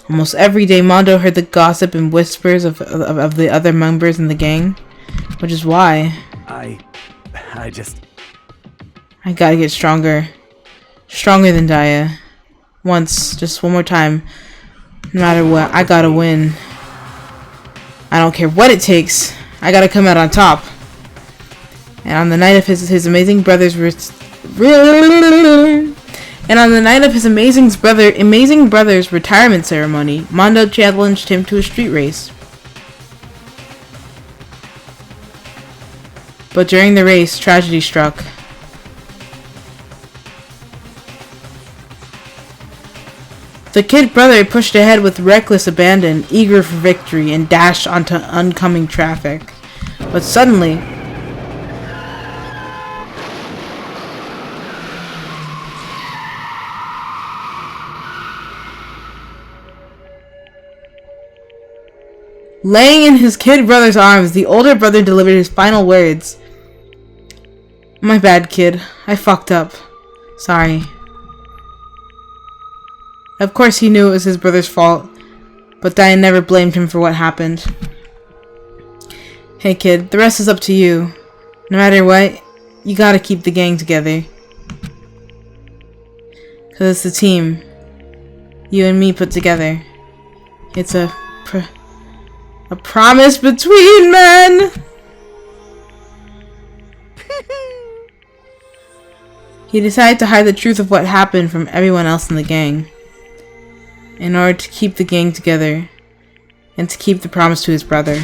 Almost every day, Mondo heard the gossip and whispers of the other members in the gang, which is why I gotta get stronger. Stronger than Daya. Just one more time. No matter what, I gotta win. I don't care what it takes. I gotta come out on top. And on the night of his amazing brother's retirement ceremony, Mondo challenged him to a street race. But during the race, tragedy struck. The kid brother pushed ahead with reckless abandon, eager for victory, and dashed onto oncoming traffic. But suddenly, laying in his kid brother's arms, the older brother delivered his final words. "My bad, kid. I fucked up. Sorry." Of course he knew it was his brother's fault, but Diane never blamed him for what happened. Hey kid, the rest is up to you. No matter what, you gotta keep the gang together. Cause it's the team. You and me put together. It's a promise between men! He decided to hide the truth of what happened from everyone else in the gang, in order to keep the gang together, and to keep the promise to his brother.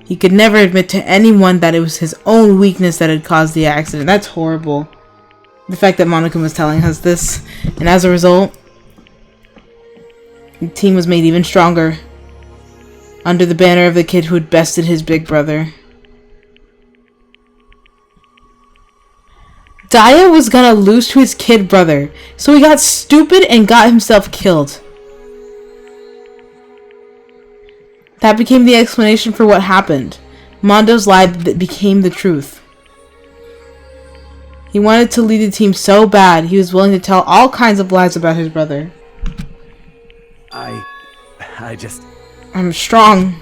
He could never admit to anyone that it was his own weakness that had caused the accident. That's horrible. The fact that Monokuma was telling us this, and as a result, the team was made even stronger, under the banner of the kid who had bested his big brother. Daya was gonna lose to his kid brother, so he got stupid and got himself killed. That became the explanation for what happened. Mondo's lie that became the truth. He wanted to lead the team so bad, he was willing to tell all kinds of lies about his brother. I'm strong.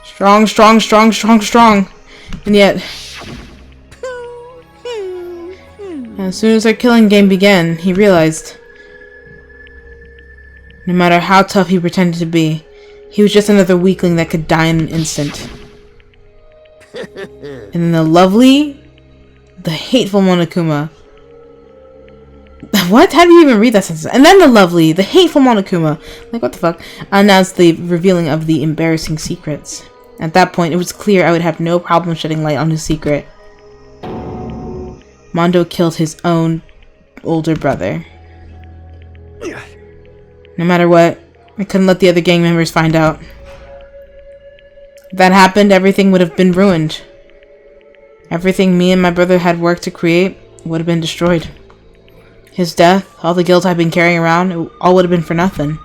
Strong. And yet, as soon as our killing game began, he realized, no matter how tough he pretended to be, he was just another weakling that could die in an instant. And then the hateful Monokuma. What? How do you even read that sentence? And then the hateful Monokuma, like what the fuck, announced the revealing of the embarrassing secrets. At that point, it was clear I would have no problem shedding light on his secret. Mondo killed his own older brother. No matter what, I couldn't let the other gang members find out. If that happened, everything would have been ruined. Everything me and my brother had worked to create would have been destroyed. His death, all the guilt I've been carrying around, it all would have been for nothing.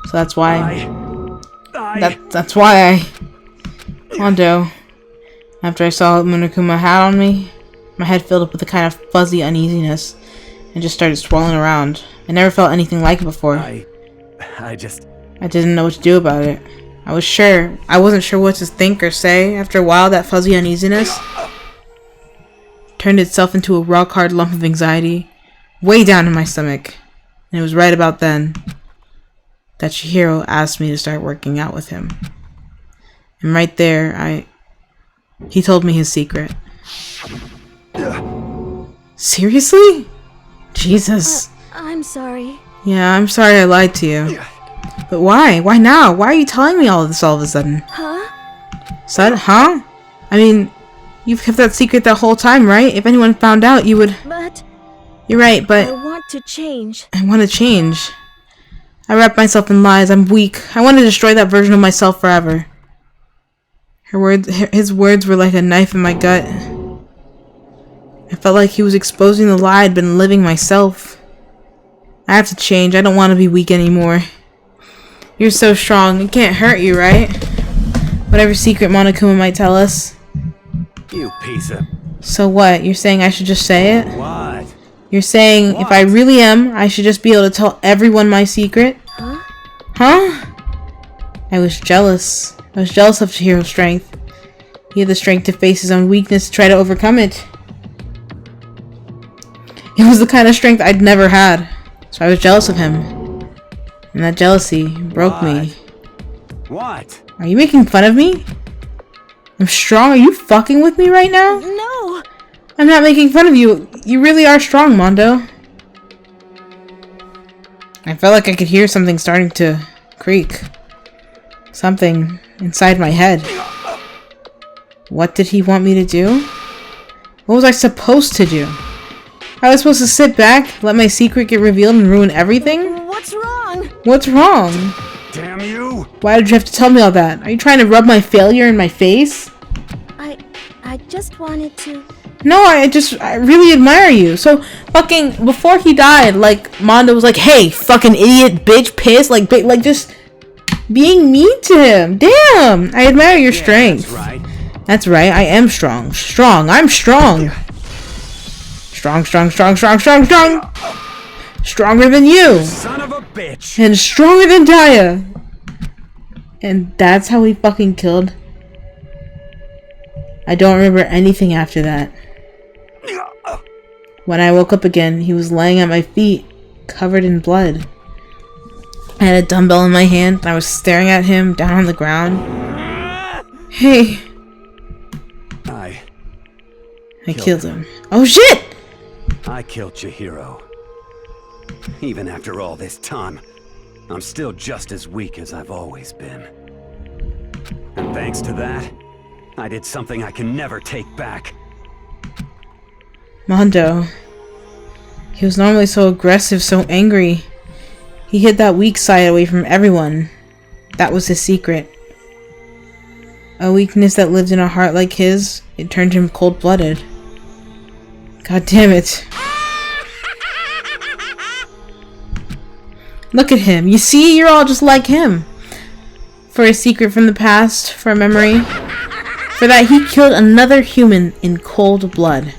So that's why... That's why Mondo, after I saw what Monokuma had on me, my head filled up with a kind of fuzzy uneasiness and just started swirling around. I never felt anything like it before. I didn't know what to do about it. I wasn't sure what to think or say. After a while, that fuzzy uneasiness turned itself into a rock-hard lump of anxiety way down in my stomach. And it was right about then that Chihiro asked me to start working out with him. And right there, he told me his secret. Seriously? Jesus. I'm sorry. Yeah, I'm sorry I lied to you. But why? Why now? Why are you telling me all of this all of a sudden? Huh? Huh? I mean, you've kept that secret that whole time, right? If anyone found out, you would... But... You're right, but... I want to change. I want to change. I wrap myself in lies. I'm weak. I want to destroy that version of myself forever. His words were like a knife in my gut. I felt like he was exposing the lie I'd been living myself. I have to change. I don't want to be weak anymore. You're so strong. It can't hurt you, right? Whatever secret Monokuma might tell us. You piece of... So what? You're saying I should just say it? What? You're saying if I really am, I should just be able to tell everyone my secret? Huh? Huh? I was jealous. I was jealous of Chihiro's strength. He had the strength to face his own weakness to try to overcome it. It was the kind of strength I'd never had. So I was jealous of him. And that jealousy broke me. What? Are you making fun of me? I'm strong. Are you fucking with me right now? No! I'm not making fun of you. You really are strong, Mondo. I felt like I could hear something starting to creak. Something inside my head. What did he want me to do? What was I supposed to do? I was supposed to sit back, let my secret get revealed and ruin everything? What's wrong? What's wrong? Damn you! Why did you have to tell me all that? Are you trying to rub my failure in my face? I just wanted to... No, I really admire you. So, fucking, before he died, like, Mondo was like, hey, fucking idiot, bitch, piss, like just being mean to him. Damn! I admire your strength. That's right. That's right, I am strong. I'm strong. Strong. Stronger than you! Son of a bitch! And stronger than Daya! And that's how he fucking killed? I don't remember anything after that. When I woke up again, he was laying at my feet, covered in blood. I had a dumbbell in my hand, and I was staring at him down on the ground. Hey. I killed him. Oh shit! I killed Chihiro. Even after all this time, I'm still just as weak as I've always been. And thanks to that, I did something I can never take back. Mondo. He was normally so aggressive, so angry. He hid that weak side away from everyone. That was his secret. A weakness that lived in a heart like his, it turned him cold-blooded. God damn it. Look at him. You see? You're all just like him. For a secret from the past, for a memory. For that, he killed another human in cold blood.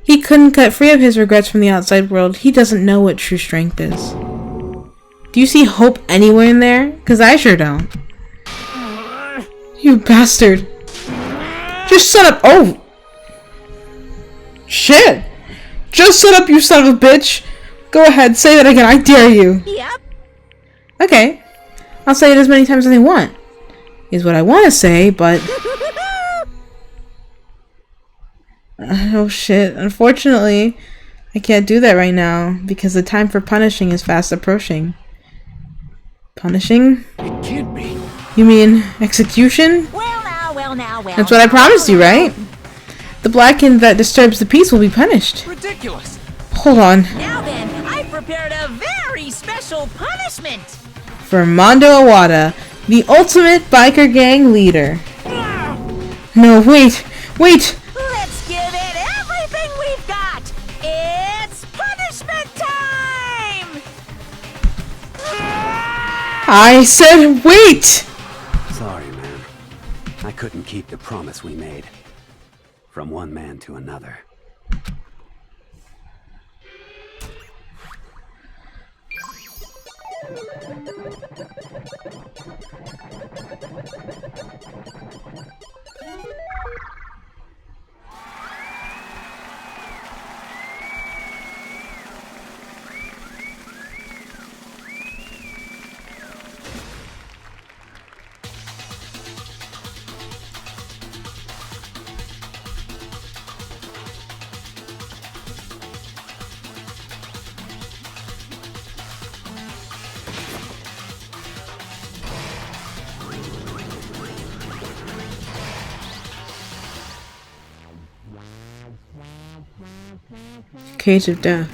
He couldn't cut free of his regrets from the outside world. He doesn't know what true strength is. Do you see hope anywhere in there? Because I sure don't. You bastard. Just shut up. Oh. Shit. Just shut up, you son of a bitch. Go ahead, say that again. I dare you. Yep. Okay. I'll say it as many times as I want. Is what I want to say, but... oh shit. Unfortunately, I can't do that right now because the time for punishing is fast approaching. Punishing? It can't be. You mean execution? Well now. That's what I promised you, right? The Blackened that disturbs the peace will be punished. Ridiculous. Hold on. Now then, I've prepared a very special punishment. For Mondo Awada, the ultimate biker gang leader. No, wait. Let's give it everything we've got. It's punishment time. I said wait. Sorry, man. I couldn't keep the promise we made. From one man to another. Cage of Death.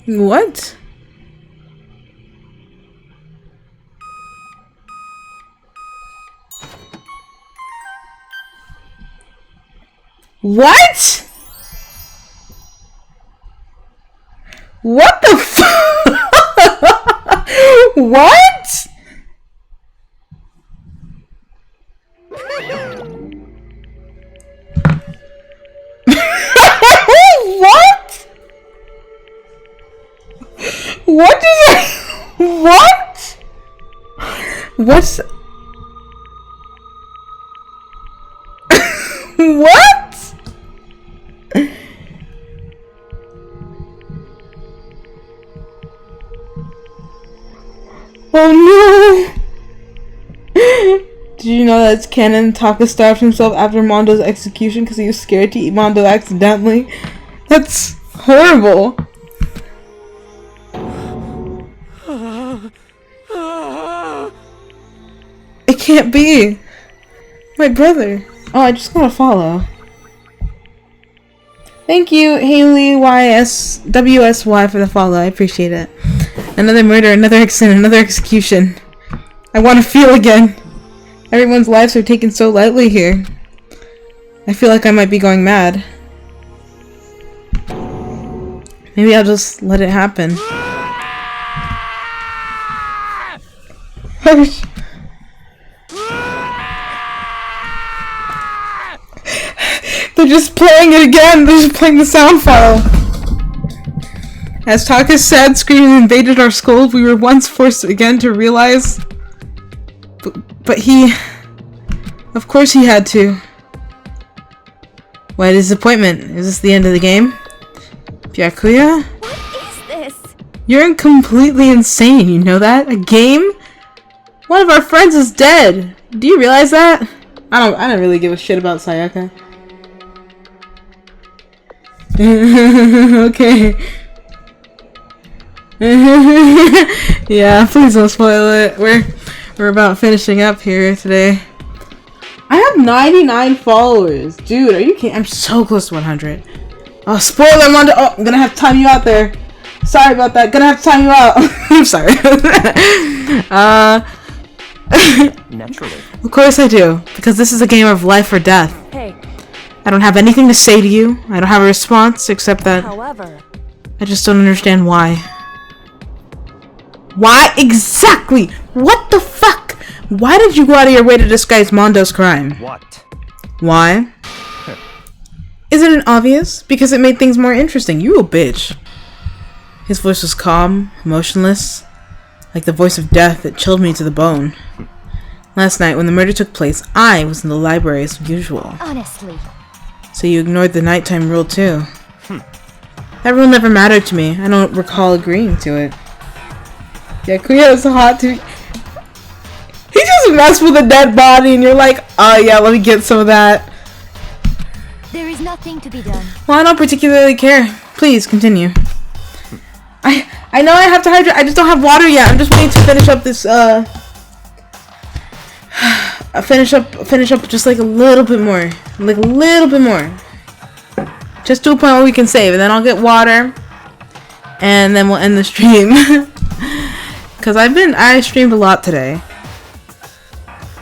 What? What? What the fuck? What? What? What is it? What? What's... What? Oh no! Did you know that it's canon Taka starved himself after Mondo's execution because he was scared to eat Mondo accidentally? That's horrible. can't be. My brother. Oh, I just gotta follow. Thank you, Haley WSY for the follow. I appreciate it. Another murder, another accident, another execution. I want to feel again. Everyone's lives are taken so lightly here. I feel like I might be going mad. Maybe I'll just let it happen. They're just playing it again. They're just playing the sound file. As Taka's sad screams invaded our skull, we were once forced again to realize. But he... Of course he had to. What a disappointment. Is this the end of the game? Byakuya? What is this? You're completely insane, you know that? A game? One of our friends is dead. Do you realize that? I don't really give a shit about Sayaka. Okay. Yeah, please don't spoil it. We're about finishing up here today. I have 99 followers. Dude, are you kidding? I'm so close to 100. Oh, spoiler, Mondo. Oh, I'm gonna have to time you out there. Sorry about that. Gonna have to time you out. I'm sorry. Naturally. Of course I do. Because this is a game of life or death. Hey. I don't have anything to say to you. I don't have a response except that... However... I just don't understand why. Why exactly? What the fuck? Why did you go out of your way to disguise Mondo's crime? What? Why? Isn't it obvious? Because it made things more interesting. You a bitch. His voice was calm, emotionless, like the voice of death that chilled me to the bone. Last night, when the murder took place, I was in the library as usual. Honestly. So you ignored the nighttime rule too. That rule never mattered to me. I don't recall agreeing to it. Yeah, Kuya is hot too. He just messed with a dead body and you're like, oh yeah, let me get some of that. There is nothing to be done. Well, I don't particularly care. Please, continue. I know I have to hydrate. I just don't have water yet. I'm just waiting to finish up this, finish up just like a little bit more. Like a little bit more. Just to a point where we can save. And then I'll get water. And then we'll end the stream. Because I streamed a lot today.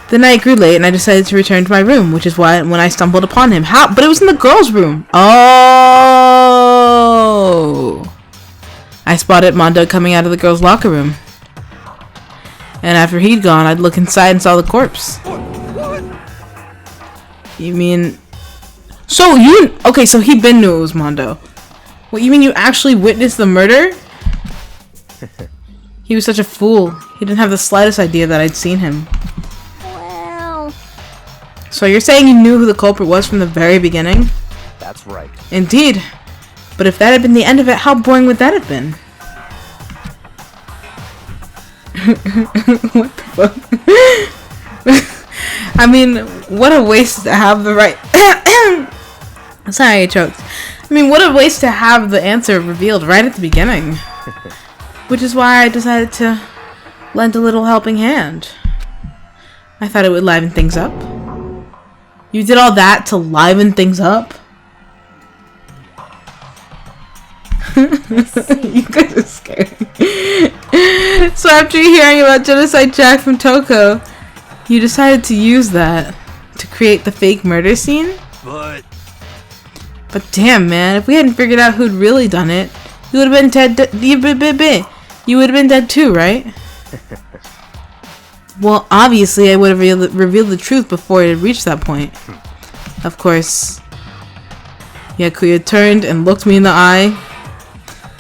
The night grew late and I decided to return to my room, which is why when I stumbled upon him. How? But it was in the girls' room. Oh! I spotted Mondo coming out of the girls' locker room. And after he'd gone, I'd look inside and saw the corpse. What? You mean... So you... Okay, so he been knew it was Mondo. What, you mean you actually witnessed the murder? He was such a fool. He didn't have the slightest idea that I'd seen him. Well... So you're saying you knew who the culprit was from the very beginning? That's right. Indeed. But if that had been the end of it, how boring would that have been? What the fuck? I mean, what a waste to have the right... Sorry, I choked. I mean, what a waste to have the answer revealed right at the beginning. Which is why I decided to lend a little helping hand. I thought it would liven things up. You did all that to liven things up? You guys are scary. So after hearing about Genocide Jack from Toko, you decided to use that to create the fake murder scene? But damn, man, if we hadn't figured out who'd really done it, you would have been dead. You would have been dead too, right? Well, obviously, I would have revealed the truth before it had reached that point. Of course. Byakuya turned and looked me in the eye.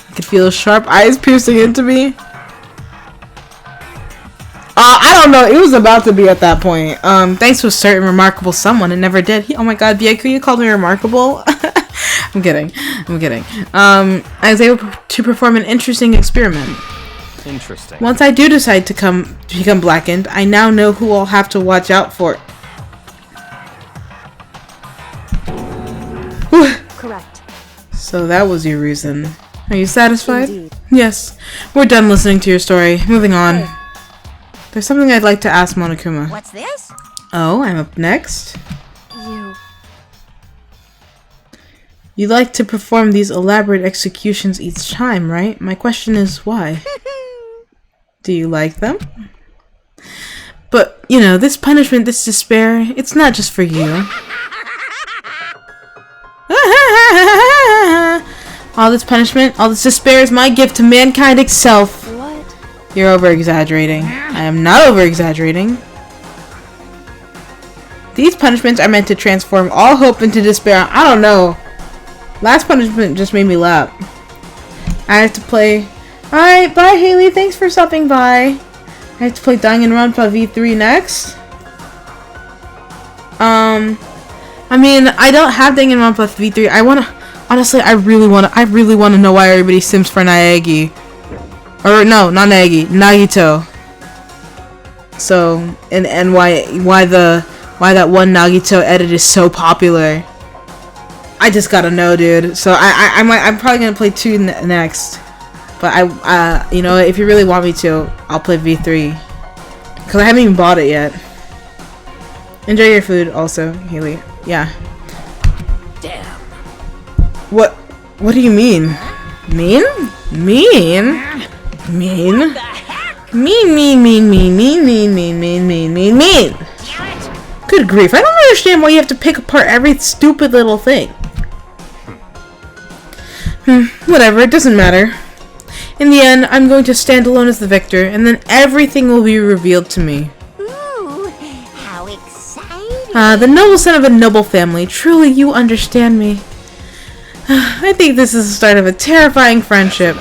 I could feel his sharp eyes piercing into me. I don't know. It was about to be at that point. Thanks to a certain remarkable someone, it never did. Oh my god, Byakuya called me remarkable? I'm kidding. I was able to perform an interesting experiment. Interesting. Once I do decide to become blackened, I now know who I'll have to watch out for. Correct. So that was your reason. Are you satisfied? Indeed. Yes. We're done listening to your story. Moving on. Hey. There's something I'd like to ask Monokuma. What's this? Oh, I'm up next. You. You like to perform these elaborate executions each time, right? My question is why? Do you like them? But, you know, this punishment, this despair, it's not just for you. All this punishment, all this despair is my gift to mankind itself. What? You're over-exaggerating. I am not over-exaggerating. These punishments are meant to transform all hope into despair. I don't know. Last punishment just made me laugh. I have to play... Alright, bye Haley, thanks for stopping by. I have to play Danganronpa V3 next. I mean, I don't have Danganronpa V3. I wanna... Honestly, I really wanna know why everybody sims for Naegi. Or, no, not Naegi. Nagito. So, and why that one Nagito edit is so popular. I just gotta know, dude. So, I'm probably gonna play 2 next. But you know, if you really want me to, I'll play V3. Because I haven't even bought it yet. Enjoy your food also, Haley. Yeah. Damn. What do you mean? Mean? Mean? Mean? Mean. Good grief, I don't understand why you have to pick apart every stupid little thing. Whatever, it doesn't matter. In the end, I'm going to stand alone as the victor, and then everything will be revealed to me. Ooh, how exciting. The noble son of a noble family. Truly, you understand me. I think this is the start of a terrifying friendship.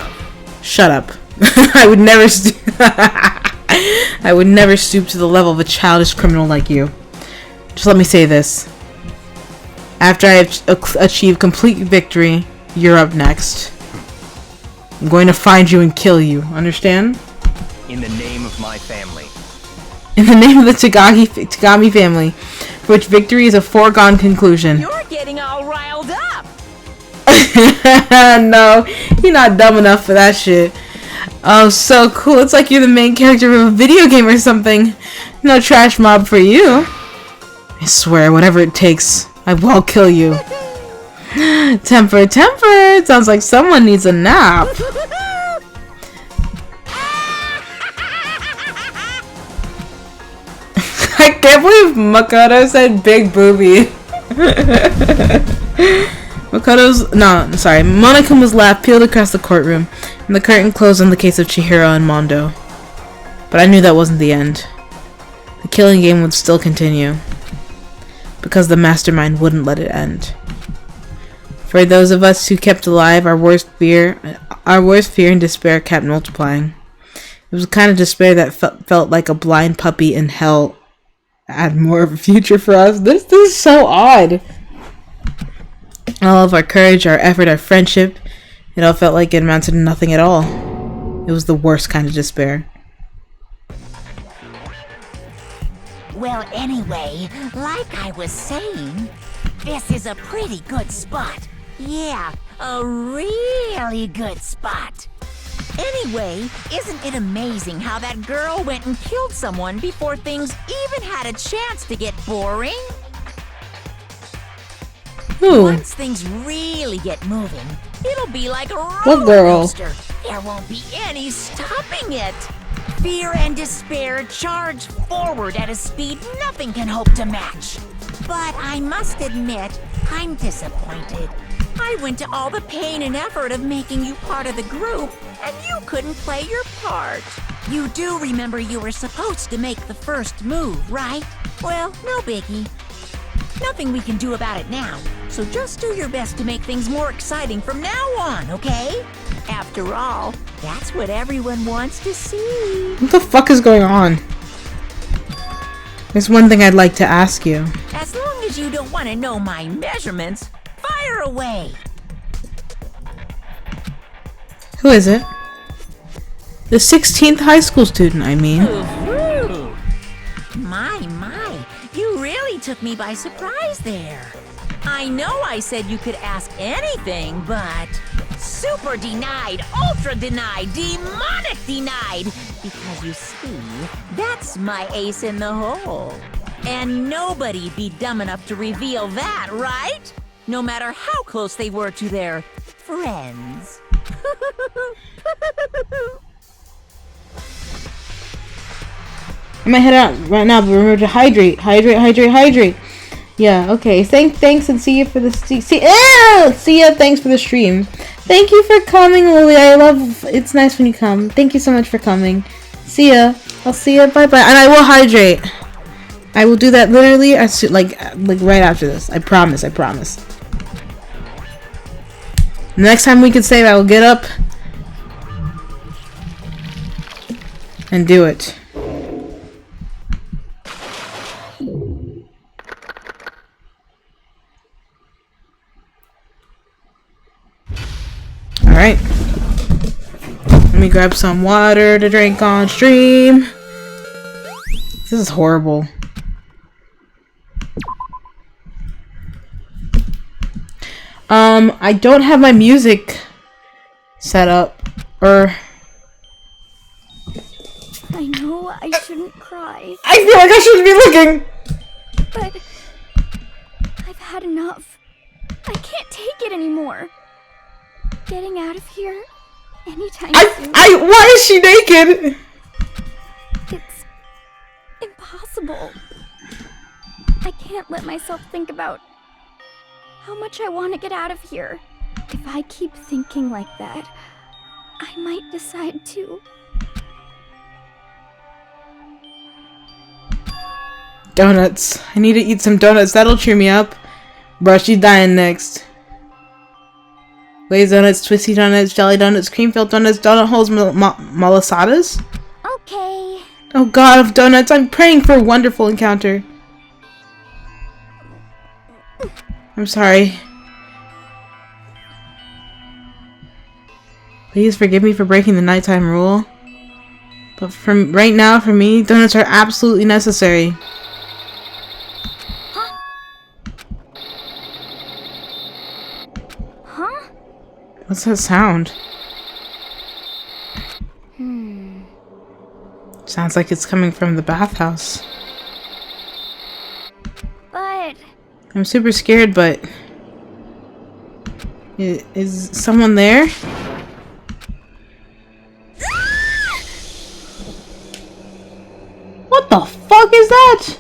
Shut up. I would never I would never stoop to the level of a childish criminal like you. Just let me say this. After I have achieved complete victory, you're up next. I'm going to find you and kill you. Understand? In the name of my family. In the name of the Tagami family, for which victory is a foregone conclusion. You're getting all riled up. No, you're not dumb enough for that shit. Oh, so cool. It's like you're the main character of a video game or something. No trash mob for you. I swear, whatever it takes, I will kill you. Temper. It sounds like someone needs a nap. I can't believe Makoto said big booby. Monokuma's laugh peeled across the courtroom, and the curtain closed on the case of Chihiro and Mondo. But I knew that wasn't the end. The killing game would still continue, because the mastermind wouldn't let it end. For those of us who kept alive, our worst fear and despair kept multiplying. It was the kind of despair that felt like a blind puppy in hell had more of a future for us. This is so odd. All of our courage, our effort, our friendship, it all felt like it amounted to nothing at all. It was the worst kind of despair. Well, anyway, like I was saying, this is a pretty good spot. Yeah, a really good spot. Anyway, isn't it amazing how that girl went and killed someone before things even had a chance to get boring? Who? Once things really get moving, it'll be like a What roller girl? coaster. There won't be any stopping it. Fear and despair charge forward at a speed nothing can hope to match. But I must admit, I'm disappointed. I went to all the pain and effort of making you part of the group, and you couldn't play your part. You do remember you were supposed to make the first move, right? Well, no biggie. Nothing we can do about it now, so just do your best to make things more exciting from now on, okay? After all, that's what everyone wants to see. What the fuck is going on? There's one thing I'd like to ask you. As long as you don't want to know my measurements, fire away! Who is it? The 16th high school student, I mean. Ooh. My, you really took me by surprise there. I know I said you could ask anything, but super denied, ultra denied, demonic denied. Because you see, that's my ace in the hole. And nobody be dumb enough to reveal that, right? No matter how close they were to their friends. I'm gonna head out right now, but remember to hydrate. Yeah, okay. Thanks, and see you for the see ya. Thanks for the stream. Thank you for coming, Lily. It's nice when you come. Thank you so much for coming. See ya. I'll see ya. Bye bye. And I will hydrate. I will do that literally as soon, like right after this. I promise. Next time we can save, I will get up and do it. Alright. Let me grab some water to drink on stream. This is horrible. I don't have my music set up, or... I know I shouldn't cry. I feel like I shouldn't be looking! But... I've had enough. I can't take it anymore. Getting out of here anytime soon. Why is she naked? It's impossible. I can't let myself think about how much I want to get out of here. If I keep thinking like that, I might decide to. Donuts. I need to eat some donuts. That'll cheer me up. Bruh, she's dying next. Glazed donuts, twisty donuts, jelly donuts, cream-filled donuts, donut holes, malasadas? Okay. Oh god of donuts, I'm praying for a wonderful encounter. I'm sorry. Please forgive me for breaking the nighttime rule. But from right now, for me, donuts are absolutely necessary. Huh? What's that sound? Sounds like it's coming from the bathhouse. But... I'm super scared, but... Is someone there? What the fuck is that?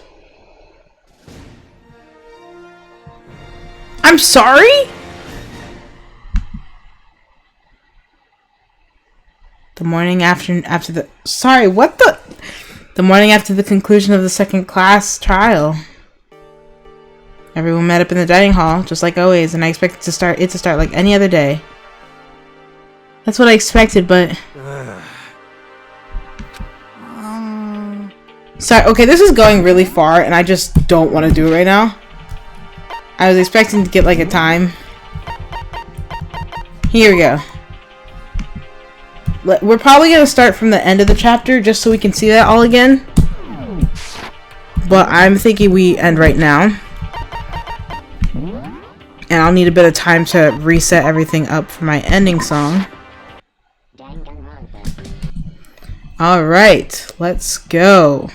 I'm sorry? The morning after the... Sorry, what the... The morning after the conclusion of the second class trial. Everyone met up in the dining hall, just like always, and I expected it to start like any other day. That's what I expected, but... Sorry, okay, this is going really far, and I just don't want to do it right now. I was expecting to get like a time. Here we go. We're probably going to start from the end of the chapter, just so we can see that all again. But I'm thinking we end right now. And I'll need a bit of time to reset everything up for my ending song. Alright, let's go.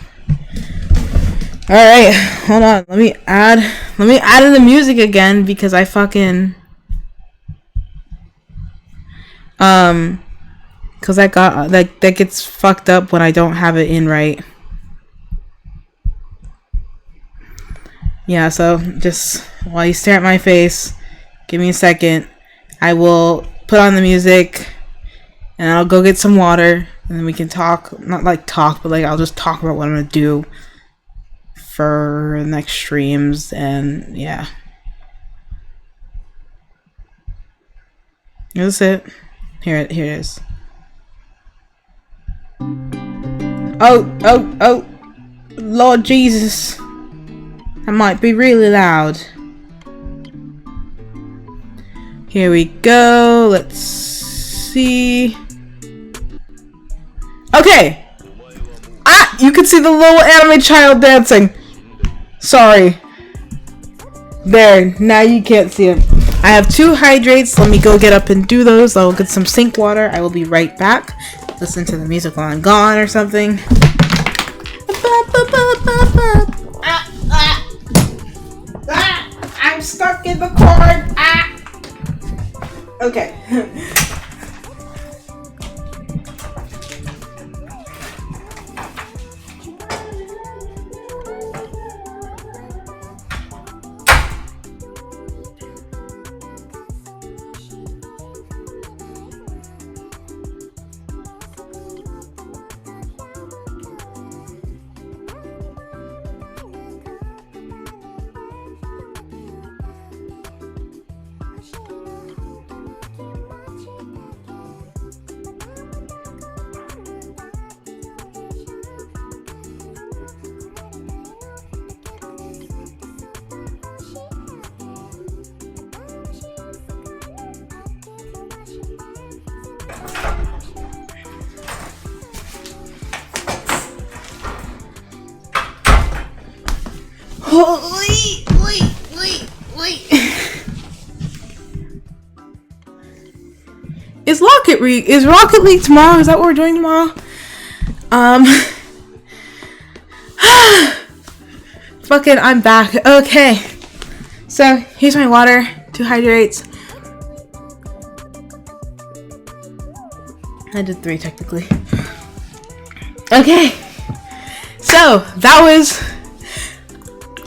Alright, hold on. Let me add in the music again because I fucking cause that gets fucked up when I don't have it in right. Yeah, so just while you stare at my face, give me a second. I will put on the music and I'll go get some water and then we can talk. Not like talk, but like I'll just talk about what I'm gonna do for the next streams, and yeah. That's it. Here it is. Oh, Lord Jesus. That might be really loud. Here we go. Let's see. Okay. Ah, you can see the little anime child dancing. Sorry. There, now you can't see him. I have 2 hydrates. Let me go get up and do those. I'll get some sink water. I will be right back. Listen to the music while I'm gone or something. I'm stuck in the cord. Okay. Wait. Is Rocket League tomorrow? Is that what we're doing tomorrow? Fucking, I'm back. Okay. So, here's my water. 2 hydrates. I did 3 technically. Okay. So, that was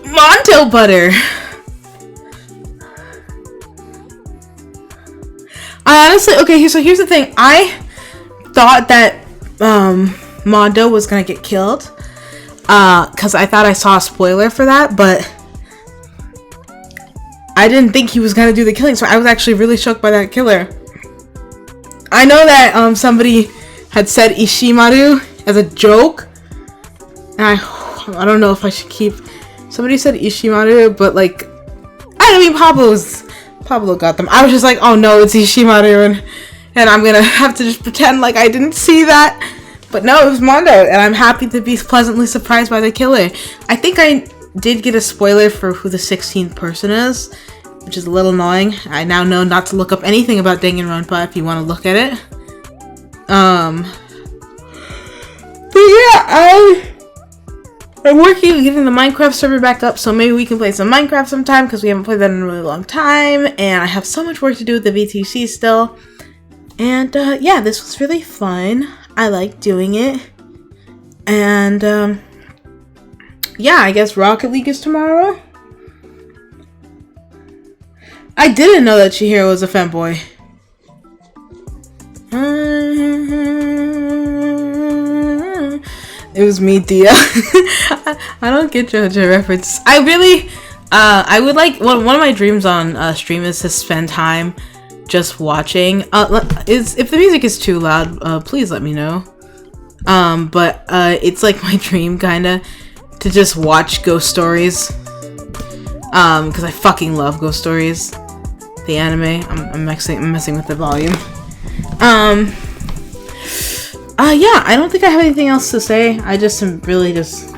Mondo butter. I honestly, okay, so here's the thing. I thought that Mondo was gonna get killed, because I thought I saw a spoiler for that, but I didn't think he was gonna do the killing, so I was actually really shocked by that killer. I know that somebody had said Ishimaru as a joke, and I don't know if I should keep. Somebody said Ishimaru, but like, I mean, Pablo got them. I was just like, oh no, it's Ishimaru, and I'm gonna have to just pretend like I didn't see that. But no, it was Mondo, and I'm happy to be pleasantly surprised by the killer. I think I did get a spoiler for who the 16th person is, which is a little annoying. I now know not to look up anything about Danganronpa if you want to look at it. But yeah, I'm working on getting the Minecraft server back up, so maybe we can play some Minecraft sometime, because we haven't played that in a really long time, and I have so much work to do with the VTC still. And yeah, this was really fun. I like doing it. And yeah, I guess Rocket League is tomorrow. I didn't know that Chihiro was a femboy. It was me, Dia. I don't get JoJo reference. I really, I would like, one of my dreams on stream is to spend time just watching. If the music is too loud, please let me know. But it's like my dream kinda to just watch Ghost Stories. Because I fucking love Ghost Stories. The anime. I'm messing with the volume. Yeah, I don't think I have anything else to say. I just am really just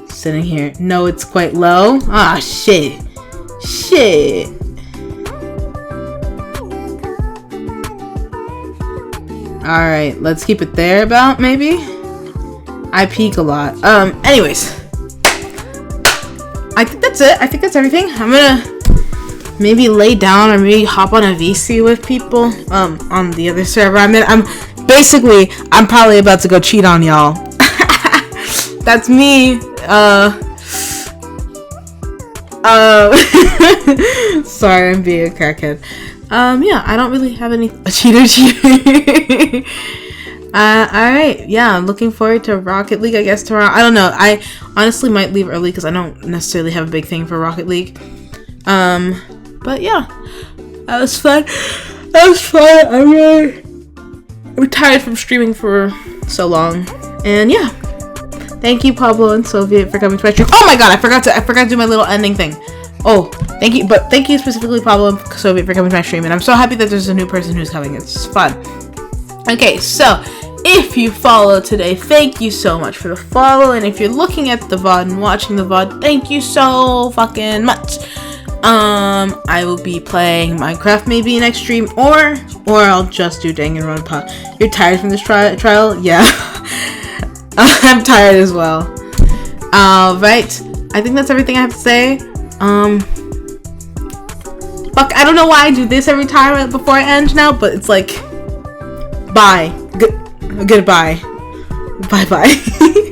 sitting here. No, it's quite low. Ah, shit. Shit. Alright, let's keep it there about, maybe? I peek a lot. Anyways. I think that's it. I think that's everything. I'm gonna maybe lay down or maybe hop on a VC with people, on the other server. I'm probably about to go cheat on y'all. That's me. Sorry, I'm being a crackhead. Yeah, I don't really have any cheater. Alright, yeah, I'm looking forward to Rocket League, I guess, tomorrow. I don't know. I honestly might leave early because I don't necessarily have a big thing for Rocket League. But yeah, that was fun. I'm tired from streaming for so long. And yeah, thank you, Pablo and Soviet, for coming to my stream. Oh my god, I forgot to do my little ending thing. Oh, thank you specifically, Pablo and Soviet, for coming to my stream. And I'm so happy that there's a new person who's coming. It's fun. Okay, so if you follow today, thank you so much for the follow. And if you're looking at the VOD and watching the VOD, thank you so fucking much. I will be playing Minecraft maybe next stream, or I'll just do Danganronpa. You're tired from this trial? Yeah. I'm tired as well. Right. I think that's everything I have to say. Fuck, I don't know why I do this every time before I end now, but it's like, bye. Goodbye. Bye-bye.